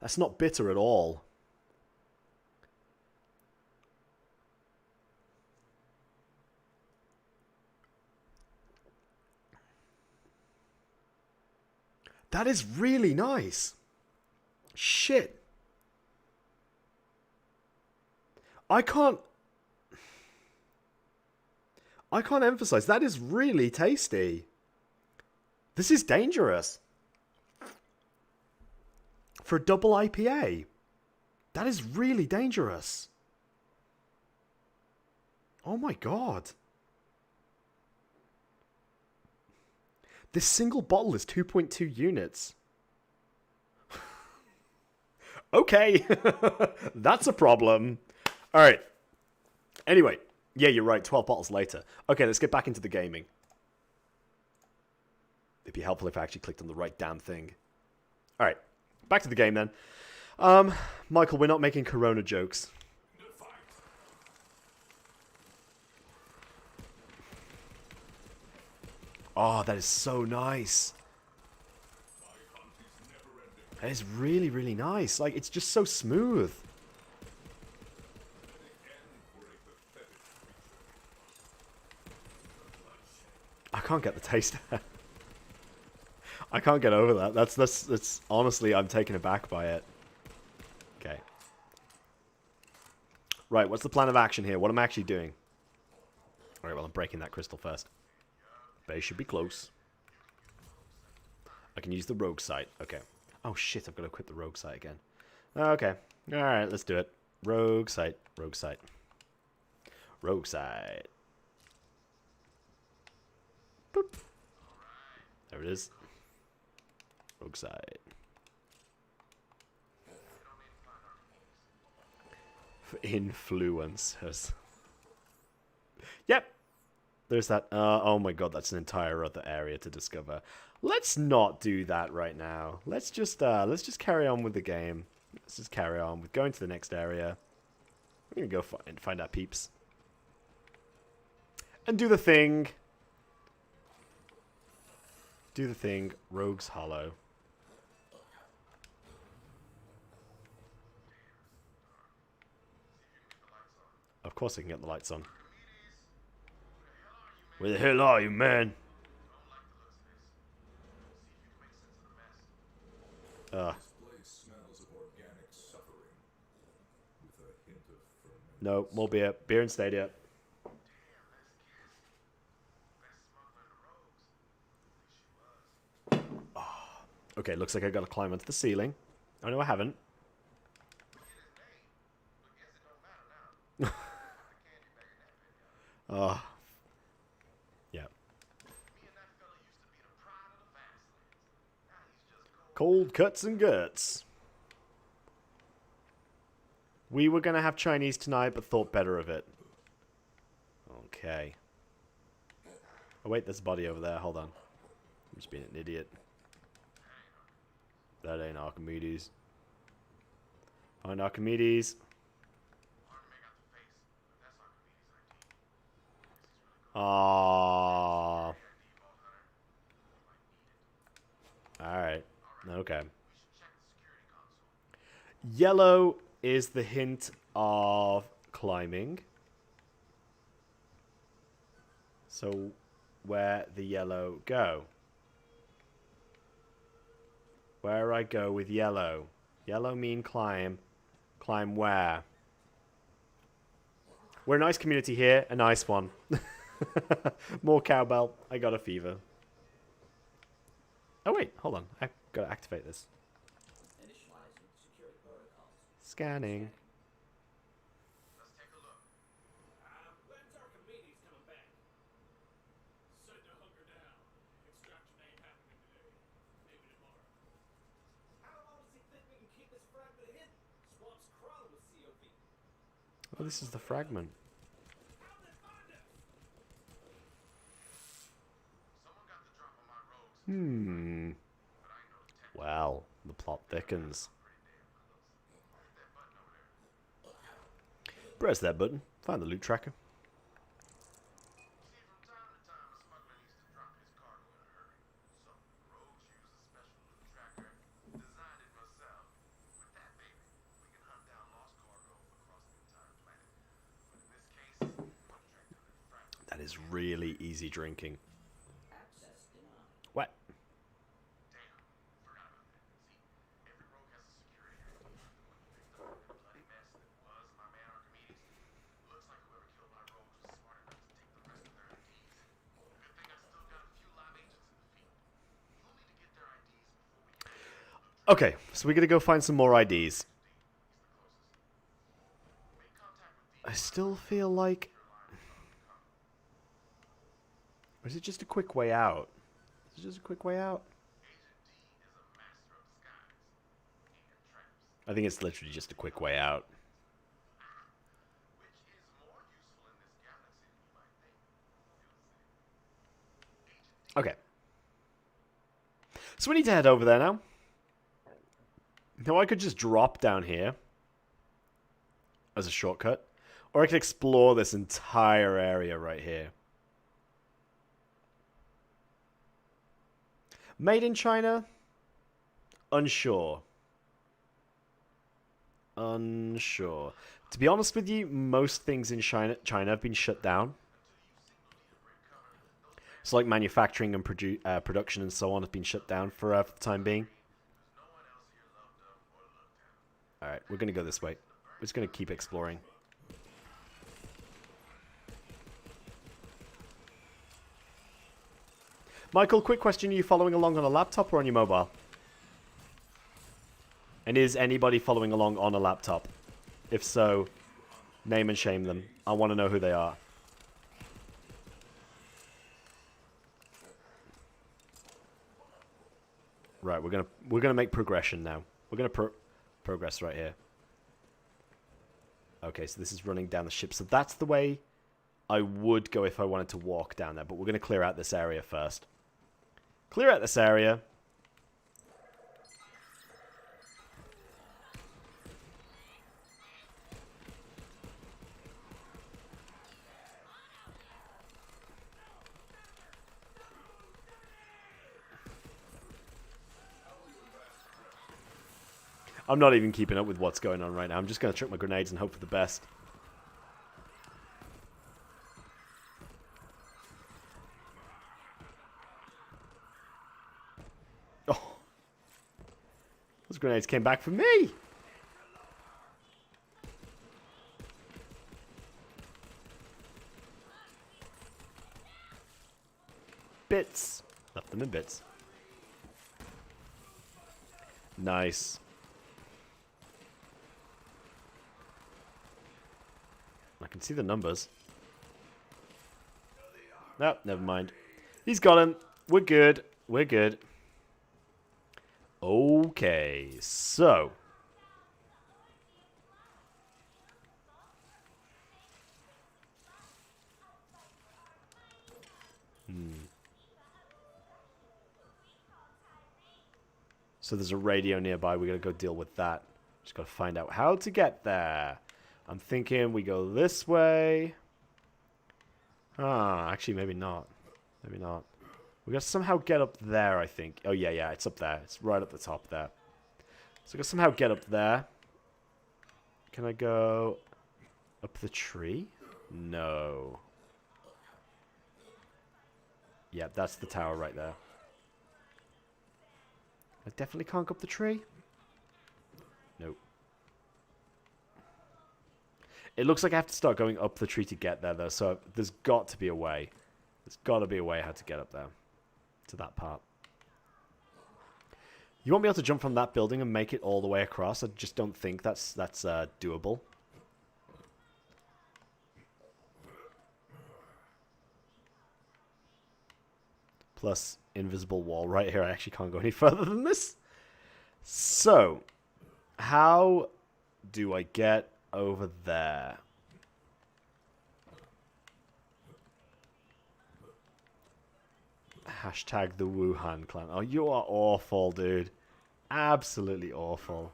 That's not bitter at all. That is really nice. Shit. I can't emphasize, that is really tasty. This is dangerous. For a double IPA, that is really dangerous. Oh my god. This single bottle is 2.2 units. Okay, that's a problem. All right. Anyway, yeah, you're right. 12 bottles later. Okay, let's get back into the gaming. It'd be helpful if I actually clicked on the right damn thing. All right, back to the game then. Michael, we're not making Corona jokes. Oh, that is so nice. That is really, really nice. Like, it's just so smooth. I can't get the taste. I can't get over that. That's honestly, I'm taken aback by it. Okay. Right, what's the plan of action here? What am I actually doing? Alright, well, I'm breaking that crystal first. Bay should be close. I can use the rogue sight. Okay. Oh shit, I've got to equip the rogue sight again. Okay. Alright, let's do it. Rogue sight. Rogue sight. Rogue sight. Boop. There it is. Rogue sight. For influencers. Yep. There's that. Oh my god, that's an entire other area to discover. Let's not do that right now. Let's just carry on with the game. Let's just carry on with going to the next area. We're gonna go find our peeps. And do the thing. Do the thing. Rogue's Hollow. Of course I can get the lights on. Where the hell are you, man? This place smells of organic suffering, with a hint of ferment. No, more beer. Beer and Stadia. Okay, looks like I gotta climb onto the ceiling. Oh no, I haven't. Oh. Yeah. Cold cuts and guts. We were gonna have Chinese tonight, but thought better of it. Okay. Oh wait, there's a body over there. Hold on. I'm just being an idiot. That ain't Archimedes. Find Archimedes. Aww. Alright. Okay. Yellow is the hint of climbing. So, where the yellow go? Where I go with yellow? Yellow mean climb. Climb where? We're a nice community here. A nice one. More cowbell. I got a fever. Oh wait, hold on. I gotta activate this. Initializing security protocols. Scanning. Let's take a look. When's Archimedes coming back? Said to hunker down. Extraction ain't happening today. Maybe tomorrow. How long does he think we can keep this fragment hidden? Swamp's crawling with COV. Oh, this is the fragment. How did they find us? Someone got the drop on my rogues, Hmm. but I know the tech Well, the plot thickens. pretty damn close. Hit that button over there. Press that button. Find the loot tracker. See, from time to time, a smuggler needs to drop his cargo in a hurry. So, rogues use a special loot tracker. Designed it myself. With that, baby, we can hunt down lost cargo across the entire planet. But in this case, one track down at fragment. That is really easy drinking. Access denied. What? Damn, forgot about that. See, every rogue has a security ID. When you picked up the bloody mess that was my man Archimedes, looks like whoever killed my rogues was smart enough to take the rest of their IDs. Good thing I still got a few live agents in the field. You'll need to get their IDs before we get Okay, so we gotta go find some more IDs. make contact with I still feel like... Or is it just a quick way out? Is it just a quick way out? Agent D is a master of disguise and traps, I think it's literally just a quick way out. which is more useful in this galaxy than you might think. You'll see. Okay. So we need to head over there now. Now I could just drop down here as a shortcut. Or I could explore this entire area right here. Made in China? Unsure. Unsure. To be honest with you, most things in China have been shut down. So like manufacturing and production and so on have been shut down for the time being. Alright, we're going to go this way. We're just going to keep exploring. Michael, quick question. Are you following along on a laptop or on your mobile? And is anybody following along on a laptop? If so, name and shame them. I want to know who they are. Right, we're gonna make progression now. We're gonna progress right here. Okay, so this is running down the ship. So that's the way I would go if I wanted to walk down there. But we're gonna clear out this area first. Clear out this area. I'm not even keeping up with what's going on right now. I'm just going to chuck my grenades and hope for the best. Oh. Those grenades came back for me! Bits. Left them in bits. Nice. I can see the numbers. No, never mind. He's got him. We're good. We're good. Okay, so. So there's a radio nearby. We gotta go deal with that. Just gotta find out how to get there. I'm thinking we go this way. Ah, actually, maybe not. Maybe not. We gotta somehow get up there, I think. Oh, yeah, it's up there. It's right up the top there. So I gotta somehow get up there. Can I go up the tree? No. Yeah, that's the tower right there. I definitely can't go up the tree. Nope. It looks like I have to start going up the tree to get there, though, so there's got to be a way. There's got to be a way how to get up there. To that part. You won't be able to jump from that building and make it all the way across. I just don't think that's doable. Plus, invisible wall right here. I actually can't go any further than this. So, how do I get over there? Hashtag the Wuhan clan. Oh, you are awful, dude. Absolutely awful.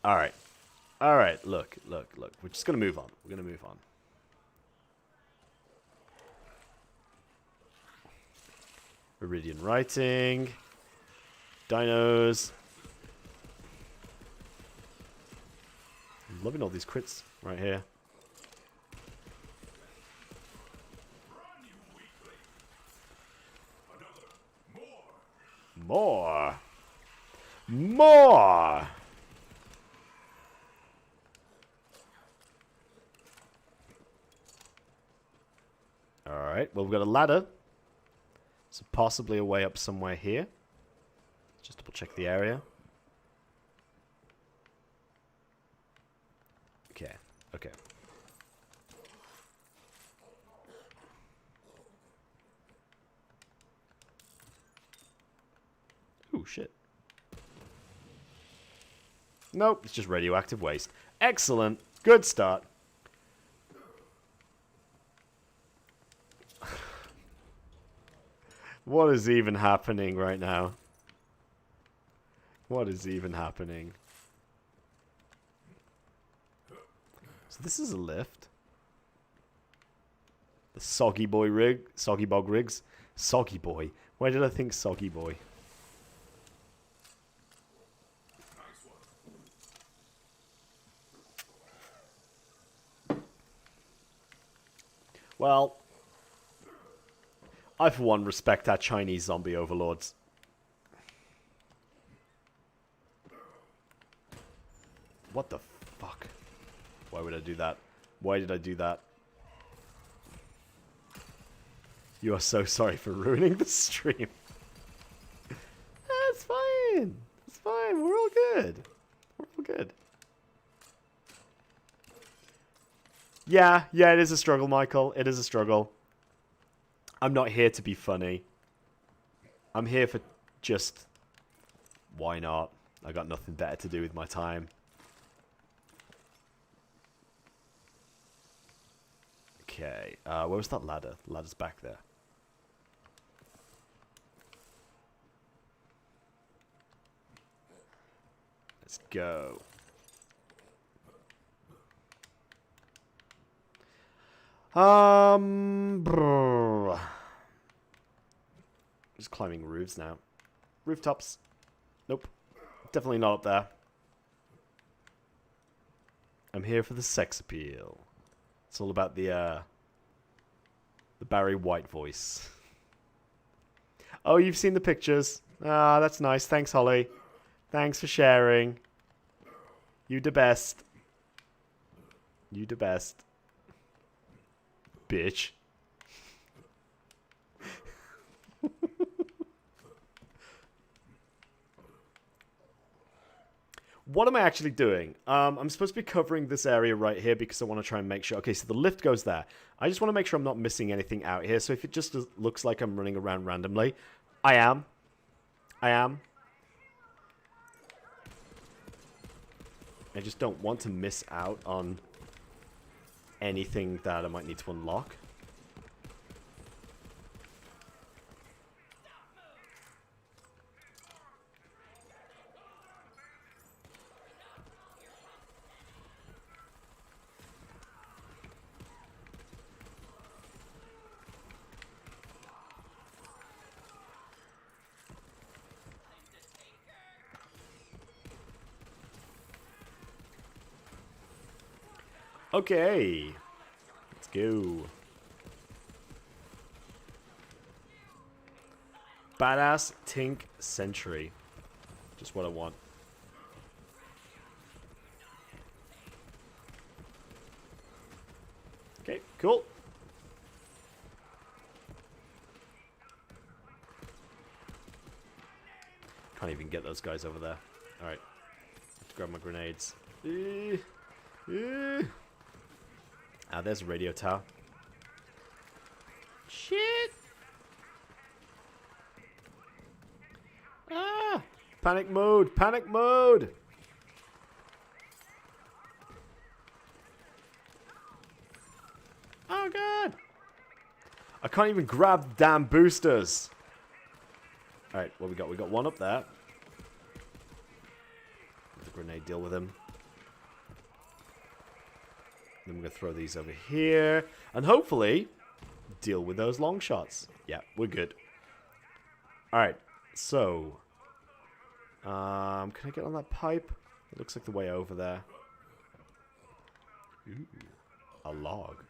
Alright. Alright, look. We're just going to move on. We're going to move on. Iridian writing. Dinos. I'm loving all these crits right here. More. Alright, well, we've got a ladder. So possibly a way up somewhere here. Just double check the area. Okay. Ooh, shit. Nope, it's just radioactive waste. Excellent. Good start. What is even happening right now? What is even happening? So this is a lift. The Soggy Boy rig. Soggy Bog rigs. Soggy Boy. Why did I think Soggy Boy? Well, I for one respect our Chinese zombie overlords. What the fuck? Why would I do that? Why did I do that? You are so sorry for ruining the stream. That's fine. It's fine. We're all good. We're all good. Yeah, it is a struggle, Michael. It is a struggle. I'm not here to be funny. I'm here for just... Why not? I got nothing better to do with my time. Okay, where was that ladder? The ladder's back there. Let's go. Just climbing roofs now. Rooftops. Nope. Definitely not up there. I'm here for the sex appeal. It's all about the Barry White voice. Oh, you've seen the pictures. Ah, that's nice. Thanks, Holly. Thanks for sharing. You the best. You the best. Bitch. What am I actually doing? I'm supposed to be covering this area right here because I want to try and make sure... Okay, so the lift goes there. I just want to make sure I'm not missing anything out here. So if it just looks like I'm running around randomly, I am. I am. I just don't want to miss out on anything that I might need to unlock. Okay. Let's go. Badass Tink Sentry. Just what I want. Okay, cool. Can't even get those guys over there. Alright. Let's grab my grenades. Ah, there's a radio tower. Shit! Ah! Panic mode! Panic mode! Oh god! I can't even grab the damn boosters! Alright, what we got? We got one up there. The grenade, deal with him. Then we're going to throw these over here. And hopefully, deal with those long shots. Yeah, we're good. Alright, so... can I get on that pipe? It looks like the way over there. Ooh, a log.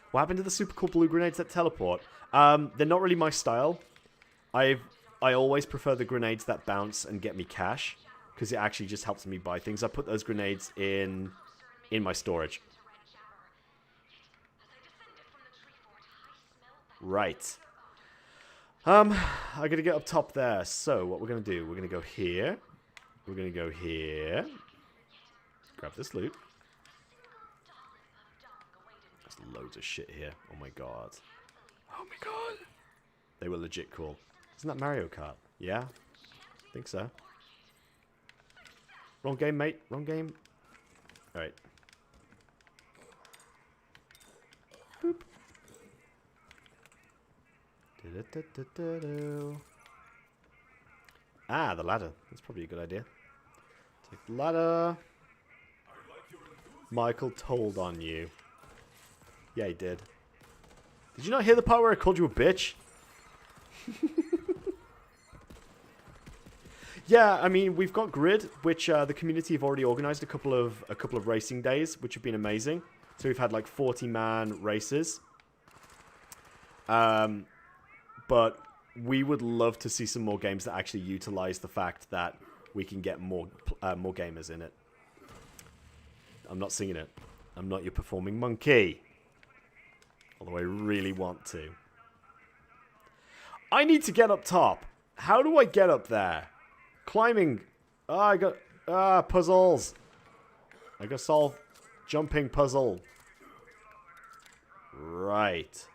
What happened to the super cool blue grenades that teleport? They're not really my style. I always prefer the grenades that bounce and get me cash. Because it actually just helps me buy things. I put those grenades in my storage. Right. I gotta get up top there. So what we're gonna do? We're gonna go here. We're gonna go here. Grab this loot. There's loads of shit here. Oh my god. Oh my god. They were legit cool. Isn't that Mario Kart? Yeah. I think so. Wrong game, mate. Wrong game. Alright. Boop. Ah, the ladder. That's probably a good idea. Take the ladder. Michael told on you. Yeah, he did. Did you not hear the part where I called you a bitch? Yeah, I mean, we've got Grid, which the community have already organized a couple of racing days, which have been amazing. So we've had like 40-man races. But we would love to see some more games that actually utilize the fact that we can get more gamers in it. I'm not singing it. I'm not your performing monkey. Although I really want to. I need to get up top. How do I get up there? Climbing. Oh, I got... puzzles. I gotta solve jumping puzzle. Right.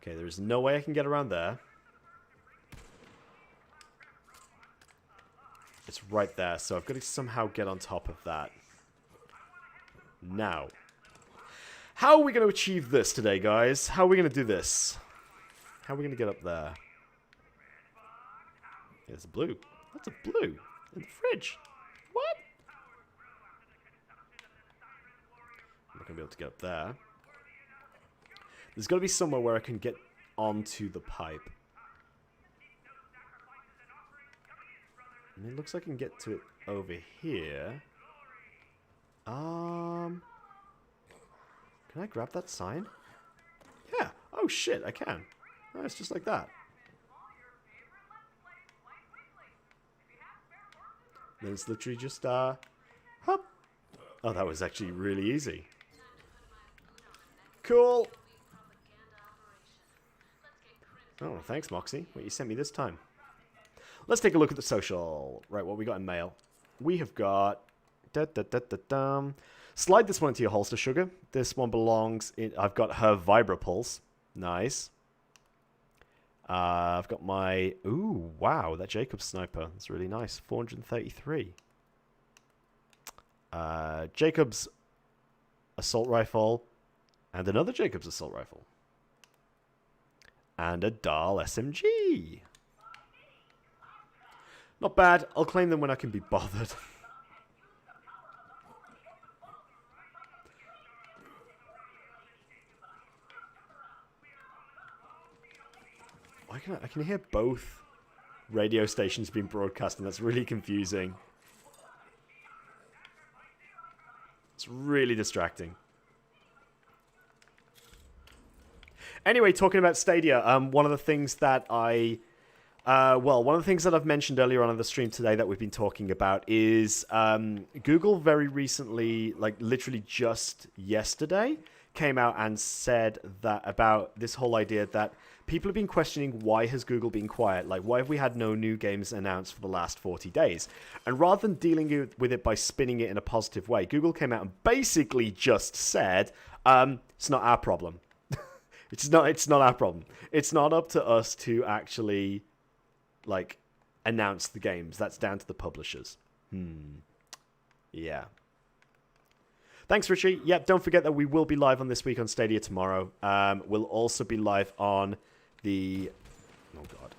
Okay, there's no way I can get around there. It's right there, so I've got to somehow get on top of that. Now. How are we going to achieve this today, guys? How are we going to do this? How are we going to get up there? There's a blue. That's a blue in the fridge. What? I'm not going to be able to get up there. There's got to be somewhere where I can get onto the pipe. And it looks like I can get to it over here. Can I grab that sign? Yeah. Oh shit, I can. Oh, it's just like that. Then it's literally just, hop. Oh, that was actually really easy. Cool. Oh, thanks, Moxie. What you sent me this time. Let's take a look at the social. Right, what we got in mail. We have got... Slide this one into your holster, Sugar. This one belongs in... I've got her Vibrapulse. Nice. I've got my... Ooh, wow, that Jacobs sniper. That's really nice. 433. Jacobs assault rifle. And another Jacobs assault rifle. And a Dahl SMG. Not bad. I'll claim them when I can be bothered. I can hear both radio stations being broadcast, and that's really confusing. It's really distracting. Anyway, talking about Stadia, one of the things that one of the things that I've mentioned earlier on in the stream today that we've been talking about is Google very recently, like literally just yesterday, came out and said that about this whole idea that people have been questioning why has Google been quiet? Like, why have we had no new games announced for the last 40 days? And rather than dealing with it by spinning it in a positive way, Google came out and basically just said, it's not our problem. It's not our problem. It's not up to us to actually, like, announce the games. That's down to the publishers. Yeah. Thanks, Richie. Yep, don't forget that we will be live on This Week on Stadia tomorrow. We'll also be live on the... Oh, God.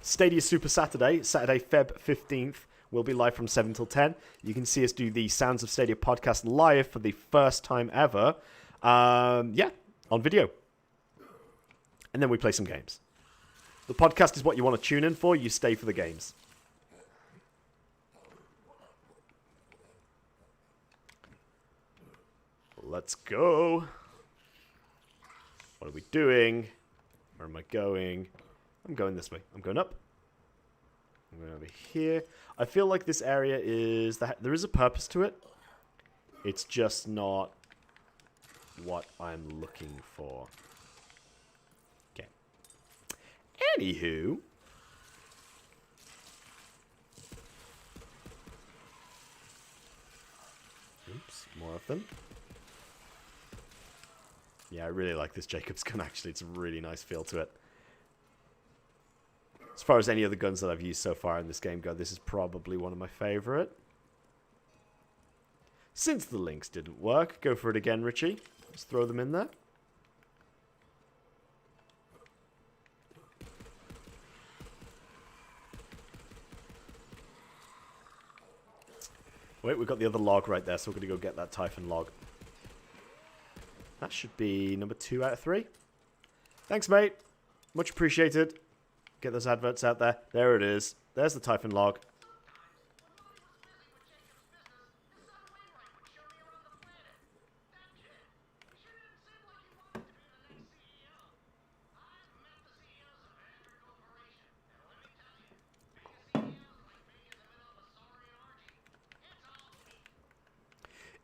Stadia Super Saturday, Feb 15th. We'll be live from 7 till 10. You can see us do the Sounds of Stadia podcast live for the first time ever. Yeah, on video. And then we play some games. The podcast is what you want to tune in for. You stay for the games. Let's go. What are we doing? Where am I going? I'm going this way. I'm going up. I'm going over here. I feel like this area is... There is a purpose to it. It's just not what I'm looking for. Okay. Anywho... Oops, more of them. Yeah, I really like this Jacobs gun, actually. It's a really nice feel to it. As far as any of the guns that I've used so far in this game go, this is probably one of my favorite. Since the links didn't work, go for it again, Richie. Just throw them in there. Wait, we've got the other log right there, so we're going to go get that Typhon log. That should be number 2 out of 3. Thanks, mate. Much appreciated. Get those adverts out there. There it is. There's the Typhon log.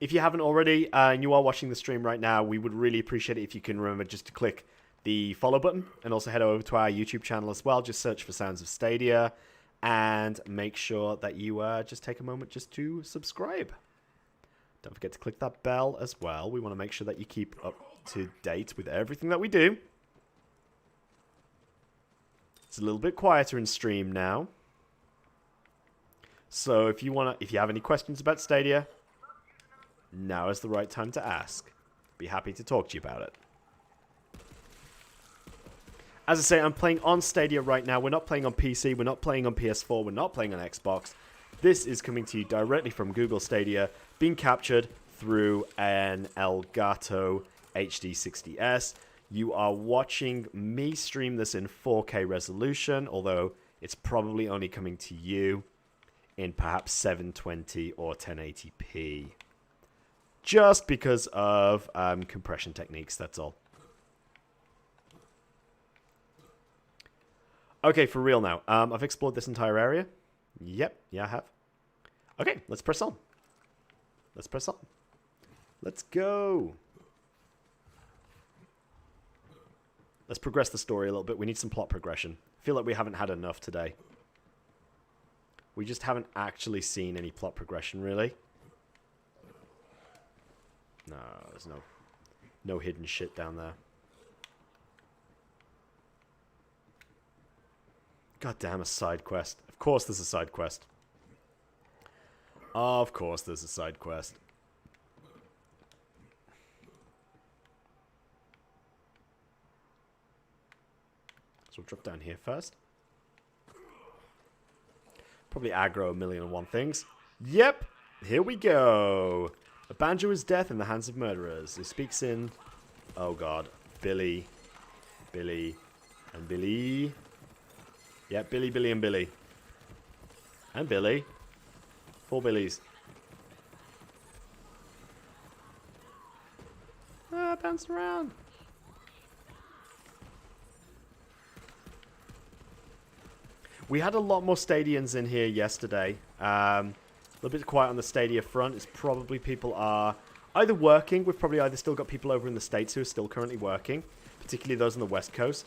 If you haven't already, and you are watching the stream right now, we would really appreciate it if you can remember just to click the follow button and also head over to our YouTube channel as well. Just search for Sounds of Stadia and make sure that you just take a moment just to subscribe. Don't forget to click that bell as well. We want to make sure that you keep up to date with everything that we do. It's a little bit quieter in stream now. So if you have any questions about Stadia, now is the right time to ask. Be happy to talk to you about it. As I say, I'm playing on Stadia right now. We're not playing on PC. We're not playing on PS4. We're not playing on Xbox. This is coming to you directly from Google Stadia, being captured through an Elgato HD 60s. You are watching me stream this in 4K resolution, although it's probably only coming to you in perhaps 720 or 1080p. Just because of compression techniques, that's all. Okay, for real now. I've explored this entire area. Yep, yeah, I have. Okay, let's press on. Let's press on. Let's go. Let's progress the story a little bit. We need some plot progression. I feel like we haven't had enough today. We just haven't actually seen any plot progression, really. No, there's no hidden shit down there. God damn, a side quest. Of course there's a side quest. Of course there's a side quest. So we'll drop down here first. Probably aggro 1,000,001 things. Yep, here we go. A banjo is death in the hands of murderers. Who speaks in... Oh god. Billy. Billy. And Billy. Yeah, Billy, Billy, and Billy. And Billy. 4 Billies. Ah, bouncing around. We had a lot more Stadians in here yesterday. A little bit quiet on the Stadia front. It's probably people are either working. We've probably either still got people over in the States who are still currently working. Particularly those on the West Coast.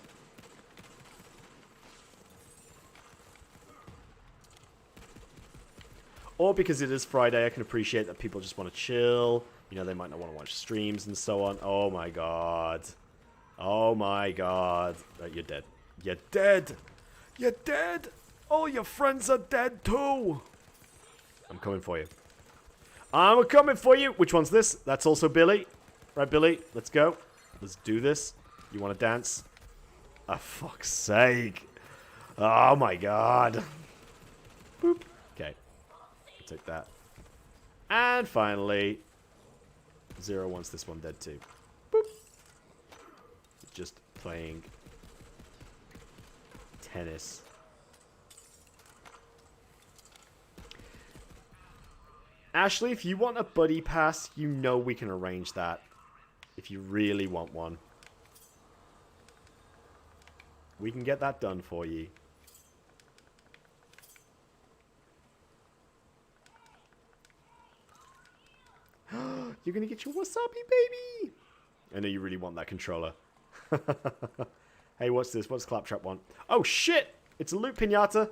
Or because it is Friday, I can appreciate that people just want to chill. You know, they might not want to watch streams and so on. Oh my god. Oh my god. You're dead. You're dead. You're dead. All your friends are dead too. I'm coming for you. I'm coming for you. Which one's this? That's also Billy. Right, Billy? Let's go. Let's do this. You want to dance? Oh, fuck's sake. Oh my god. Boop. Okay. Take that. And finally, Zero wants this one dead too. Boop. Just playing tennis. Ashley, if you want a buddy pass, you know we can arrange that. If you really want one. We can get that done for you. You're gonna get your wasabi, baby! I know you really want that controller. Hey, what's this? What's Claptrap want? Oh, shit! It's a loot pinata!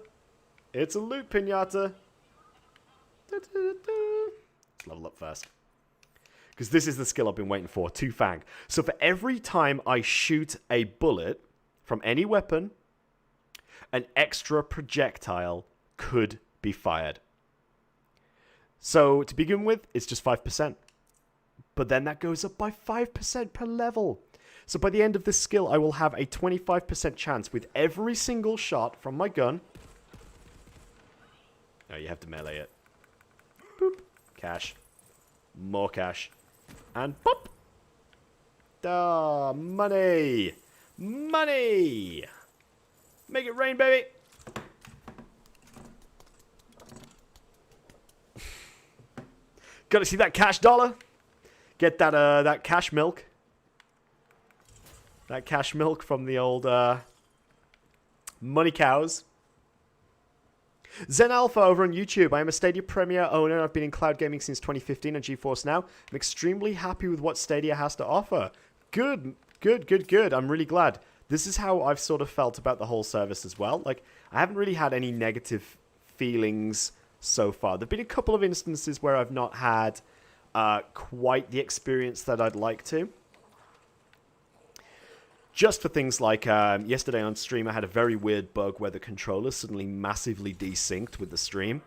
It's a loot pinata! Let's level up first. Because this is the skill I've been waiting for, Two Fang. So for every time I shoot a bullet from any weapon, an extra projectile could be fired. So to begin with, it's just 5%. But then that goes up by 5% per level. So by the end of this skill, I will have a 25% chance with every single shot from my gun. No, you have to melee it. Boop. Cash. More cash. And boop. Ah, money. Money. Make it rain, baby. Gotta see that cash dollar. Get that that cash milk. That cash milk from the old money cows. Zen Alpha over on YouTube. I am a Stadia Premier owner. I've been in cloud gaming since 2015 on GeForce Now. I'm extremely happy with what Stadia has to offer. Good, good, good, good. I'm really glad. This is how I've sort of felt about the whole service as well. Like, I haven't really had any negative feelings so far. There have been a couple of instances where I've not had quite the experience that I'd like to. Just for things like yesterday on stream, I had a very weird bug where the controller suddenly massively desynced with the stream.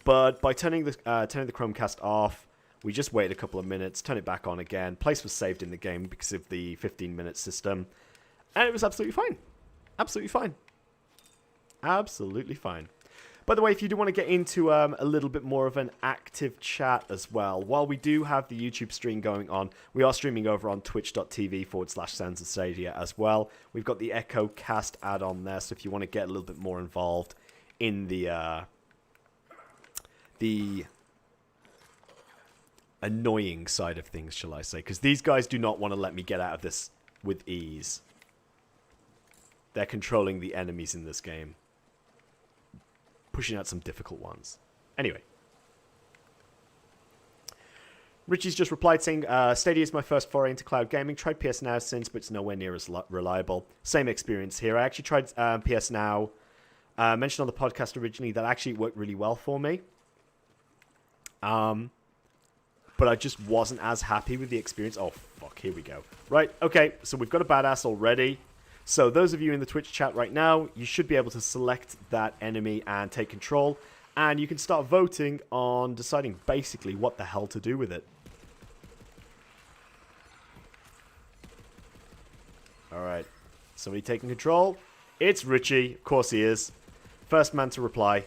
But by turning the Chromecast off, we just waited a couple of minutes, turn it back on again. Place was saved in the game because of the 15-minute system. And it was absolutely fine. Absolutely fine. Absolutely fine. By the way, if you do want to get into a little bit more of an active chat as well, while we do have the YouTube stream going on, we are streaming over on twitch.tv/Sounds of Stadia as well. We've got the Echo Cast add-on there, so if you want to get a little bit more involved in the annoying side of things, shall I say, because these guys do not want to let me get out of this with ease. They're controlling the enemies in this game. Pushing out some difficult ones. Anyway. Richie's just replied saying, Stadia is my first foray into cloud gaming. Tried PS Now since, but it's nowhere near as reliable. Same experience here. I actually tried PS Now. Mentioned on the podcast originally that actually worked really well for me. But I just wasn't as happy with the experience. Oh, fuck. Here we go. Right. Okay. So we've got a badass already. So those of you in the Twitch chat right now, you should be able to select that enemy and take control. And you can start voting on deciding basically what the hell to do with it. Alright. Somebody taking control. It's Richie. Of course he is. First man to reply.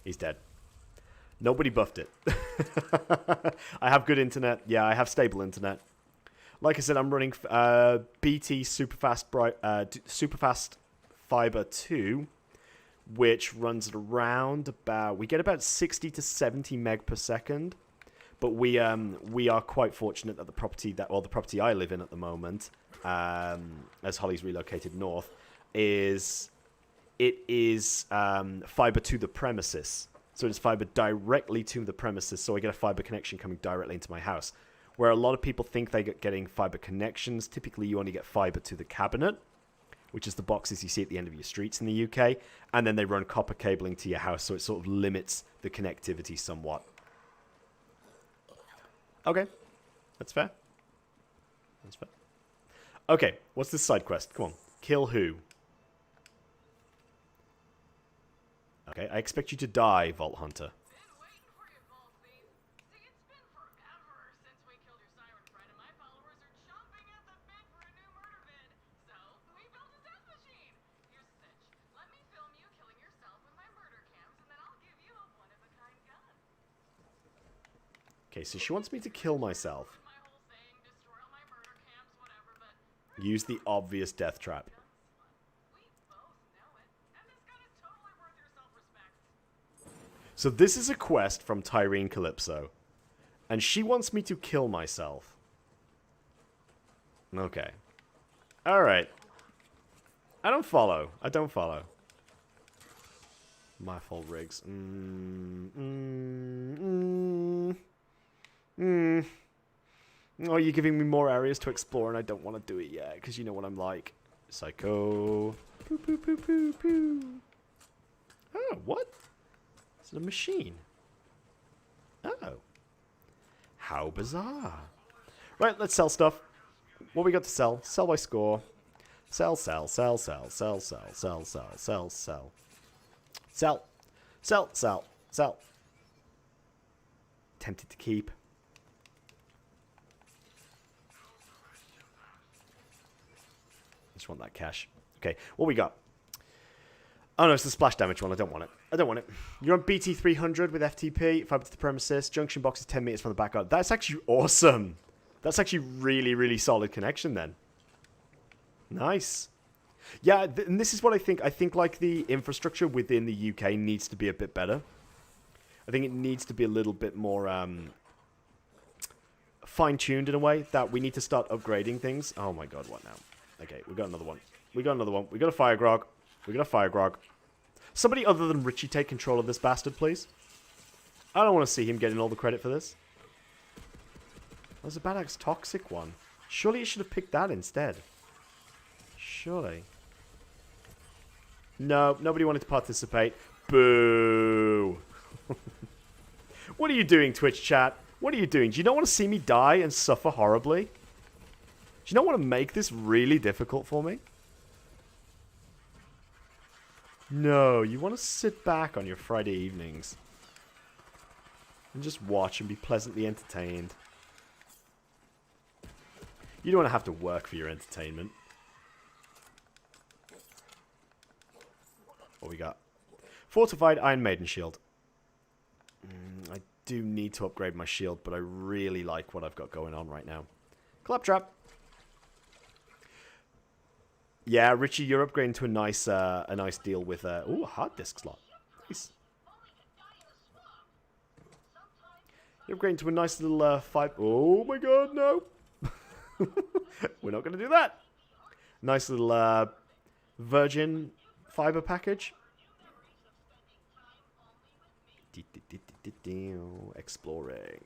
He's dead. Nobody buffed it. I have good internet. Yeah, I have stable internet. Like I said, I'm running BT Superfast Fiber 2, which runs at around about... We get about 60 to 70 meg per second, but we are quite fortunate that the property I live in at the moment, as Holly's relocated north, is fiber to the premises. So it's fiber directly to the premises, so I get a fiber connection coming directly into my house. Where a lot of people think they get getting fiber connections, typically you only get fiber to the cabinet, which is the boxes you see at the end of your streets in the UK, and then they run copper cabling to your house, so it sort of limits the connectivity somewhat. Okay, that's fair. That's fair. Okay, what's this side quest? Come on, kill who? Okay, I expect you to die, Vault Hunter. Okay, so she wants me to kill myself. Use the obvious death trap. So this is a quest from Tyrene Calypso. And she wants me to kill myself. Okay. Alright. I don't follow. I don't follow. My fault, Riggs. Oh, you're giving me more areas to explore, and I don't want to do it yet, because you know what I'm like. Psycho. Poo, poo, poo, poo, poo. Oh, what? Is it a machine? Oh. How bizarre. Right, let's sell stuff. What we got to sell? Sell by score. Sell, sell, sell, sell, sell, sell, sell, sell, sell, sell. Sell. Sell, sell, sell. Tempted to keep. Just want that cash. Okay, what we got? Oh no, it's the splash damage one. I don't want it. I don't want it. You're on BT 300 with FTP, fiber to the premises. Junction box is 10 meters from the back guard. That's actually awesome. That's actually really, really solid connection then. Nice. Yeah, and this is what I think. I think like the infrastructure within the UK needs to be a bit better. I think it needs to be a little bit more fine-tuned in a way that we need to start upgrading things. Oh my god, what now? Okay, we got another one. We got another one. We got a fire grog. We got a fire grog. Somebody other than Richie take control of this bastard, please. I don't want to see him getting all the credit for this. There's a Bad Axe Toxic one. Surely you should have picked that instead. Surely. No, nobody wanted to participate. Boo. What are you doing, Twitch chat? What are you doing? Do you not want to see me die and suffer horribly? Do you not want to make this really difficult for me? No, you want to sit back on your Friday evenings and just watch and be pleasantly entertained. You don't want to have to work for your entertainment. What we got? Fortified Iron Maiden shield. I do need to upgrade my shield, but I really like what I've got going on right now. Claptrap. Yeah, Richie, you're upgrading to a nice deal with ooh, a hard disk slot. Nice. You're upgrading to a nice little 5. Oh my god, no! We're not going to do that. Nice little virgin fiber package. Exploring.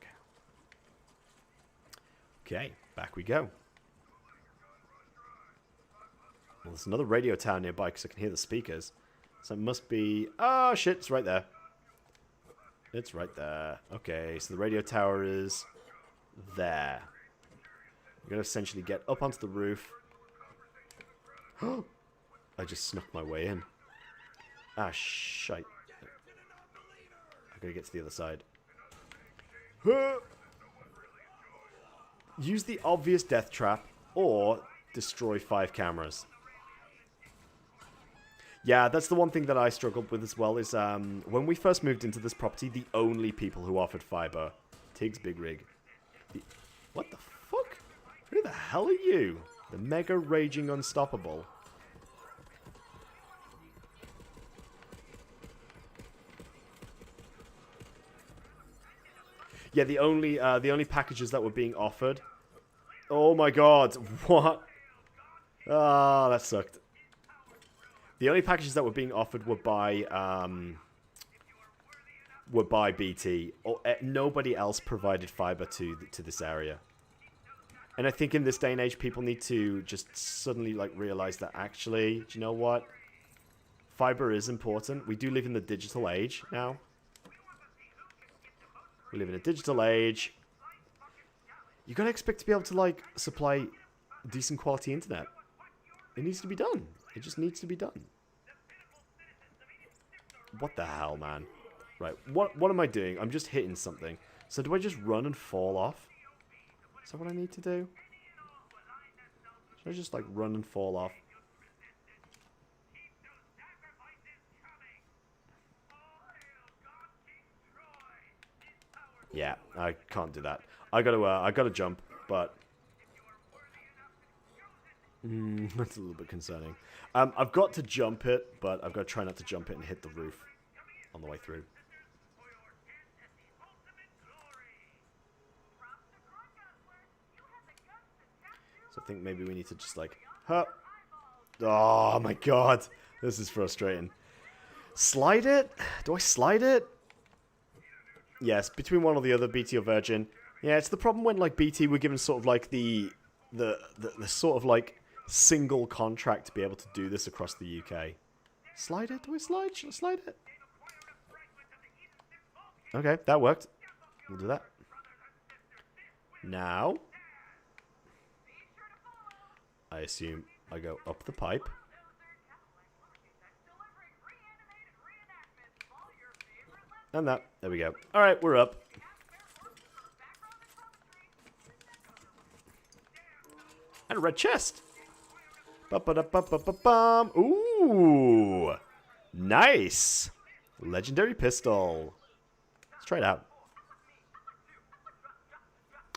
Okay, back we go. Well, there's another radio tower nearby because I can hear the speakers. So it must be... Oh, shit, it's right there. It's right there. Okay, so the radio tower is there. I'm going to essentially get up onto the roof. I just snuck my way in. Ah, shite. I gotta get to the other side. Use the obvious death trap or destroy 5 cameras. Yeah, that's the one thing that I struggled with as well, is when we first moved into this property, the only people who offered fiber, Tig's Big Rig. What the fuck? Who the hell are you? The Mega Raging Unstoppable. Yeah, the only packages that were being offered. Oh my god, what? Ah, that sucked. The only packages that were being offered were by BT. Nobody else provided fiber to this area. And I think in this day and age, people need to just suddenly like realize that actually, do you know what? Fiber is important. We do live in the digital age now. We live in a digital age. You gotta expect to be able to like supply decent quality internet. It needs to be done. It just needs to be done. What the hell, man? Right, what am I doing? I'm just hitting something. So do I just run and fall off? Is that what I need to do? Should I just like run and fall off? Yeah, I can't do that. I gotta jump, but that's a little bit concerning. I've got to jump it, but I've got to try not to jump it and hit the roof on the way through. So I think maybe we need to just like, huh? Oh my god, this is frustrating. Slide it? Do I slide it? Yes, between one or the other, BT or Virgin. Yeah, it's the problem when like BT were given sort of like the sort of like single contract to be able to do this across the UK. Slide it? Do I slide? Should I slide it? Okay, that worked. We'll do that. Now, I assume I go up the pipe. And that. There we go. Alright, we're up. And a red chest. Ba-ba-da-ba-ba-ba-bum. Ooh. Nice. Legendary pistol. Let's try it out.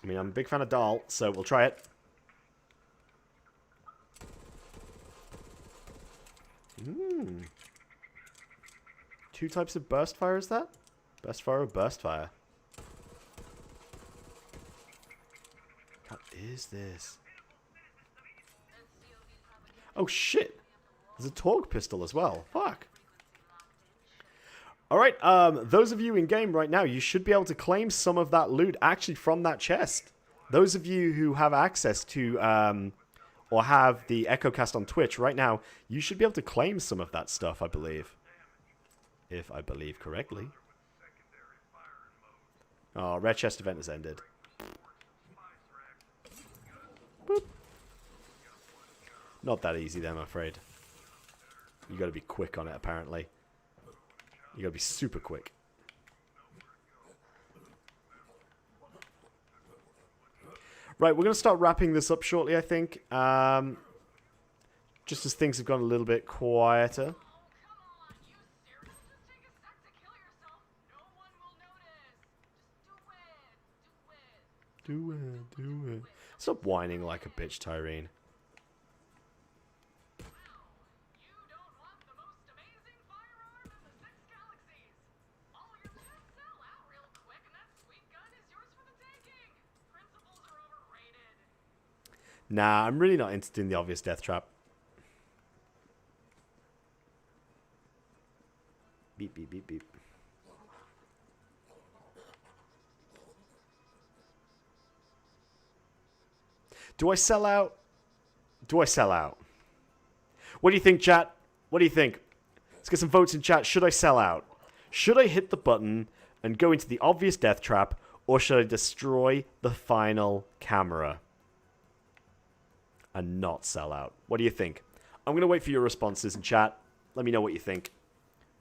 I mean, I'm a big fan of Dahl, so we'll try it. Hmm. 2 types of burst fire, is that? Burst fire or burst fire? What is this? Oh shit! There's a Torgue pistol as well. Fuck. Alright, those of you in game right now, you should be able to claim some of that loot actually from that chest. Those of you who have access to, or have the EchoCast on Twitch right now, you should be able to claim some of that stuff, I believe. If I believe correctly. Oh, red chest event has ended. Boop. Not that easy then, I'm afraid. You gotta be quick on it, apparently. You gotta be super quick. Right, we're gonna start wrapping this up shortly, I think. Just as things have gone a little bit quieter. Do it, do it. Stop whining like a bitch, Tyrene. You don't want the most amazing firearm in the 6 galaxies. All your units sell out real quick, and that sweet gun is yours for the taking. Principles are overrated. Nah, I'm really not interested in the obvious death trap. Beep, beep, beep, beep. Do I sell out? Do I sell out? What do you think, chat? What do you think? Let's get some votes in chat. Should I sell out? Should I hit the button and go into the obvious death trap, or should I destroy the final camera and not sell out? What do you think? I'm going to wait for your responses in chat. Let me know what you think.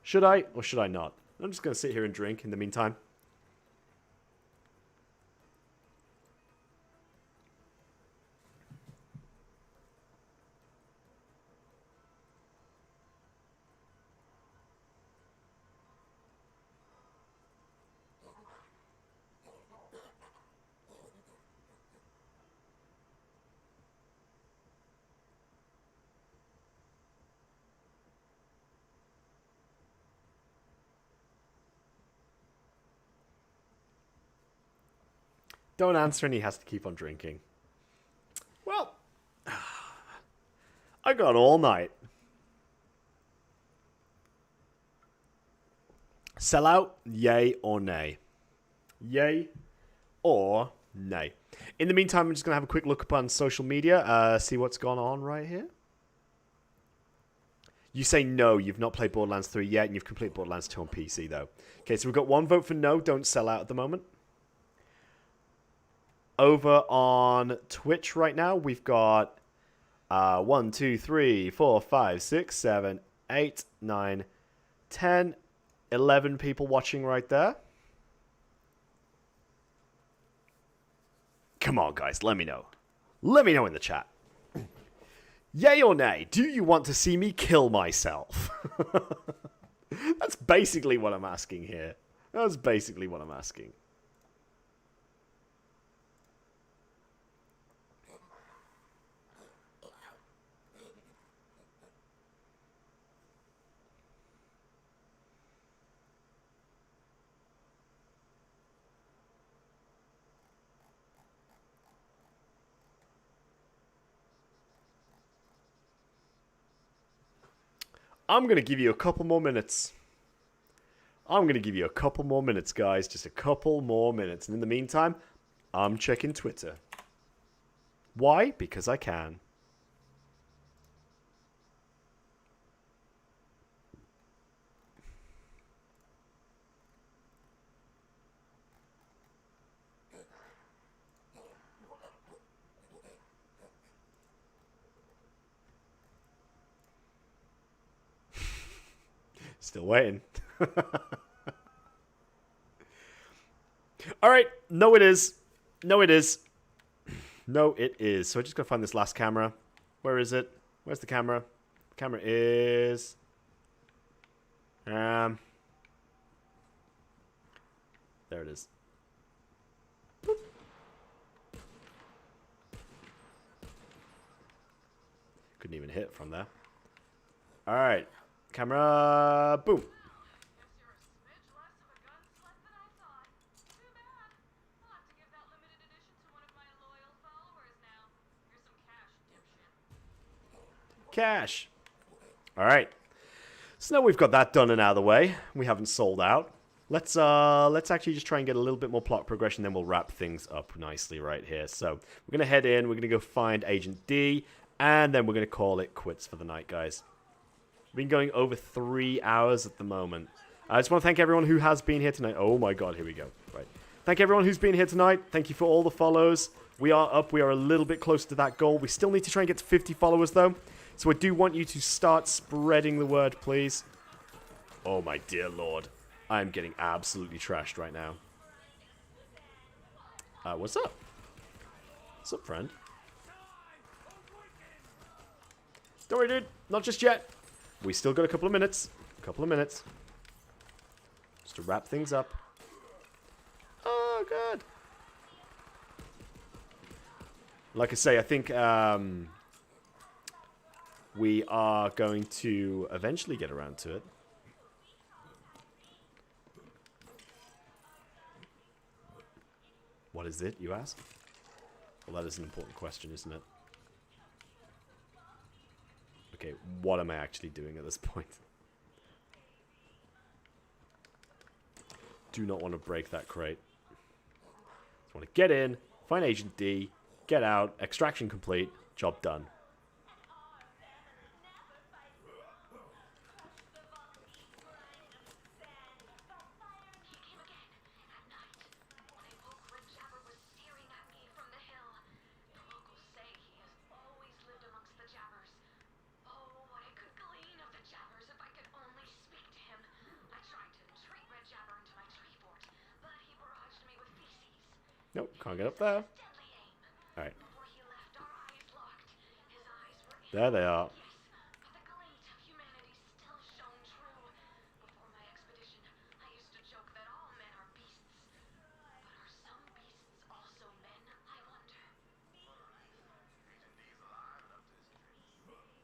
Should I or should I not? I'm just going to sit here and drink in the meantime. Don't answer and he has to keep on drinking. Well, I got all night. Sell out, yay or nay? Yay or nay? In the meantime, I'm just going to have a quick look upon social media, see what's gone on right here. You say no, you've not played Borderlands 3 yet, and you've completed Borderlands 2 on PC, though. Okay, so we've got one vote for no, don't sell out at the moment. Over on Twitch right now, we've got 1, 2, 3, 4, 5, 6, 7, 8, 9, 10, 11 people watching right there. Come on, guys, let me know. Let me know in the chat. Yay or nay, do you want to see me kill myself? That's basically what I'm asking here. That's basically what I'm asking. I'm going to give you a couple more minutes. I'm going to give you a couple more minutes, guys. Just a couple more minutes. And in the meantime, I'm checking Twitter. Why? Because I can. Still waiting. All right. No, it is. No, it is. No, it is. So I just got to find this last camera. Where is it? Where's the camera? The camera is... There it is. Boop. Couldn't even hit from there. All right. Camera, boom. Guess you're a smidge less of a gun slut than I thought. Too bad. I'll have to give that limited edition to one of my loyal followers now. Here's some cash, dipshit. Cash. All right. So now we've got that done and out of the way. We haven't sold out. Let's actually just try and get a little bit more plot progression, then we'll wrap things up nicely right here. So we're gonna head in. We're gonna go find Agent D, and then we're gonna call it quits for the night, guys. We've been going over 3 hours at the moment. I just want to thank everyone who has been here tonight. Oh my god, here we go. Right. Thank everyone who's been here tonight. Thank you for all the follows. We are up. We are a little bit closer to that goal. We still need to try and get to 50 followers, though. So I do want you to start spreading the word, please. Oh my dear lord. I am getting absolutely trashed right now. What's up? What's up, friend? Don't worry, dude. Not just yet. We still got a couple of minutes. Just to wrap things up. Oh, God. Like I say, I think we are going to eventually get around to it. What is it, you ask? Well, that is an important question, isn't it? Okay, what am I actually doing at this point? Do not want to break that crate. Just want to get in, find Agent D, get out, extraction complete, job done. He came again, at night, when a woke red jabber was staring at me from the hill. The locals say he has always lived amongst the jabbers. Oh, what I could glean of the jabbers if I could only speak to him. I tried to treat red jabber into my tree fort, but he barraged me with feces. Nope, can't get up there. Deadly aim. Alright, Before he left, our eyes locked. His eyes were in. there they are. Yes, but the glint of humanity still shone true. Before my expedition, I used to joke that all men are beasts. But are some beasts also men, I wonder? Agent D's alive and up to his tricks.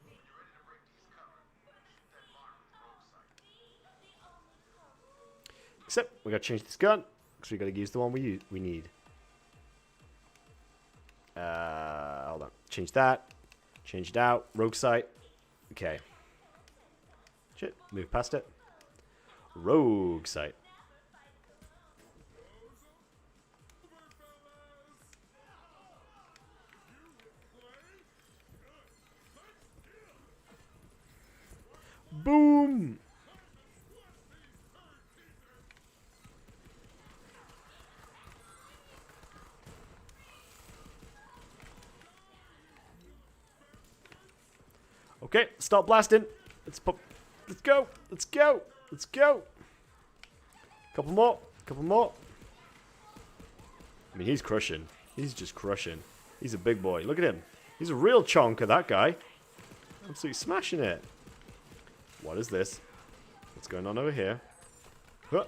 When you're ready to break D's cover, shoot that mark with the rogue sight. Except, we gotta change this gun, because we gotta use the one we need. Hold on. Change that. Change it out. Rogue sight. Okay. Shit. Move past it. Rogue sight. Boom! Okay, stop blasting. Let's go. Let's go. Let's go. Couple more. Couple more. I mean, he's crushing. He's just crushing. He's a big boy. Look at him. He's a real chonker, that guy. Absolutely smashing it. What is this? What's going on over here? Huh.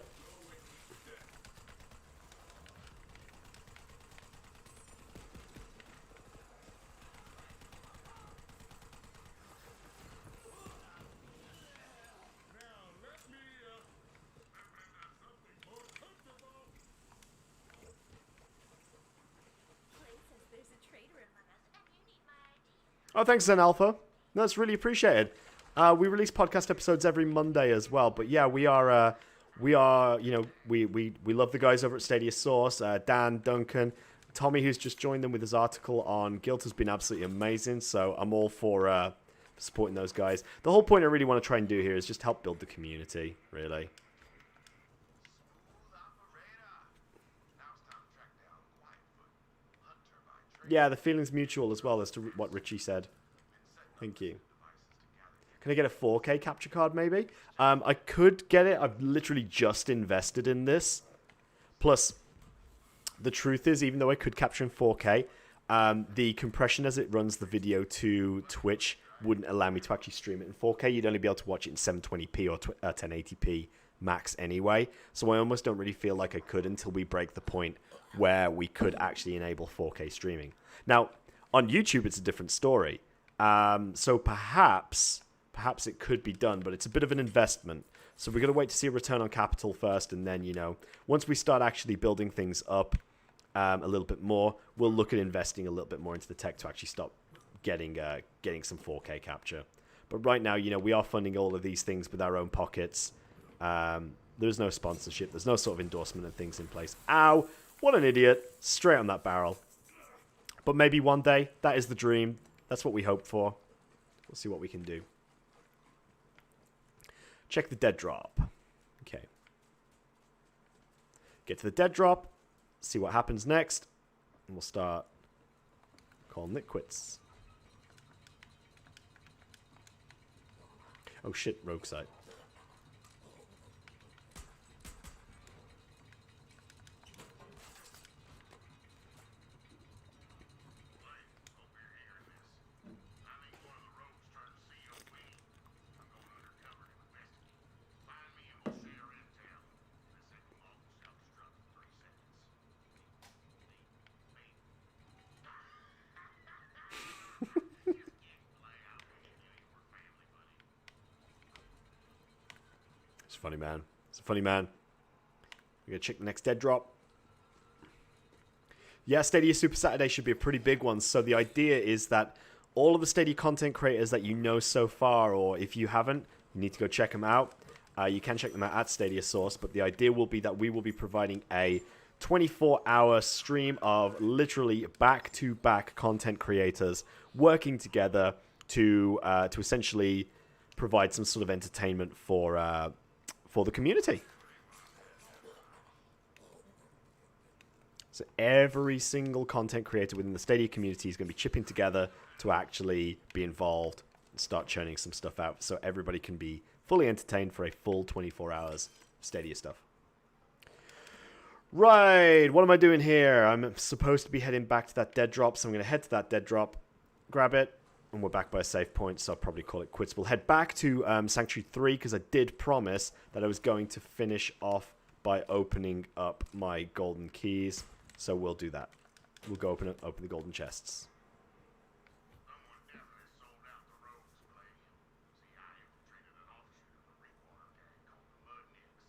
Oh, thanks, Zen Alpha. No, that's really appreciated. We release podcast episodes every Monday as well. But yeah, we are, you know, we love the guys over at Stadia Source. Dan, Duncan, Tommy, who's just joined them with his article on Guilt, has been absolutely amazing. So I'm all for supporting those guys. The whole point I really want to try and do here is just help build the community, really. Yeah, the feeling's mutual as well as to what Richie said. Thank you. Can I get a 4K capture card, maybe? I could get it. I've literally just invested in this. Plus, the truth is, even though I could capture in 4K, the compression as it runs the video to Twitch wouldn't allow me to actually stream it in 4K. You'd only be able to watch it in 720p or 1080p max anyway. So I almost don't really feel like I could until we break the point where we could actually enable 4K streaming. Now, on YouTube, it's a different story. So perhaps it could be done, but it's a bit of an investment. So we're going to wait to see a return on capital first, and then, you know, once we start actually building things up a little bit more, we'll look at investing a little bit more into the tech to actually stop getting some 4K capture. But right now, you know, we are funding all of these things with our own pockets. There's no sponsorship. There's no sort of endorsement and things in place. Ow! What an idiot. Straight on that barrel. But maybe one day, that is the dream. That's what we hope for. We'll see what we can do. Check the dead drop. Okay. Get to the dead drop. See what happens next. And we'll start calling it quits. Oh shit, rogue site. funny, man. It's a funny man. We're going to check the next dead drop. Yeah, Stadia Super Saturday should be a pretty big one. So the idea is that all of the Stadia content creators that you know so far, or if you haven't, you need to go check them out. You can check them out at Stadia Source, but the idea will be that we will be providing a 24-hour stream of literally back-to-back content creators working together to essentially provide some sort of entertainment for the community. So every single content creator within the Stadia community is going to be chipping together to actually be involved and start churning some stuff out so everybody can be fully entertained for a full 24 hours of Stadia stuff. Right, what am I doing here? I'm supposed to be heading back to that dead drop, so I'm going to head to that dead drop, grab it, and we're back by a save point, so I'll probably call it quits. We'll head back to Sanctuary 3, because I did promise that I was going to finish off by opening up my golden keys. So we'll do that. We'll go open the golden chests. Someone definitely sold out the rogues play. See, I infiltrated an offshoot of the Requarter gang called the Mudnicks.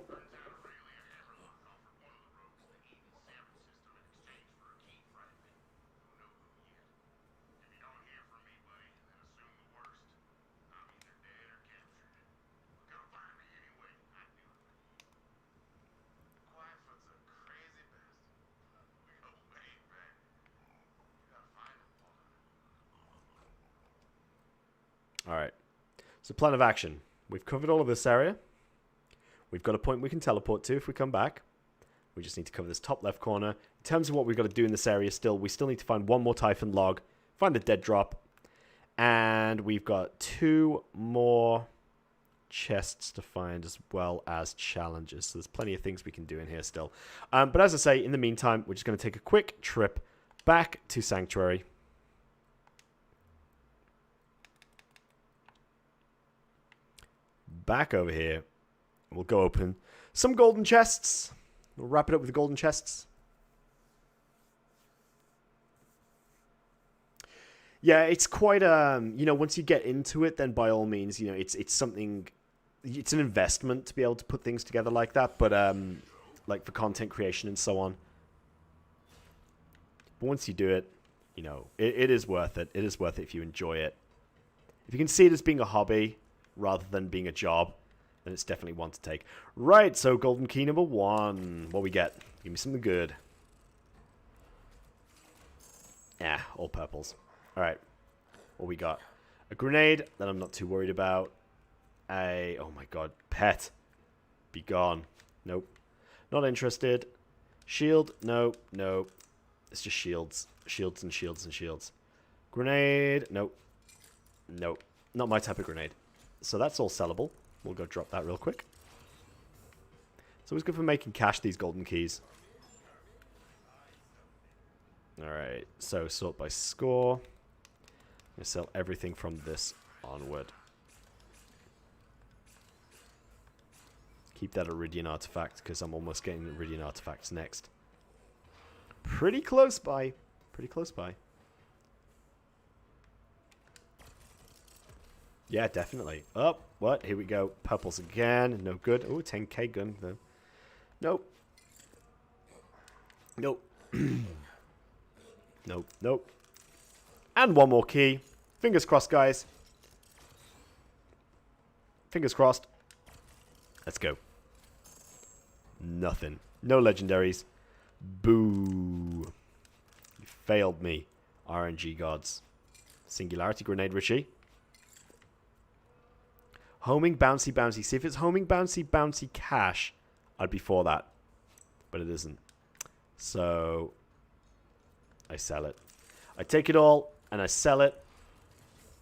Turns out Aurelia Hammerlock offered one of the rogues the Eden 7 system in exchange for a key fragment. Who knew who yet? If you don't hear from me, buddy, then assume the worst. I'm either dead or captured. But come find me anyway. I'd do it for you. Quietfoot's a crazy bastard. We go way back. You gotta find him, Paul. Alright. So plan of action. We've covered all of this area. We've got a point we can teleport to if we come back. We just need to cover this top left corner. In terms of what we've got to do in this area still, we still need to find one more Typhon log, find the dead drop, and we've got 2 more chests to find as well as challenges. So there's plenty of things we can do in here still. But as I say, in the meantime, we're just going to take a quick trip back to Sanctuary. Back over here. We'll go open some golden chests. We'll wrap it up with the golden chests. Yeah, it's quite once you get into it, then by all means, it's something, it's an investment to be able to put things together like that, but like for content creation and so on. But once you do it, it is worth it. It is worth it if you enjoy it. If you can see it as being a hobby rather than being a job, then it's definitely one to take. Right, so golden key number 1. What we get? Give me something good. Yeah, all purples. Alright, what we got? A grenade that I'm not too worried about. Oh my god, pet. Be gone. Nope. Not interested. Shield, nope, nope. It's just shields. Shields and shields and shields. Grenade, nope. Nope. Not my type of grenade. So that's all sellable. We'll go drop that real quick. It's always good for making cash, these golden keys. Alright, so sort by score. I'm going to sell everything from this onward. Keep that Iridian artifact, because I'm almost getting Iridian artifacts next. Pretty close by. Pretty close by. Yeah, definitely. Oh, what? Here we go. Purples again. No good. Oh, 10k gun, though. Nope. Nope. Nope. Nope. And one more key. Fingers crossed, guys. Fingers crossed. Let's go. Nothing. No legendaries. Boo. You failed me, RNG gods. Singularity grenade, Richie. Homing bouncy bouncy. See, if it's homing bouncy bouncy cash, I'd be for that. But it isn't. So I sell it. I take it all and I sell it.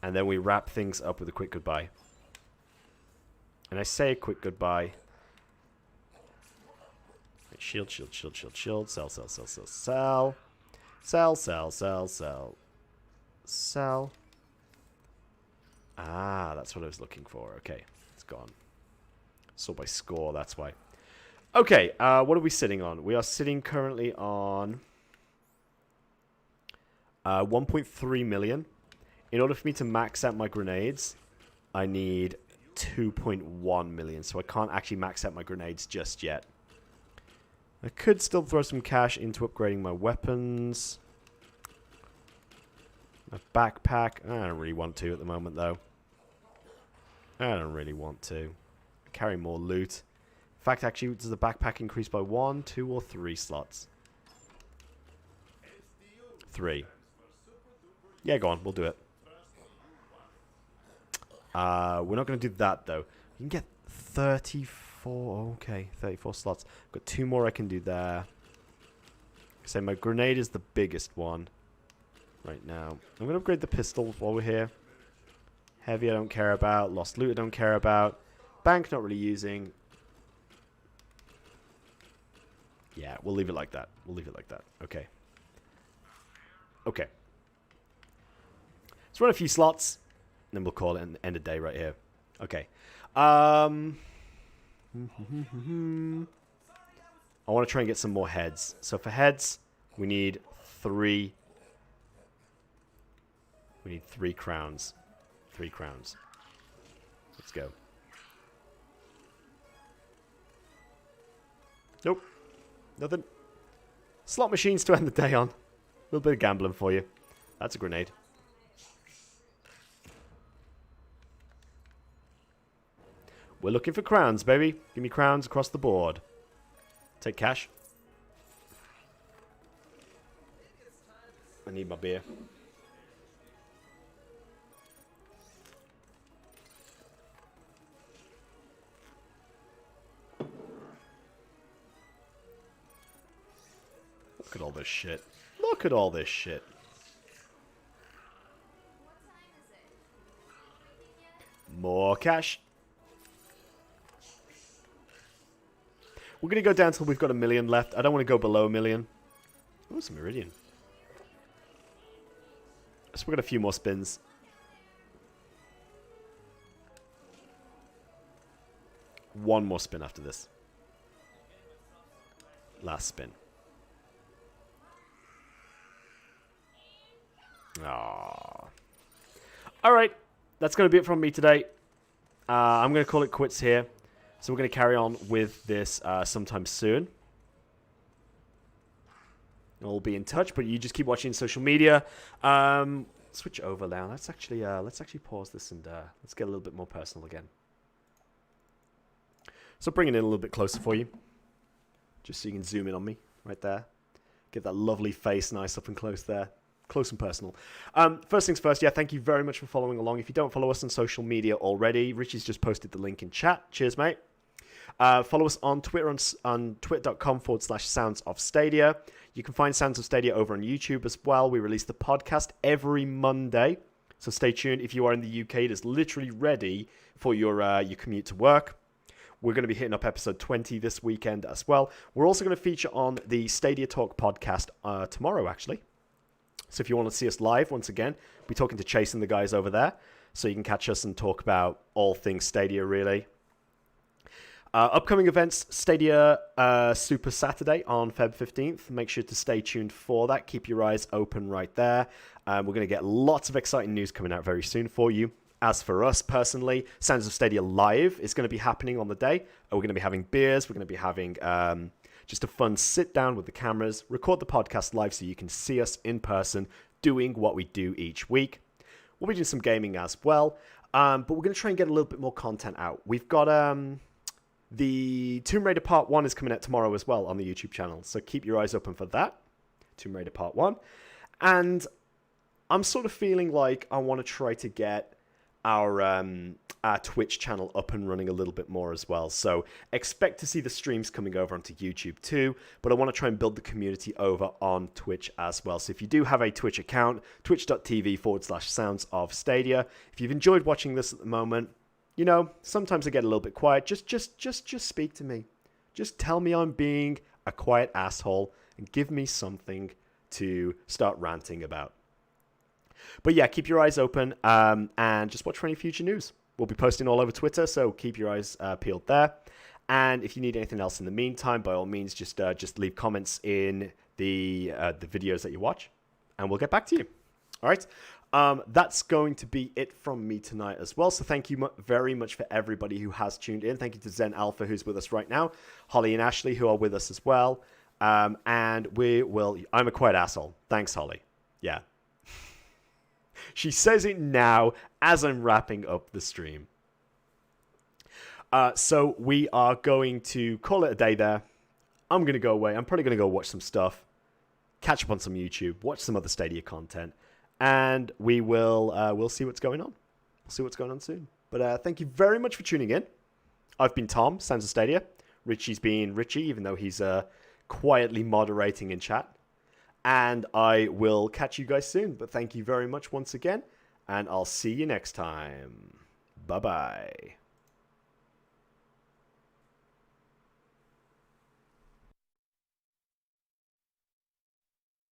And then we wrap things up with a quick goodbye. And I say a quick goodbye. Shield, shield, shield, shield, shield. Sell, sell, sell, sell, sell. Sell, sell, sell, sell. Sell. Ah, that's what I was looking for. Okay, it's gone. So by score, that's why. Okay, what are we sitting on? We are sitting currently on 1.3 million. In order for me to max out my grenades, I need 2.1 million, so I can't actually max out my grenades just yet. I could still throw some cash into upgrading my weapons. My backpack. I don't really want to at the moment, though. I don't really want to. Carry more loot. In fact, actually, does the backpack increase by 1, 2, or 3 slots? 3. Yeah, go on. We'll do it. We're not going to do that, though. You can get 34. Okay, 34 slots. Got 2 more I can do there. So my grenade is the biggest one right now. I'm going to upgrade the pistol while we're here. Heavy I don't care about. Lost loot I don't care about. Bank not really using. Yeah, we'll leave it like that. We'll leave it like that. Okay. Okay. Let's run a few slots. And then we'll call it an end of day right here. Okay. I want to try and get some more heads. So for heads, we need 3. We need 3 crowns. 3 crowns. Let's go. Nope. Nothing. Slot machines to end the day on. A little bit of gambling for you. That's a grenade. We're looking for crowns, baby. Give me crowns across the board. Take cash. I need my beer. Look at all this shit. Look at all this shit. More cash. We're going to go down till we've got 1 million left. I don't want to go below 1 million. Oh, some iridium. So we've got a few more spins. One more spin after this. Last spin. Aww. Alright. That's going to be it from me today. I'm going to call it quits here. So we're going to carry on with this sometime soon. I'll be in touch, but you just keep watching social media. Switch over now. Let's actually pause this and let's get a little bit more personal again. So bring it in a little bit closer for you, just so you can zoom in on me right there. Get that lovely face nice up and close there. Close and personal. First things first, yeah, thank you very much for following along. If you don't follow us on social media already, Richie's just posted the link in chat. Cheers, mate. Follow us on Twitter on twitter.com/Sounds of Stadia. You can find Sounds of Stadia over on YouTube as well. We release the podcast every Monday, so stay tuned. If you are in the UK, it is literally ready for your commute to work. We're going to be hitting up episode 20 this weekend as well. We're also going to feature on the Stadia Talk podcast tomorrow, actually. So if you want to see us live, once again, we'll be talking to Chase and the guys over there. So you can catch us and talk about all things Stadia, really. Upcoming events, Stadia Super Saturday on Feb 15th. Make sure to stay tuned for that. Keep your eyes open right there. We're going to get lots of exciting news coming out very soon for you. As for us personally, Sounds of Stadia Live is going to be happening on the day. We're going to be having beers. We're going to be having just a fun sit down with the cameras, record the podcast live so you can see us in person doing what we do each week. We'll be doing some gaming as well, but we're going to try and get a little bit more content out. We've got the Tomb Raider Part 1 is coming out tomorrow as well on the YouTube channel, so keep your eyes open for that. Tomb Raider Part 1. And I'm sort of feeling like I want to try to get our Twitch channel up and running a little bit more as well. So expect to see the streams coming over onto YouTube too, but I want to try and build the community over on Twitch as well. So if you do have a Twitch account, twitch.tv/Sounds of Stadia. If you've enjoyed watching this at the moment, you know, sometimes I get a little bit quiet. Just speak to me. Just tell me I'm being a quiet asshole and give me something to start ranting about. But yeah, keep your eyes open and just watch for any future news. We'll be posting all over Twitter, so keep your eyes peeled there. And if you need anything else in the meantime, by all means, just leave comments in the videos that you watch, and we'll get back to you. All right. That's going to be it from me tonight as well. So thank you very much for everybody who has tuned in. Thank you to Zen Alpha, who's with us right now. Holly and Ashley, who are with us as well. And we will... I'm a quiet asshole. Thanks, Holly. Yeah. She says it now as I'm wrapping up the stream. So we are going to call it a day there. I'm going to go away. I'm probably going to go watch some stuff. Catch up on some YouTube. Watch some other Stadia content. And we will we'll see what's going on. We'll see what's going on soon. But thank you very much for tuning in. I've been Tom, Sounds of Stadia. Richie's been Richie, even though he's quietly moderating in chat. And I will catch you guys soon. But thank you very much once again. And I'll see you next time. Bye-bye.